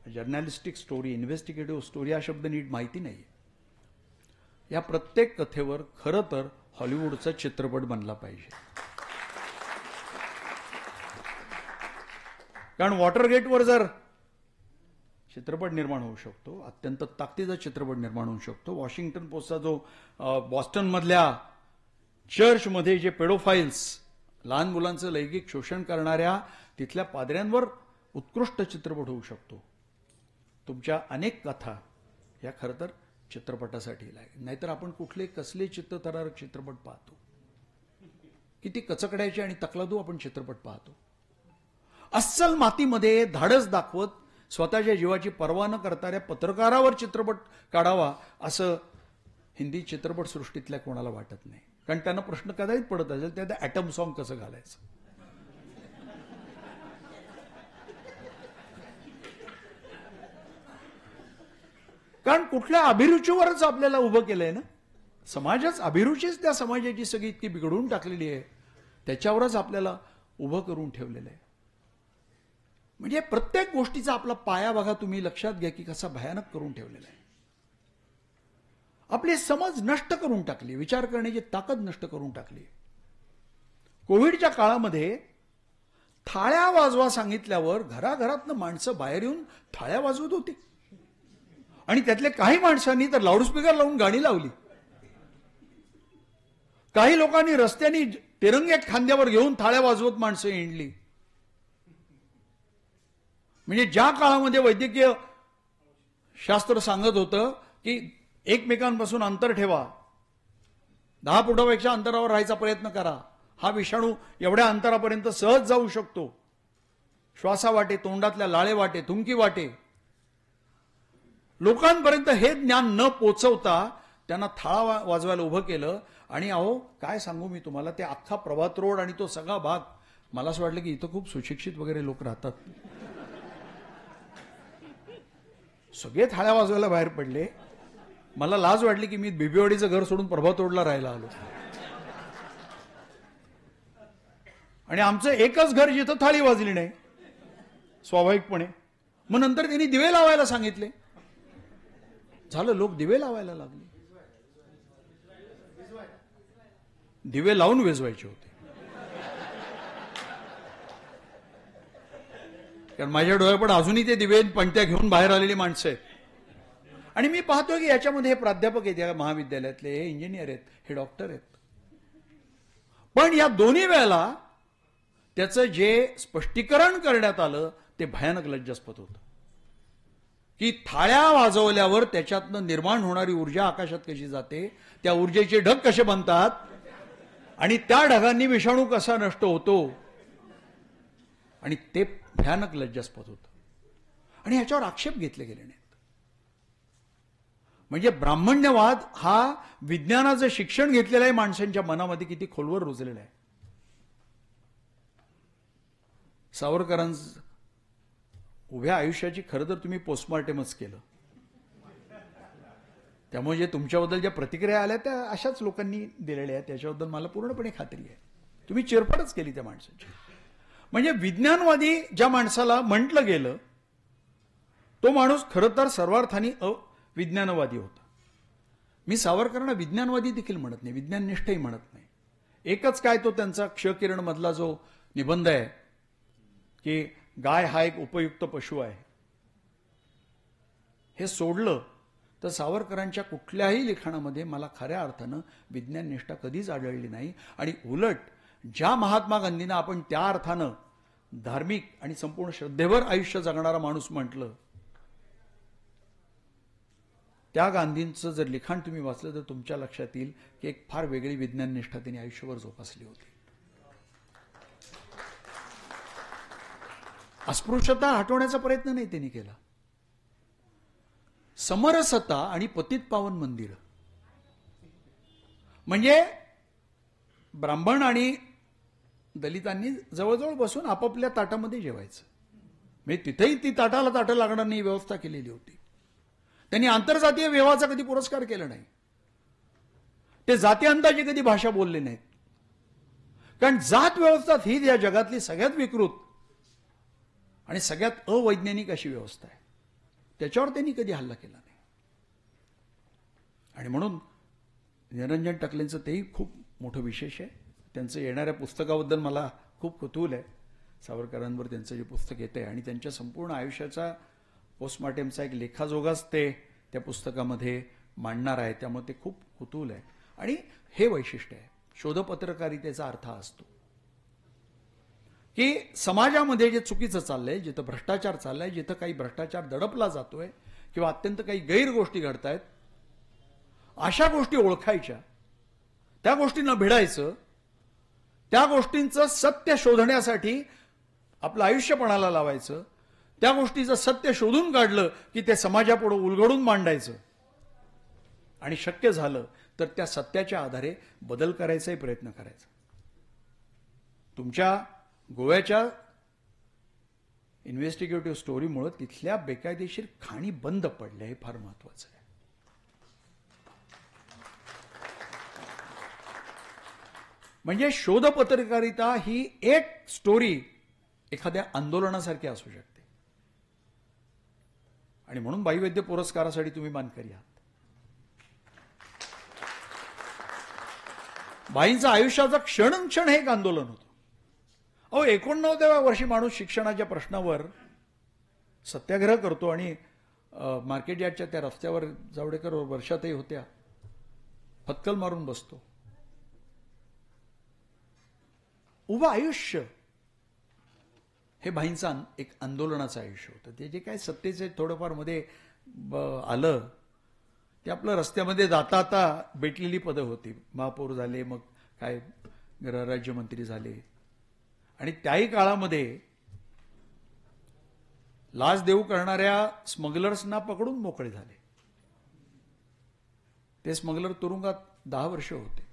journalistic story, investigative story हा शब्द नीट माहिती नाही. या प्रत्येक कथेवर खरं तर हॉलिवूडचा चित्रपट बनला पाहिजे. कारण वॉटरगेटवर जर चित्रपट निर्माण होऊ शकतो, अत्यंत ताकदीचा चित्रपट निर्माण होऊ शकतो. वॉशिंग्टन पोस्टचा जो बॉस्टन मधल्या चर्चमध्ये जे पेडोफाईल्स, लहान मुलांचं लैंगिक शोषण करणाऱ्या तिथल्या पादऱ्यांवर उत्कृष्ट चित्रपट होऊ शकतो. तुमच्या अनेक कथा या खरं तर चित्रपटासाठी लागेल. नाहीतर आपण कुठले कसले चित्तथरारक चित्रपट पाहतो, किती कचकड्याचे आणि तकलादू आपण चित्रपट पाहतो. अस्सल मातीमध्ये धाडस दाखवत स्वतःच्या जीवाची पर्वा न करणाऱ्या पत्रकारावर चित्रपट काढावा असं हिंदी चित्रपट सृष्टीतल्या कोणाला वाटत नाही. कारण त्यांना प्रश्न कदाचित पडत असेल त्यात ॲटम सॉन्ग कसं घालायचं. कारण कुठल्या अभिरुचीवरच आपल्याला उभं केलंय ना. समाजच, अभिरुचीच त्या समाजाची सगळी इतकी बिघडून टाकलेली आहे, त्याच्यावरच आपल्याला उभं करून ठेवलेलं आहे. म्हणजे प्रत्येक गोष्टीचा आपला पाया बघा, तुम्ही लक्षात घ्या की कसा भयानक करून ठेवलेला आहे. आपले समज नष्ट करून टाकली, विचार करण्याची ताकद नष्ट करून टाकली. कोविडच्या काळामध्ये थाळ्या वाजवा सांगितल्यावर घराघरातनं माणसं बाहेर येऊन थाळ्या वाजवत होती, आणि त्यातल्या काही माणसांनी तर लाऊडस्पीकर लावून गाणी लावली. काही लोकांनी रस्त्याने तिरंगे खांद्यावर घेऊन थाळ्या वाजवत माणसं हिंडली. म्हणजे ज्या काळामध्ये वैद्यकीय शास्त्र सांगत होतं की एकमेकांपासून अंतर ठेवा, 10 फुटापेक्षा अंतरावर राहायचा प्रयत्न करा, हा विषाणू एवढ्या अंतरापर्यंत सहज जाऊ शकतो, श्वासा वाटे, तोंडातल्या लाळे वाटे, थुंकी वाटे. लोकांपर्यंत हे ज्ञान न पोचवता त्यांना थाळा वाजवायला उभं केलं. आणि अहो काय सांगू मी तुम्हाला, ते अख्खा प्रभात रोड आणि तो सगळा भाग, मला असं वाटलं की इथं खूप सुशिक्षित वगैरे लोक राहतात. सगळे थाळ्या वाजवायला बाहेर पडले. मला लाज वाटली की मी बिबीवाडीचं घर सोडून प्रभात रोडला राहायला आलो. आणि आमचं एकच घर जिथं थाळी वाजली नाही स्वाभाविकपणे. मग नंतर त्यांनी दिवे लावायला सांगितले. झालं, लोक दिवे लावायला लागले. दिवे लावून वेजवायचे होते. कारण माझ्या डोळ्यापुढे अजूनही ते दिवे पणत्या घेऊन बाहेर आलेली माणसं आहेत. आणि मी पाहतोय की याच्यामध्ये हे प्राध्यापक आहेत या महाविद्यालयातले, हे इंजिनियर आहेत, हे डॉक्टर आहेत. पण या दोन्ही वेळेला त्याचं जे स्पष्टीकरण करण्यात आलं ते भयानक लज्जास्पद होतं. की थाळ्या वाजवल्यावर त्याच्यातनं निर्माण होणारी ऊर्जा आकाशात कशी जाते, त्या ऊर्जेचे ढग कसे बनतात आणि त्या ढगांनी विषाणू कसा नष्ट होतो. आणि ते भयानक लज्जास्पद होतं. आणि ह्याच्यावर आक्षेप घेतले गेले नाहीत. म्हणजे ब्राह्मण्यवाद हा विज्ञानाचं शिक्षण घेतलेल्या माणसांच्या मनामध्ये किती खोलवर रुजलेला आहे. सावरकरांचं उभ्या आयुष्याची खरं तर तुम्ही पोस्टमॉर्टेमच केलं. त्यामुळे जे तुमच्याबद्दल ज्या प्रतिक्रिया आल्या त्या अशाच लोकांनी दिलेल्या आहेत, त्याच्याबद्दल मला पूर्णपणे खात्री आहे. तुम्ही चिरफडच केली त्या माणसाची. म्हणजे विज्ञानवादी ज्या माणसाला म्हटलं गेलं तो माणूस खरं तर सर्वार्थाने अविज्ञानवादी होता. मी सावरकरांना विज्ञानवादी देखील म्हणत नाही, विज्ञाननिष्ठही म्हणत नाही. एकच काय तो त्यांचा क्षकिरण मधला जो निबंध आहे की गाय हा एक उपयुक्त पशु आहे, हे सोडलं तर सावरकरांच्या कुठल्याही लिखाणामध्ये मला खऱ्या अर्थानं विज्ञाननिष्ठा कधीच आढळली नाही. आणि उलट ज्या महात्मा गांधींना आपण त्या अर्थानं धार्मिक आणि संपूर्ण श्रद्धेवर आयुष्य जगणारा माणूस म्हटलं, त्या गांधींचं जर लिखाण तुम्ही वाचलं तर तुमच्या लक्षात येईल की एक फार वेगळी विज्ञाननिष्ठा त्यांनी आयुष्यभर जोपासली होती. अस्पृश्यता हटवण्याचा प्रयत्न नाही त्यांनी केला. समरसता आणि पतित पावन मंदिर, म्हणजे ब्राह्मण आणि दलितांनी जवळजवळ बसून आपापल्या ताटामध्ये जेवायचं. म्हणजे तिथेही ती ताटाला ताटं लागणार नाही व्यवस्था केलेली होती. त्यांनी आंतरजातीय विवाहाचा कधी पुरस्कार केला नाही. ते जाती अंदाजे कधी भाषा बोलले नाहीत. कारण जात व्यवस्था ही या जगातली सगळ्यात विकृत आणि सगळ्यात अवैज्ञानिक अशी व्यवस्था आहे. त्याच्यावर त्यांनी कधी हल्ला केला नाही. आणि म्हणून निरंजन टकलेंचं तेही खूप मोठं विशेष आहे. त्यांचं येणाऱ्या पुस्तकाबद्दल मला खूप कुतूहल आहे. सावरकरांवर त्यांचं जे पुस्तक येतं आणि त्यांच्या संपूर्ण आयुष्याचा पोस्टमॉर्टेमचा एक लेखाजोगाच ते त्या पुस्तकामध्ये मांडणार आहे. त्यामुळे ते खूप कुतूहल आहे. आणि हे वैशिष्ट्य आहे शोधपत्रकारितेचा अर्थ असतो की समाजामध्ये जे चुकीचं चाललंय, जिथं भ्रष्टाचार चाललाय, जिथं काही भ्रष्टाचार दडपला जातोय किंवा अत्यंत काही गैर गोष्टी घडतायत, अशा गोष्टी ओळखायच्या, त्या गोष्टींना भिडायचं, त्या गोष्टींचं सत्य शोधण्यासाठी आपलं आयुष्य पणाला लावायचं, त्या गोष्टीचं सत्य शोधून काढलं की ते समाजापुढे उलगडून मांडायचं आणि शक्य झालं तर त्या सत्याच्या आधारे बदल करायचाही प्रयत्न करायचा. तुमच्या गोव्याच्या इन्व्हेस्टिगेटिव्ह स्टोरीमुळे तिथल्या बेकायदेशीर खाणी बंद पडल्या, हे फार महत्वाचं आहे. म्हणजे शोध पत्रकारिता ही एक स्टोरी एखाद्या आंदोलनासारखी असू शकते. आणि म्हणून बाईवैद्य पुरस्कारासाठी तुम्ही मानकरी आहात. बाईंचं आयुष्याचा क्षण हे एक आंदोलन होतं. 89व्या वर्षी माणूस शिक्षणाच्या प्रश्नावर सत्याग्रह करतो आणि मार्केट यार्डच्या त्या रस्त्यावर जावडेकर वर्षातही होत्या फत्कल मारून बसतो. उभं आयुष्य हे भाईंचं एक आंदोलनाचं आयुष्य होतं. ते जे काय सत्तेचे थोडंफार मध्ये आलं ते आपलं रस्त्यामध्ये जाता आता भेटलेली पदं होती. महापौर झाले, मग काय गृहराज्यमंत्री झाले. आणि त्याही काळामध्ये लाच देऊ करणाऱ्या स्मगलर्सना पकडून मोकळे झाले. ते स्मगलर तुरुंगात 10 वर्ष होते.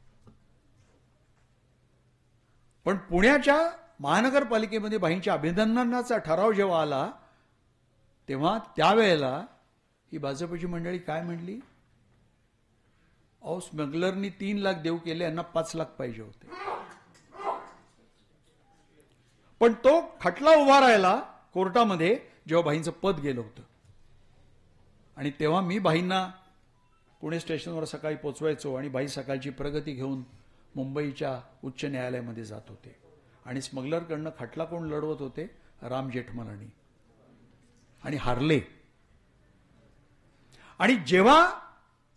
पण पुण्याच्या महानगरपालिकेमध्ये बाईंच्या अभिनंदनाचा ठराव जेव्हा आला तेव्हा त्यावेळेला ही भाजपची मंडळी काय म्हणली, अहो स्मगलरनी 3 लाख देऊ केले, यांना 5 लाख पाहिजे होते. पण तो खटला उभा राहिला कोर्टामध्ये जेव्हा बाईंचं पद गेलं होतं. आणि तेव्हा मी बाईंना पुणे स्टेशनवर सकाळी पोचवायचो आणि बाई सकाळची प्रगती घेऊन मुंबईच्या उच्च न्यायालयामध्ये जात होते. आणि स्मगलरकडनं खटला कोण लढवत होते, राम जेठमलानी, आणि हारले. आणि जेव्हा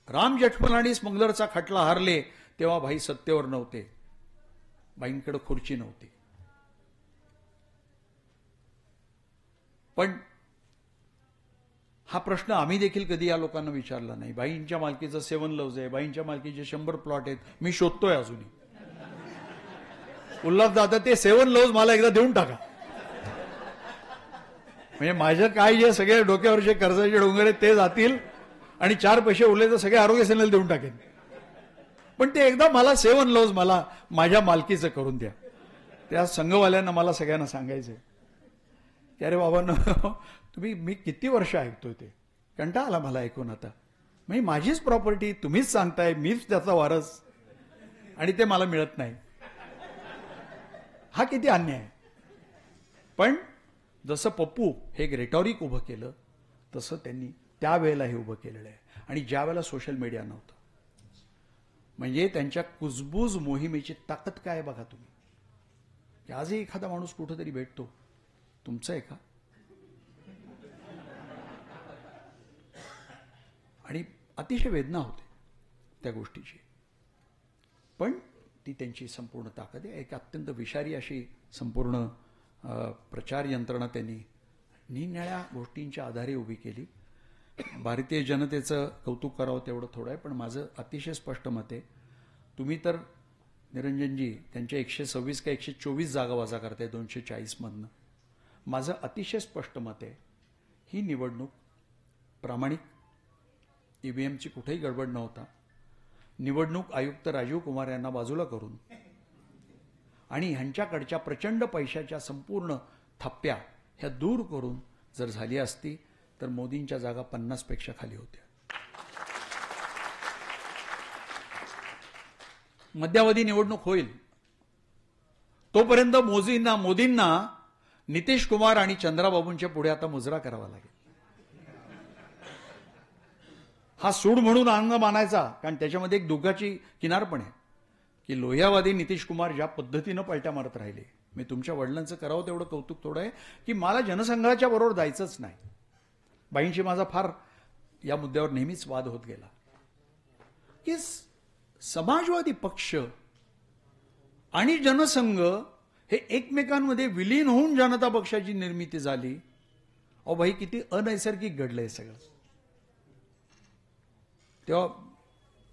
राम जेठमलानी स्मगलरचा खटला हारले तेव्हा भाई सत्तेवर नव्हते, बाईंकडे खुर्ची नव्हती. पण हा प्रश्न आम्ही देखील कधी या लोकांना विचारला नाही. बाईंच्या मालकीचं 7 लव्ज आहे, बाईंच्या मालकीचे 100 प्लॉट आहेत, मी शोधतोय अजूनही. उल्हास दादा ते 7 लव्ज मला एकदा देऊन टाका, म्हणजे माझं काय जे सगळे डोक्यावरचे कर्जाचे डोंगर आहेत ते जातील आणि 4 पैसे उरले तर सगळे आरोग्य सेनेला देऊन टाकेन. पण ते एकदा मला 7 लव्ज मला माझ्या मालकीचं करून द्या. त्या संघवाल्यांना मला सगळ्यांना सांगायचंय की अरे बाबांनो, तुम्ही मी किती वर्ष ऐकतोय, ते कंटाळा आला मला ऐकून. आता म्हणजे माझीच प्रॉपर्टी तुम्हीच सांगताय, मीच त्याचा वारस, आणि ते मला मिळत नाही. हा किती अन्याय आहे. पण जसं पप्पू हे एक रेटॉरिक उभं केलं तसं त्यांनी त्यावेळेला हे उभं केलेलं आहे. आणि ज्या वेळेला सोशल मीडिया नव्हतं, म्हणजे त्यांच्या कुजबूज मोहिमेची ताकद काय आहे बघा तुम्ही. की आजही एखादा माणूस कुठेतरी भेटतो, तुमचं आहे का, आणि अतिशय वेदना होते त्या गोष्टीची. पण ती त्यांची संपूर्ण ताकद आहे. एक अत्यंत विषारी अशी संपूर्ण प्रचार यंत्रणा त्यांनी निरनिराळ्या गोष्टींच्या आधारे उभी केली. भारतीय जनतेचं कौतुक करावं तेवढं थोडं आहे. पण माझं अतिशय स्पष्ट मत आहे, तुम्ही तर निरंजनजी त्यांच्या 126 का 124 जागा वजा करताय 240 मधनं. माझं अतिशय स्पष्ट मत आहे, ही निवडणूक प्रामाणिक, ईव्हीएमची कुठेही गडबड नव्हता. निवडणूक आयुक्त राजीव कुमार यांना बाजूला करून आणि ह्यांच्याकडच्या प्रचंड पैशाच्या संपूर्ण थप्प्या ह्या दूर करून जर झाली असती तर मोदींच्या जागा 50 पेक्षा खाली होत्या. मध्यावधी निवडणूक होईल तोपर्यंत मोदींना नितीश कुमार आणि चंद्राबाबूंच्या पुढे आता मुजरा करावा लागेल. हा सूड म्हणून अंग मानायचा, कारण त्याच्यामध्ये एक दुःखाची किनार पण आहे की लोहियावादी नितीश कुमार ज्या पद्धतीनं पलट्या मारत राहिले. मी तुमच्या वडिलांचं करावं तेवढं कौतुक थोडं आहे की मला जनसंघाच्या बरोबर जायचंच नाही. बाईंशी माझा फार या मुद्द्यावर नेहमीच वाद होत गेला की समाजवादी पक्ष आणि जनसंघ हे एकमेकांमध्ये विलीन होऊन जनता पक्षाची निर्मिती झाली. अहो भाई, किती अनैसर्गिक घडलंय सगळं. तेव्हा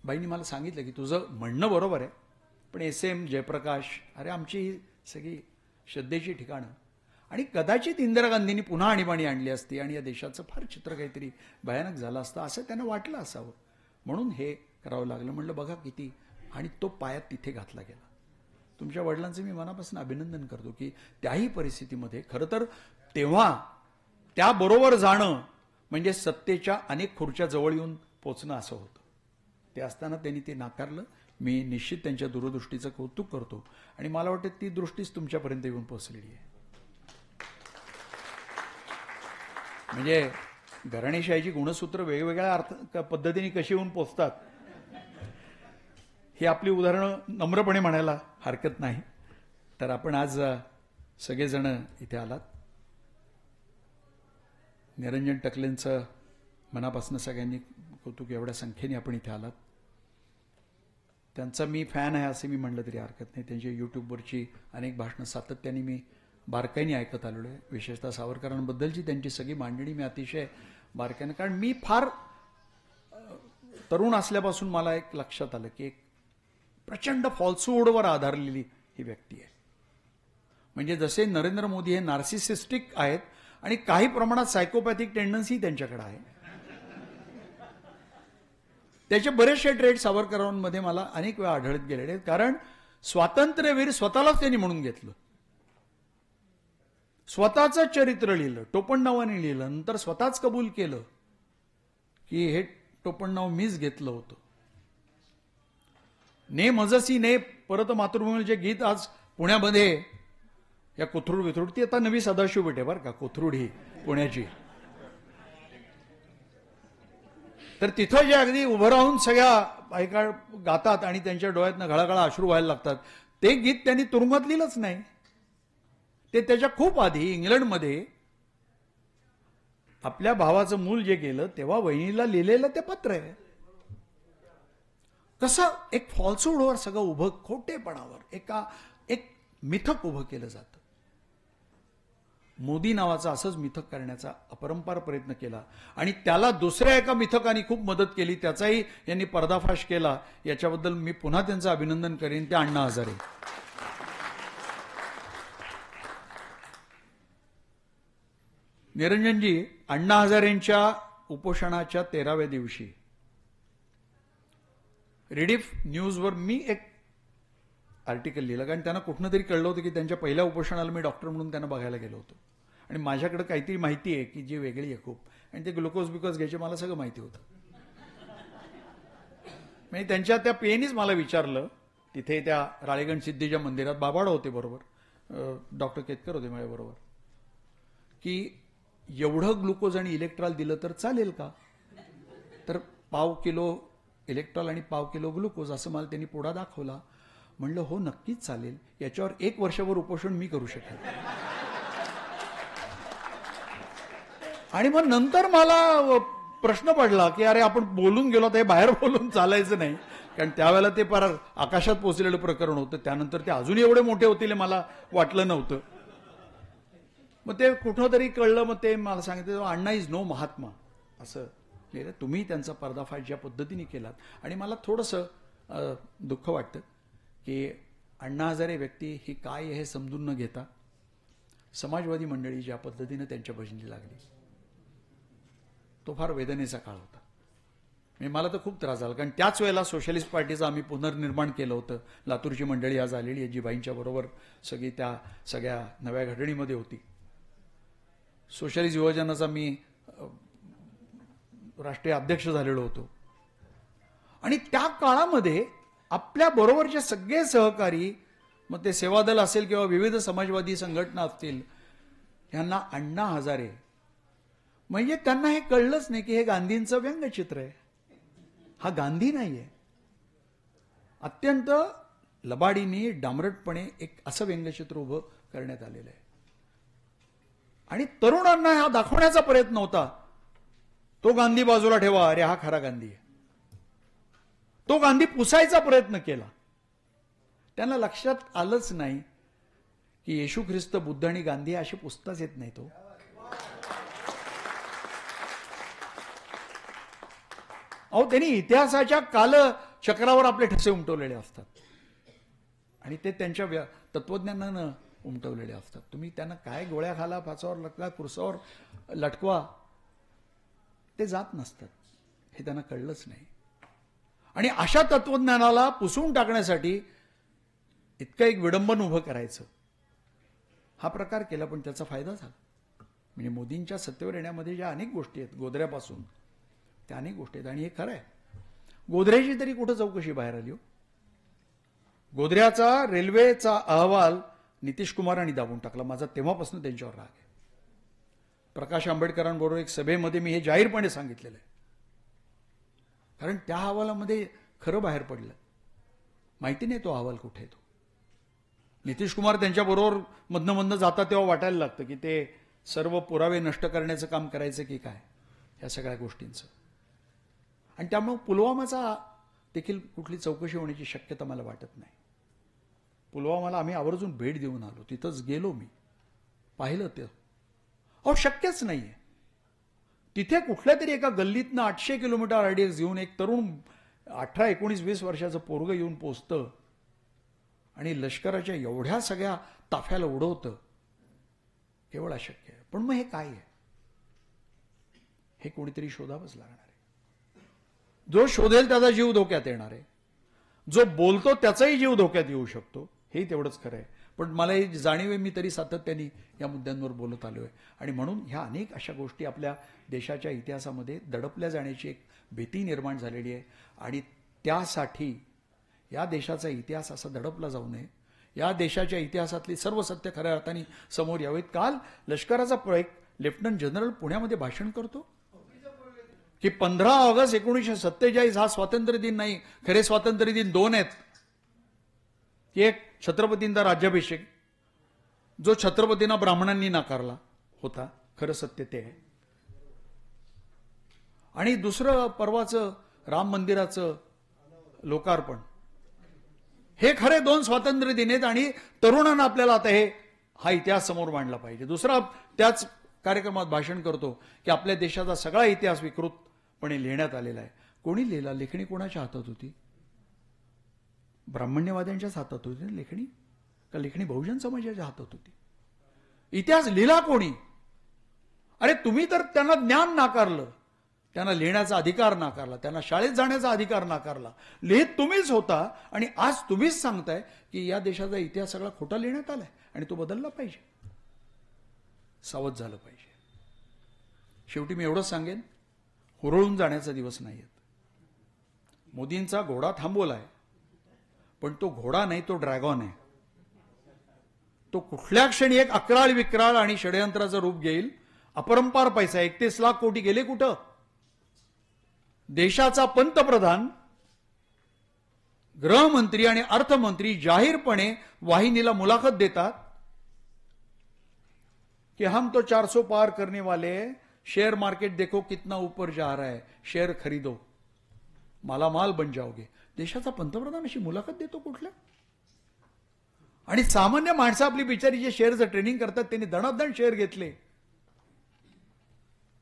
बाईंनी मला सांगितलं की तुझं म्हणणं बरोबर आहे, पण SM जयप्रकाश, अरे आमची ही सगळी श्रद्धेची ठिकाणं, आणि कदाचित इंदिरा गांधींनी पुन्हा आणीबाणी आणली असती आणि या देशाचं फार चित्र काहीतरी भयानक झालं असतं असं त्यांना वाटलं असावं, म्हणून हे करावं लागलं. म्हणलं बघा किती, आणि तो पायात तिथे घातला गेला. तुमच्या वडिलांचं मी मनापासून अभिनंदन करतो की त्याही परिस्थितीमध्ये खरं तर तेव्हा त्याबरोबर जाणं म्हणजे सत्तेच्या अनेक खुर्च्या जवळ येऊन पोचणं असं होतं. ते असताना त्यांनी ते नाकारलं. मी निश्चित त्यांच्या दूरदृष्टीचं कौतुक करतो आणि मला वाटतं ती दृष्टीच तुमच्यापर्यंत येऊन पोहोचलेली आहे. म्हणजे घराणेशाहीची गुणसूत्र वेगवेगळ्या पद्धतीने कशी येऊन पोचतात ही आपली उदाहरणं नम्रपणे म्हणायला हरकत नाही. तर आपण आज सगळेजण इथे आलात. निरंजन टकलेंचं मनापासून सगळ्यांनी कौतुक, एवढ्या संख्येने आपण इथे आलात. त्यांचा मी फॅन आहे असं मी म्हणलं तरी हरकत नाही. त्यांची यूट्यूबवरची अनेक भाषणं सातत्याने मी बारकाईने ऐकत आलेलो आहे. विशेषतः सावरकरांबद्दलची त्यांची सगळी मांडणी मी अतिशय बारकाईने, कारण मी फार तरुण असल्यापासून मला एक लक्षात आलं की एक प्रचंड फॉल्सहूडवर आधारलेली ही व्यक्ती आहे. म्हणजे जसे नरेंद्र मोदी हे नार्सिसिस्टिक आहेत आणि काही प्रमाणात सायकोपॅथिक टेंडन्सी त्यांच्याकडे आहे. त्याचे बरेचसे ट्रेड सावरकरांमध्ये मला अनेक वेळा आढळत गेलेले आहेत. कारण स्वातंत्र्यवीर स्वतःलाच त्यांनी म्हणून घेतलं, स्वतःचं चरित्र लिहिलं, टोपणनावाने लिहिलं, नंतर स्वतःच कबूल केलं की हे टोपणनाव मीच घेतलं होतं. ने मजसी ने परत मातृभूमी जे गीत आज पुण्यामध्ये या कोथरूड विथरूड, ती आता नवी सदाशिव पेठ आहे बरं का, कोथरूड ही पुण्याची. तर तिथं जे अगदी उभं राहून सगळ्या बायका गातात आणि त्यांच्या डोळ्यातनं घळाघळा अश्रू व्हायला लागतात, ते गीत त्यांनी तुरुंगात लिहिलंच नाही. ते त्याच्या खूप आधी इंग्लंडमध्ये आपल्या भावाचं मूल जे गेलं तेव्हा वहिनीला लिहिलेलं ते पत्र आहे. कसं एक फॉल्सहुडवर सगळं उभं, खोटेपणावर एक मिथक उभं केलं जातं. मोदी नावाचा असंच मिथक करण्याचा अपरंपार प्रयत्न केला आणि त्याला दुसऱ्या एका मिथकाने खूप मदत केली, त्याचाही यांनी पर्दाफाश केला. याच्याबद्दल मी पुन्हा त्यांचं अभिनंदन करेन, ते अण्णा हजारे. निरंजनजी, अण्णा हजारेंच्या उपोषणाच्या 13व्या दिवशी रिडीफ न्यूजवर मी एक आर्टिकल लिहिलं, कारण त्यांना कुठनं तरी कळलं होतं की त्यांच्या पहिल्या उपोषणाला मी डॉक्टर म्हणून त्यांना बघायला गेलो होतो आणि माझ्याकडे काहीतरी माहिती आहे की जी वेगळी आहे खूप, आणि ते ग्लुकोज बिकोज घ्यायचे मला सगळं माहिती होतं. म्हणजे त्यांच्या त्या पेनीच मला विचारलं तिथे त्या राळेगण सिद्धीच्या मंदिरात, बाबाड होते बरोबर, डॉक्टर केतकर होते माझ्याबरोबर, की एवढं ग्लुकोज आणि इलेक्ट्रॉल दिलं तर चालेल का? तर 1/2 किलो इलेक्ट्रॉल आणि 1/2 किलो ग्लुकोज असं मला त्यांनी पुढा दाखवला. म्हणलं हो नक्कीच चालेल, याच्यावर 1 वर्षभर उपोषण मी करू शकेन. आणि मग नंतर मला प्रश्न पडला की अरे आपण बोलून गेलो तर हे बाहेर बोलून चालायचं नाही, कारण त्यावेळेला ते फार आकाशात पोचलेलं प्रकरण होतं. त्यानंतर ते अजून एवढे मोठे होतील मला वाटलं नव्हतं. मग ते कुठं तरी कळलं, मग ते मला सांगितलं अण्णा इज नो महात्मा असं लिहिलं. तुम्ही त्यांचा पर्दाफाश ज्या पद्धतीने केलात, आणि मला थोडंसं दुःख वाटतं की अण्णा हजारे व्यक्ती ही काय हे समजून न घेता समाजवादी मंडळी ज्या पद्धतीने त्यांच्या भजनी लागली, तो फार वेदनेचा काळ होता. म्हणजे मला तर खूप त्रास झाला, कारण त्याच वेळेला सोशलिस्ट पार्टीचं आम्ही पुनर्निर्माण केलं होतं. लातूरची मंडळी आज आलेली आहे, जी बाईंच्या बरोबर सगळी त्या सगळ्या नव्या घडणीमध्ये होती. सोशलिस्ट युवजनाचा मी राष्ट्रीय अध्यक्ष झालेलो होतो. आणि त्या काळामध्ये आपल्या बरोबरचे सगळे सहकारी, मग ते सेवादल असेल किंवा विविध समाजवादी संघटना असतील, यांना अण्णा हजारे म्हणजे त्यांना हे कळलंच नाही की हे गांधींचं व्यंगचित्र आहे, हा गांधी नाहीये. अत्यंत लबाडीने डांबरटपणे एक असं व्यंगचित्र उभं करण्यात आलेलं आहे. आणि तरुणांना हा दाखवण्याचा प्रयत्न होता, तो गांधी बाजूला ठेवा, अरे हा खरा गांधी आहे. तो गांधी पुसायचा प्रयत्न केला. त्यांना लक्षात आलंच नाही की येशू ख्रिस्त, बुद्ध आणि गांधी असे पुसताच येत नाही. तो त्यांनी इतिहासाच्या कालचक्रावर आपले ठसे उमटवलेले असतात आणि ते त्यांच्या तत्वज्ञानानं उमटवलेले असतात. तुम्ही त्यांना काय गोळ्या खाला, फासावर लटका, कुरसावर लटकवा, ते जात नसतात. हे त्यांना कळलंच नाही. आणि अशा तत्वज्ञानाला पुसून टाकण्यासाठी इतकं एक विडंबन उभं करायचं, हा प्रकार केला. पण त्याचा फायदा झाला. म्हणजे मोदींच्या सत्तेवर येण्यामध्ये ज्या अनेक गोष्टी आहेत, गोधऱ्यापासून त्या अनेक गोष्टी आहेत. आणि हे खरं आहे, गोधऱ्याची तरी कुठं चौकशी बाहेर आली हो. गोधऱ्याचा रेल्वेचा अहवाल नितीश कुमारांनी दाबून टाकला. माझा तेव्हापासून त्यांच्यावर राग आहे. प्रकाश आंबेडकरांबरोबर एक सभेमध्ये मी हे जाहीरपणे सांगितलेलं आहे, कारण त्या अहवालामध्ये खरं बाहेर पडलं. माहिती नाही तो अहवाल कुठे येतो. नितीश कुमार त्यांच्याबरोबर मधनं जातात तेव्हा वाटायला लागतं की ते सर्व पुरावे नष्ट करण्याचं काम करायचं की काय, या सगळ्या गोष्टींचं. आणि त्यामुळे पुलवामाचा देखील कुठली चौकशी होण्याची शक्यता मला वाटत नाही. पुलवामाला आम्ही आवर्जून भेट देऊन आलो, तिथंच गेलो, मी पाहिलं ते. शक्यच नाहीये. तिथे कुठल्या तरी एका गल्लीतनं 800 किलोमीटर रेडियस घेऊन एक तरुण 18, 19, 20 वर्षाचं पोरगं येऊन पोचतं आणि लष्कराच्या एवढ्या सगळ्या ताफ्याला उडवतं. केवळ अशक्य आहे. पण मग हे काय आहे, हे कोणीतरी शोधावंच लागणार आहे. जो शोधेल त्याचा जीव धोक्यात येणार आहे, जो बोलतो त्याचाही जीव धोक्यात येऊ शकतो, हेही तेवढंच खरं आहे. पण मला ही जाणीव आहे, मी तरी सातत्याने या मुद्द्यांवर बोलत आलोय. आणि म्हणून ह्या अनेक अशा गोष्टी आपल्या देशाच्या इतिहासामध्ये दडपल्या जाण्याची एक भीती निर्माण झालेली आहे. आणि त्यासाठी या देशाचा इतिहास असा दडपला जाऊ नये, या देशाच्या इतिहासातली सर्व सत्य खऱ्या अर्थाने समोर यावेत. काल लष्कराचा एक लेफ्टनंट जनरल पुण्यामध्ये भाषण करतो की 15 ऑगस्ट 1947 हा स्वातंत्र्य दिन नाही, खरे स्वातंत्र्य दिन 2 आहेत. एक छत्रपतींचा राज्याभिषेक, जो छत्रपतींना ब्राह्मणांनी नाकारला होता, खरं सत्य ते आहे. आणि दुसरं परवाचं राम मंदिराचं लोकार्पण, हे खरे 2 स्वातंत्र्य दिन आहेत. आणि तरुणांना आपल्याला आता हा इतिहास समोर मांडला पाहिजे. दुसरा त्याच कार्यक्रमात भाषण करतो की आपल्या देशाचा सगळा इतिहास विकृतपणे लिहिण्यात आलेला आहे. कोणी लिहिला? लेखणी कोणाच्या हातात होती? ब्राह्मण्यवाद्यांच्याच हातात होती ना लेखणी, का लेखणी बहुजन समाजाच्या हातात होती? इतिहास लिहिला कोणी? अरे तुम्ही तर त्यांना ज्ञान नाकारलं, त्यांना लिहिण्याचा अधिकार नाकारला, त्यांना शाळेत जाण्याचा अधिकार नाकारला. लिहित तुम्हीच होता आणि आज तुम्हीच सांगताय की या देशाचा इतिहास सगळा खोटा लिहिण्यात आलाय आणि तो बदलला पाहिजे. सावध झालं पाहिजे. शेवटी मी एवढंच सांगेन, हुरळून जाण्याचा दिवस नाहीयेत. मोदींचा घोडा थांबवलाय, पण तो घोडा नाही, तो ड्रॅगॉन आहे. तो कुठल्या क्षणी एक अक्राळ विक्राळ आणि षडयंत्राचं रूप घेईल. अपरंपार पैसा 31 लाख कोटी गेले कुठं? देशाचा पंतप्रधान, गृहमंत्री आणि अर्थमंत्री जाहीरपणे वाहिनीला मुलाखत देतात कि हम तो 400 पार करने वाले, शेयर मार्केट देखो कितना ऊपर जा रहा है, शेयर खरीदो, मालामाल बन जाओगे. देशाचा पंतप्रधान अशी मुलाखत देतो कुठल्या? आणि सामान्य माणसं आपली बिचारी जे शेअरचं ट्रेनिंग करतात त्यांनी दणादण शेअर घेतले.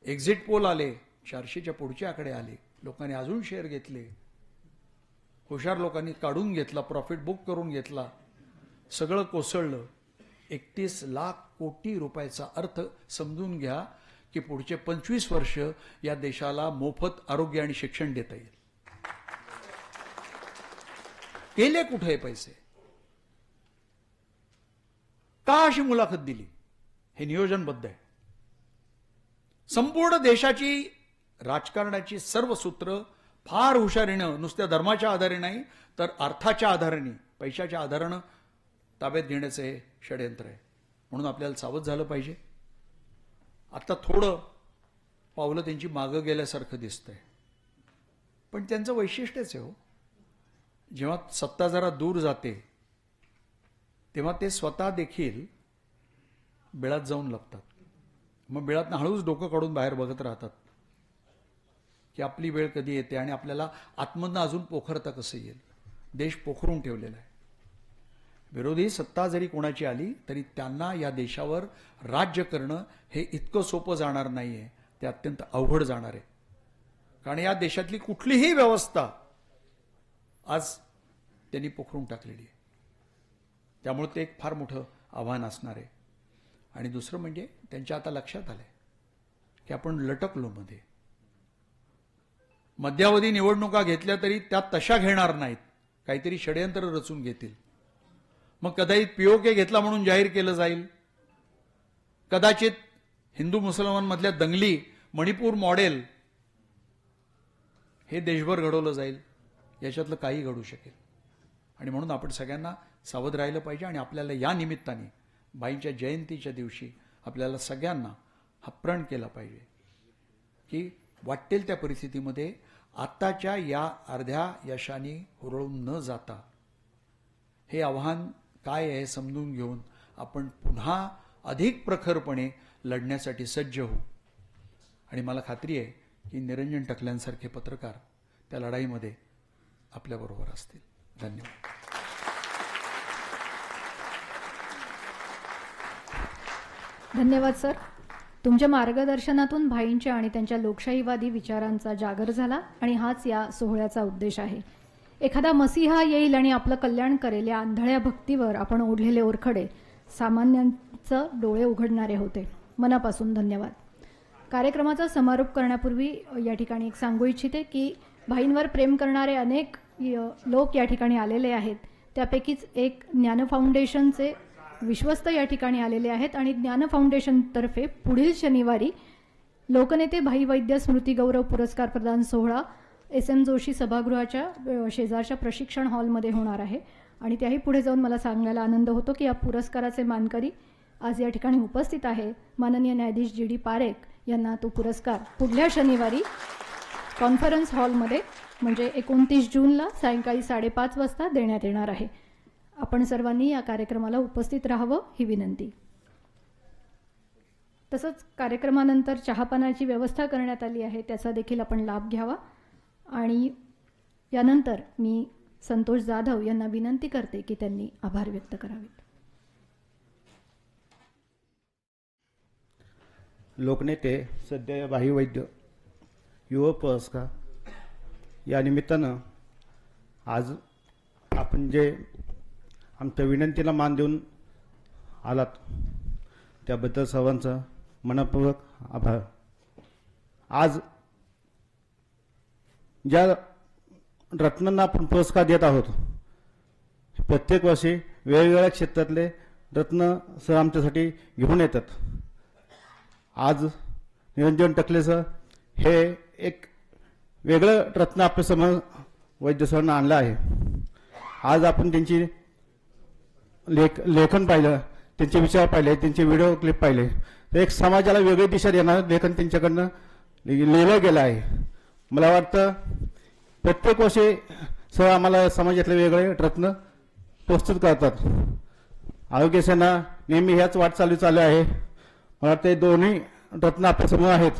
एक्झिट पोल आले, 400च्या पुढचे आकडे आले, लोकांनी अजून शेअर घेतले. हुशार लोकांनी काढून घेतला, प्रॉफिट बुक करून घेतला, सगळं कोसळलं. 31 लाख कोटी रुपयाचा अर्थ समजून घ्या की पुढचे 25 वर्ष या देशाला मोफत आरोग्य आणि शिक्षण देता येईल. गेले कुठे पैसे? का अशी मुलाखत दिली? हे नियोजनबद्ध आहे. संपूर्ण देशाची राजकारणाची सर्व सूत्र फार हुशारीनं नुसत्या धर्माच्या आधारे नाही तर अर्थाच्या आधाराने, पैशाच्या आधारानं ताब्यात घेण्याचं हे षडयंत्र आहे. म्हणून आपल्याला सावध झालं पाहिजे. आता थोडं पावलं त्यांची मागं गेल्यासारखं दिसतंय, पण त्यांचं वैशिष्ट्यच आहे हो. जेव्हा सत्ता जरा दूर जाते तेव्हा ते स्वतः देखील बिळात जाऊन लपतात. मग बिळातनं हळूच डोकं काढून बाहेर बघत राहतात की आपली वेळ कधी येते आणि आपल्याला आतमधनं अजून पोखरता कसं येईल. देश पोखरून ठेवलेला आहे. विरोधी सत्ता जरी कोणाची आली तरी त्यांना या देशावर राज्य करणं हे इतकं सोपं जाणार नाहीये, ते अत्यंत अवघड जाणार आहे. कारण या देशातली कुठलीही व्यवस्था आज त्यांनी पोखरून टाकलेली आहे. त्यामुळे ते एक फार मोठं आव्हान असणार आहे. आणि दुसरं म्हणजे त्यांच्या आता लक्षात आलंय की आपण लटकलो मध्ये. मध्यावधी निवडणुका घेतल्या तरी त्या तशा घेणार नाहीत, काहीतरी षडयंत्र रचून घेतील. मग कदाचित पीओके घेतला म्हणून जाहीर केलं जाईल, कदाचित हिंदू मुसलमानमधल्या दंगली, मणिपूर मॉडेल हे देशभर घडवलं जाईल. याच्यातलं काही घडू शकेल. आणि म्हणून आपण सगळ्यांना सावध राहिलं पाहिजे. आणि आपल्याला या निमित्ताने बाईंच्या जयंतीच्या दिवशी आपल्याला सगळ्यांना हा प्रण केला पाहिजे की वाटेल त्या परिस्थितीमध्ये आताच्या या अर्ध्या यशाने हुरळून न जाता हे आव्हान काय आहे समजून घेऊन आपण पुन्हा अधिक प्रखरपणे लढण्यासाठी सज्ज होऊ. आणि मला खात्री आहे की निरंजन टकल्यांसारखे पत्रकार त्या लढाईमध्ये आपल्याबरोबर असतील. धन्यवाद. धन्यवाद सर. तुमच्या मार्गदर्शनातून भाईंच्या आणि त्यांच्या लोकशाहीवादी विचारांचा जागर झाला आणि हाच या सोहळ्याचा उद्देश आहे. एखादा मसीहा येईल आणि आपलं कल्याण करेल या आंधळ्या भक्तीवर आपण ओढलेले ओरखडे सामान्यांचं डोळे उघडणारे होते. मनापासून धन्यवाद. कार्यक्रमाचा समारोप करण्यापूर्वी या ठिकाणी एक सांगू इच्छिते की भाईंवर प्रेम करणारे अनेक लोक या ठिकाणी आलेले आहेत. त्यापैकीच एक ज्ञान फाउंडेशनचे विश्वस्त या ठिकाणी आलेले आहेत आणि ज्ञान फाउंडेशनतर्फे पुढील शनिवारी लोकनेते भाई वैद्य स्मृती गौरव पुरस्कार प्रदान सोहळा SM जोशी सभागृहाच्या शेजारच्या प्रशिक्षण हॉलमध्ये होणार आहे. आणि त्याही पुढे जाऊन मला सांगायला आनंद होतो की या पुरस्काराचे मानकरी आज या ठिकाणी उपस्थित आहे. माननीय न्यायाधीश GD पारेख यांना तो पुरस्कार पुढल्या शनिवारी कॉन्फरन्स हॉलमध्ये म्हणजे 29 जूनला सायंकाळी 5:30 वाजता देण्यात येणार आहे. आपण सर्वांनी या कार्यक्रमाला उपस्थित राहावं ही विनंती. तसंच कार्यक्रमानंतर चहापानाची व्यवस्था करण्यात आली आहे, त्याचा देखील आपण लाभ घ्यावा. आणि यानंतर मी संतोष जाधव यांना विनंती करते की त्यांनी आभार व्यक्त करावेत. लोकनेते सध्या भाई वैद्य युवा पुरस्कार या निमित्तानं आज आपण जे आमच्या विनंतीला मान देऊन आलात त्याबद्दल सर्वांचा मनपूर्वक आभार. आज ज्या रत्नांना आपण पुरस्कार देत आहोत प्रत्येक वर्षी वेगवेगळ्या क्षेत्रातले रत्न सर आमच्यासाठी घेऊन येतात. आज निरंजन टकले सर हे एक वेगळं रत्न आपल्यासमोर वैद्य सरांना आणलं आहे. आज आपण त्यांची लेखन पाहिलं, त्यांचे विचार पाहिले, त्यांचे व्हिडिओ क्लिप पाहिले तर एक समाजाला वेगळी दिशा देणारं लेखन त्यांच्याकडनं लिहिलं गेलं आहे. मला वाटतं प्रत्येक वर्षी सर आम्हाला समाजातले वेगळे रत्न प्रस्तुत करतात. आरोग्य सेना नेहमी ह्याच वाटचाली चालू आहे. मला वाटतं दोन्ही रत्न आपल्यासमोर आहेत.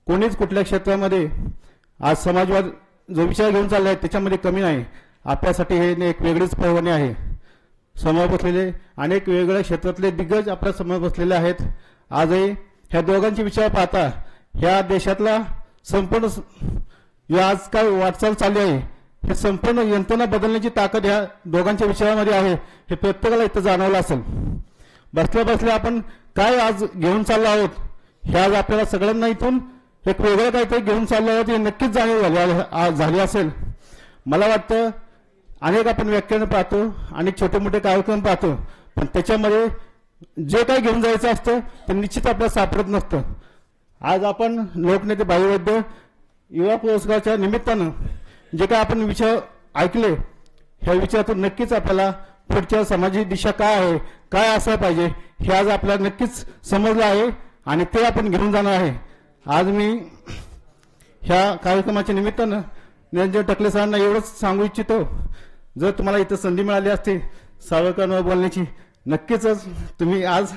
कोणीच कुठल्या क्षेत्रामध्ये आज समाजवाद जो विचार घेऊन चालला आहे त्याच्यामध्ये कमी नाही. आपल्यासाठी हे एक वेगळीच पर्वणी आहे. समोर बसलेले अनेक वेगवेगळ्या क्षेत्रातले दिग्गज आपल्या समोर बसलेले आहेत. आजही ह्या दोघांचे विचार पाहता ह्या देशातला संपूर्ण आज काय वाटचाल चालली आहे हे संपूर्ण यंत्रणा बदलण्याची ताकद ह्या दोघांच्या विचारामध्ये आहे हे प्रत्येकाला इथं जाणवलं असेल. बसल्या बसल्या आपण काय आज घेऊन चाललो आहोत हे आज आपल्याला सगळ्यांना इथून एक वेगळं काहीतरी घेऊन चाललो आहोत हे नक्कीच जाणीव झाली असेल. मला वाटतं अनेक आपण व्याख्यानं पाहतो आणि छोटे मोठे कार्यक्रम पाहतो पण त्याच्यामध्ये जे काही घेऊन जायचं असतं ते निश्चित आपल्याला सापडत नसतं. आज आपण लोकनेते भाई वैद्य युवा पुरस्काराच्या निमित्तानं जे काय आपण विचार ऐकले ह्या विचारातून नक्कीच आपल्याला पुढच्या समाजाची दिशा काय आहे, काय असं पाहिजे हे आज आपल्याला नक्कीच समजलं आहे आणि ते आपण घेऊन जाणार आहे. आज मी ह्या कार्यक्रमाच्या निमित्तानं निरंजन टकले सरांना एवढंच सांगू इच्छितो, जर तुम्हाला इथं संधी मिळाली असती सावरकरांवर बोलण्याची नक्कीच तुम्ही आज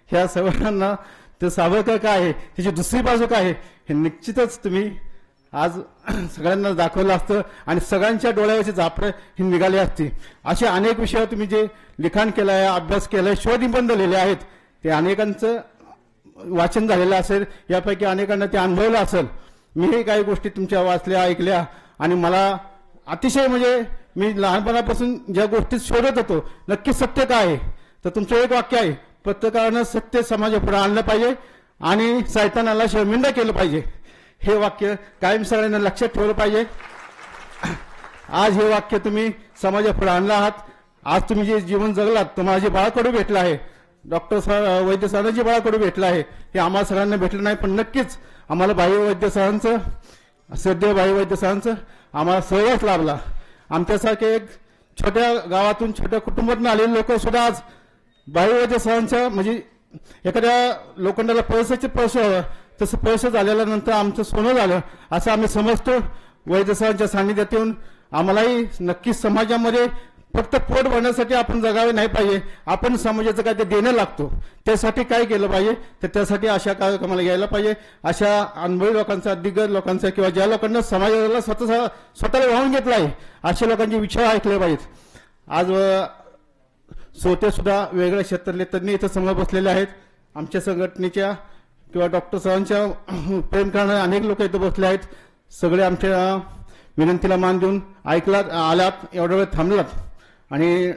ह्या सर्वांना ते सावरकर काय आहे त्याची दुसरी बाजू काय आहे हे निश्चितच तुम्ही आज सगळ्यांना दाखवलं असतं आणि सगळ्यांच्या डोळ्यावरची झापडं ही निघाली असती. असे अनेक विषयावर तुम्ही जे लिखाण केलं आहे, अभ्यास केला आहे, शोधनिबंध लिहिले आहेत ते अनेकांचं वाचन झालेलं असेल, यापैकी अनेकांना ते अनुभवलं असेल. मीही काही गोष्टी तुमच्या वाचल्या ऐकल्या आणि मला अतिशय म्हणजे मी लहानपणापासून ज्या गोष्टी शोधत होतो नक्की सत्य काय आहे तर तुमचं एक वाक्य आहे, प्रत्येकानं सत्य समाजापुढे आणलं पाहिजे आणि सैतानाला शर्मिंदा केलं पाहिजे. हे वाक्य कायम सगळ्यांना लक्षात ठेवलं पाहिजे. आज हे वाक्य तुम्ही समाजापुढे आणलं आहात. आज तुम्ही जे जीवन जगलात तुम्हाला जे बाळकडू भेटलं आहे, डॉक्टर वैद्य सरांना जे बाळकडू भेटलं आहे हे आम्हाला सगळ्यांना भेटलं नाही पण नक्कीच आम्हाला भाई वैद्य सरांचं सध्या भाई वैद्य सरांचं आम्हाला सहवास लाभला. आमच्यासारखे एक छोट्या गावातून छोट्या कुटुंबातून आलेले लोक सुद्धा आज भाई वैद्य सरांचं म्हणजे एखाद्या लोखंडाला पैशाचे पैसे हवं तसं पैसे झाल्यानंतर आमचं सोनं झालं असं आम्ही समजतो. वैद्य सरांच्या सान्निध्यात येऊन आम्हालाही नक्कीच समाजामध्ये फक्त पोट भरण्यासाठी आपण जगावे नाही पाहिजे, आपण समाजाचं काय ते देणं लागतो. त्यासाठी काय केलं पाहिजे तर त्यासाठी अशा कार्यक्रमाला यायला पाहिजे. अशा अनुभवी लोकांचा, दिग्गज लोकांचा किंवा ज्या लोकांना समाजाला स्वतःला वाहून घेतला आहे अशा लोकांचे विचार ऐकले पाहिजेत. आज श्रोते सुद्धा वेगळ्या क्षेत्रातले तज्ज्ञ इथं समोर बसलेले आहेत. आमच्या संघटनेच्या किंवा डॉक्टर सरांच्या प्रेम करणारे अनेक लोक इथं बसले आहेत. सगळे आमच्या विनंतीला मान देऊन ऐकलात, आलात, एवढा वेळ थांबलात आणि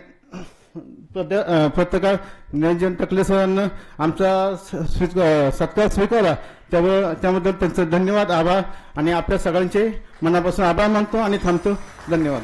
पत्रकार निरंजन टकले सरांना आमचा सत्कार स्वीकारला, त्याबद्दल त्यांचं धन्यवाद, आभार आणि आपल्या सगळ्यांचे मनापासून आभार मानतो आणि थांबतो. धन्यवाद.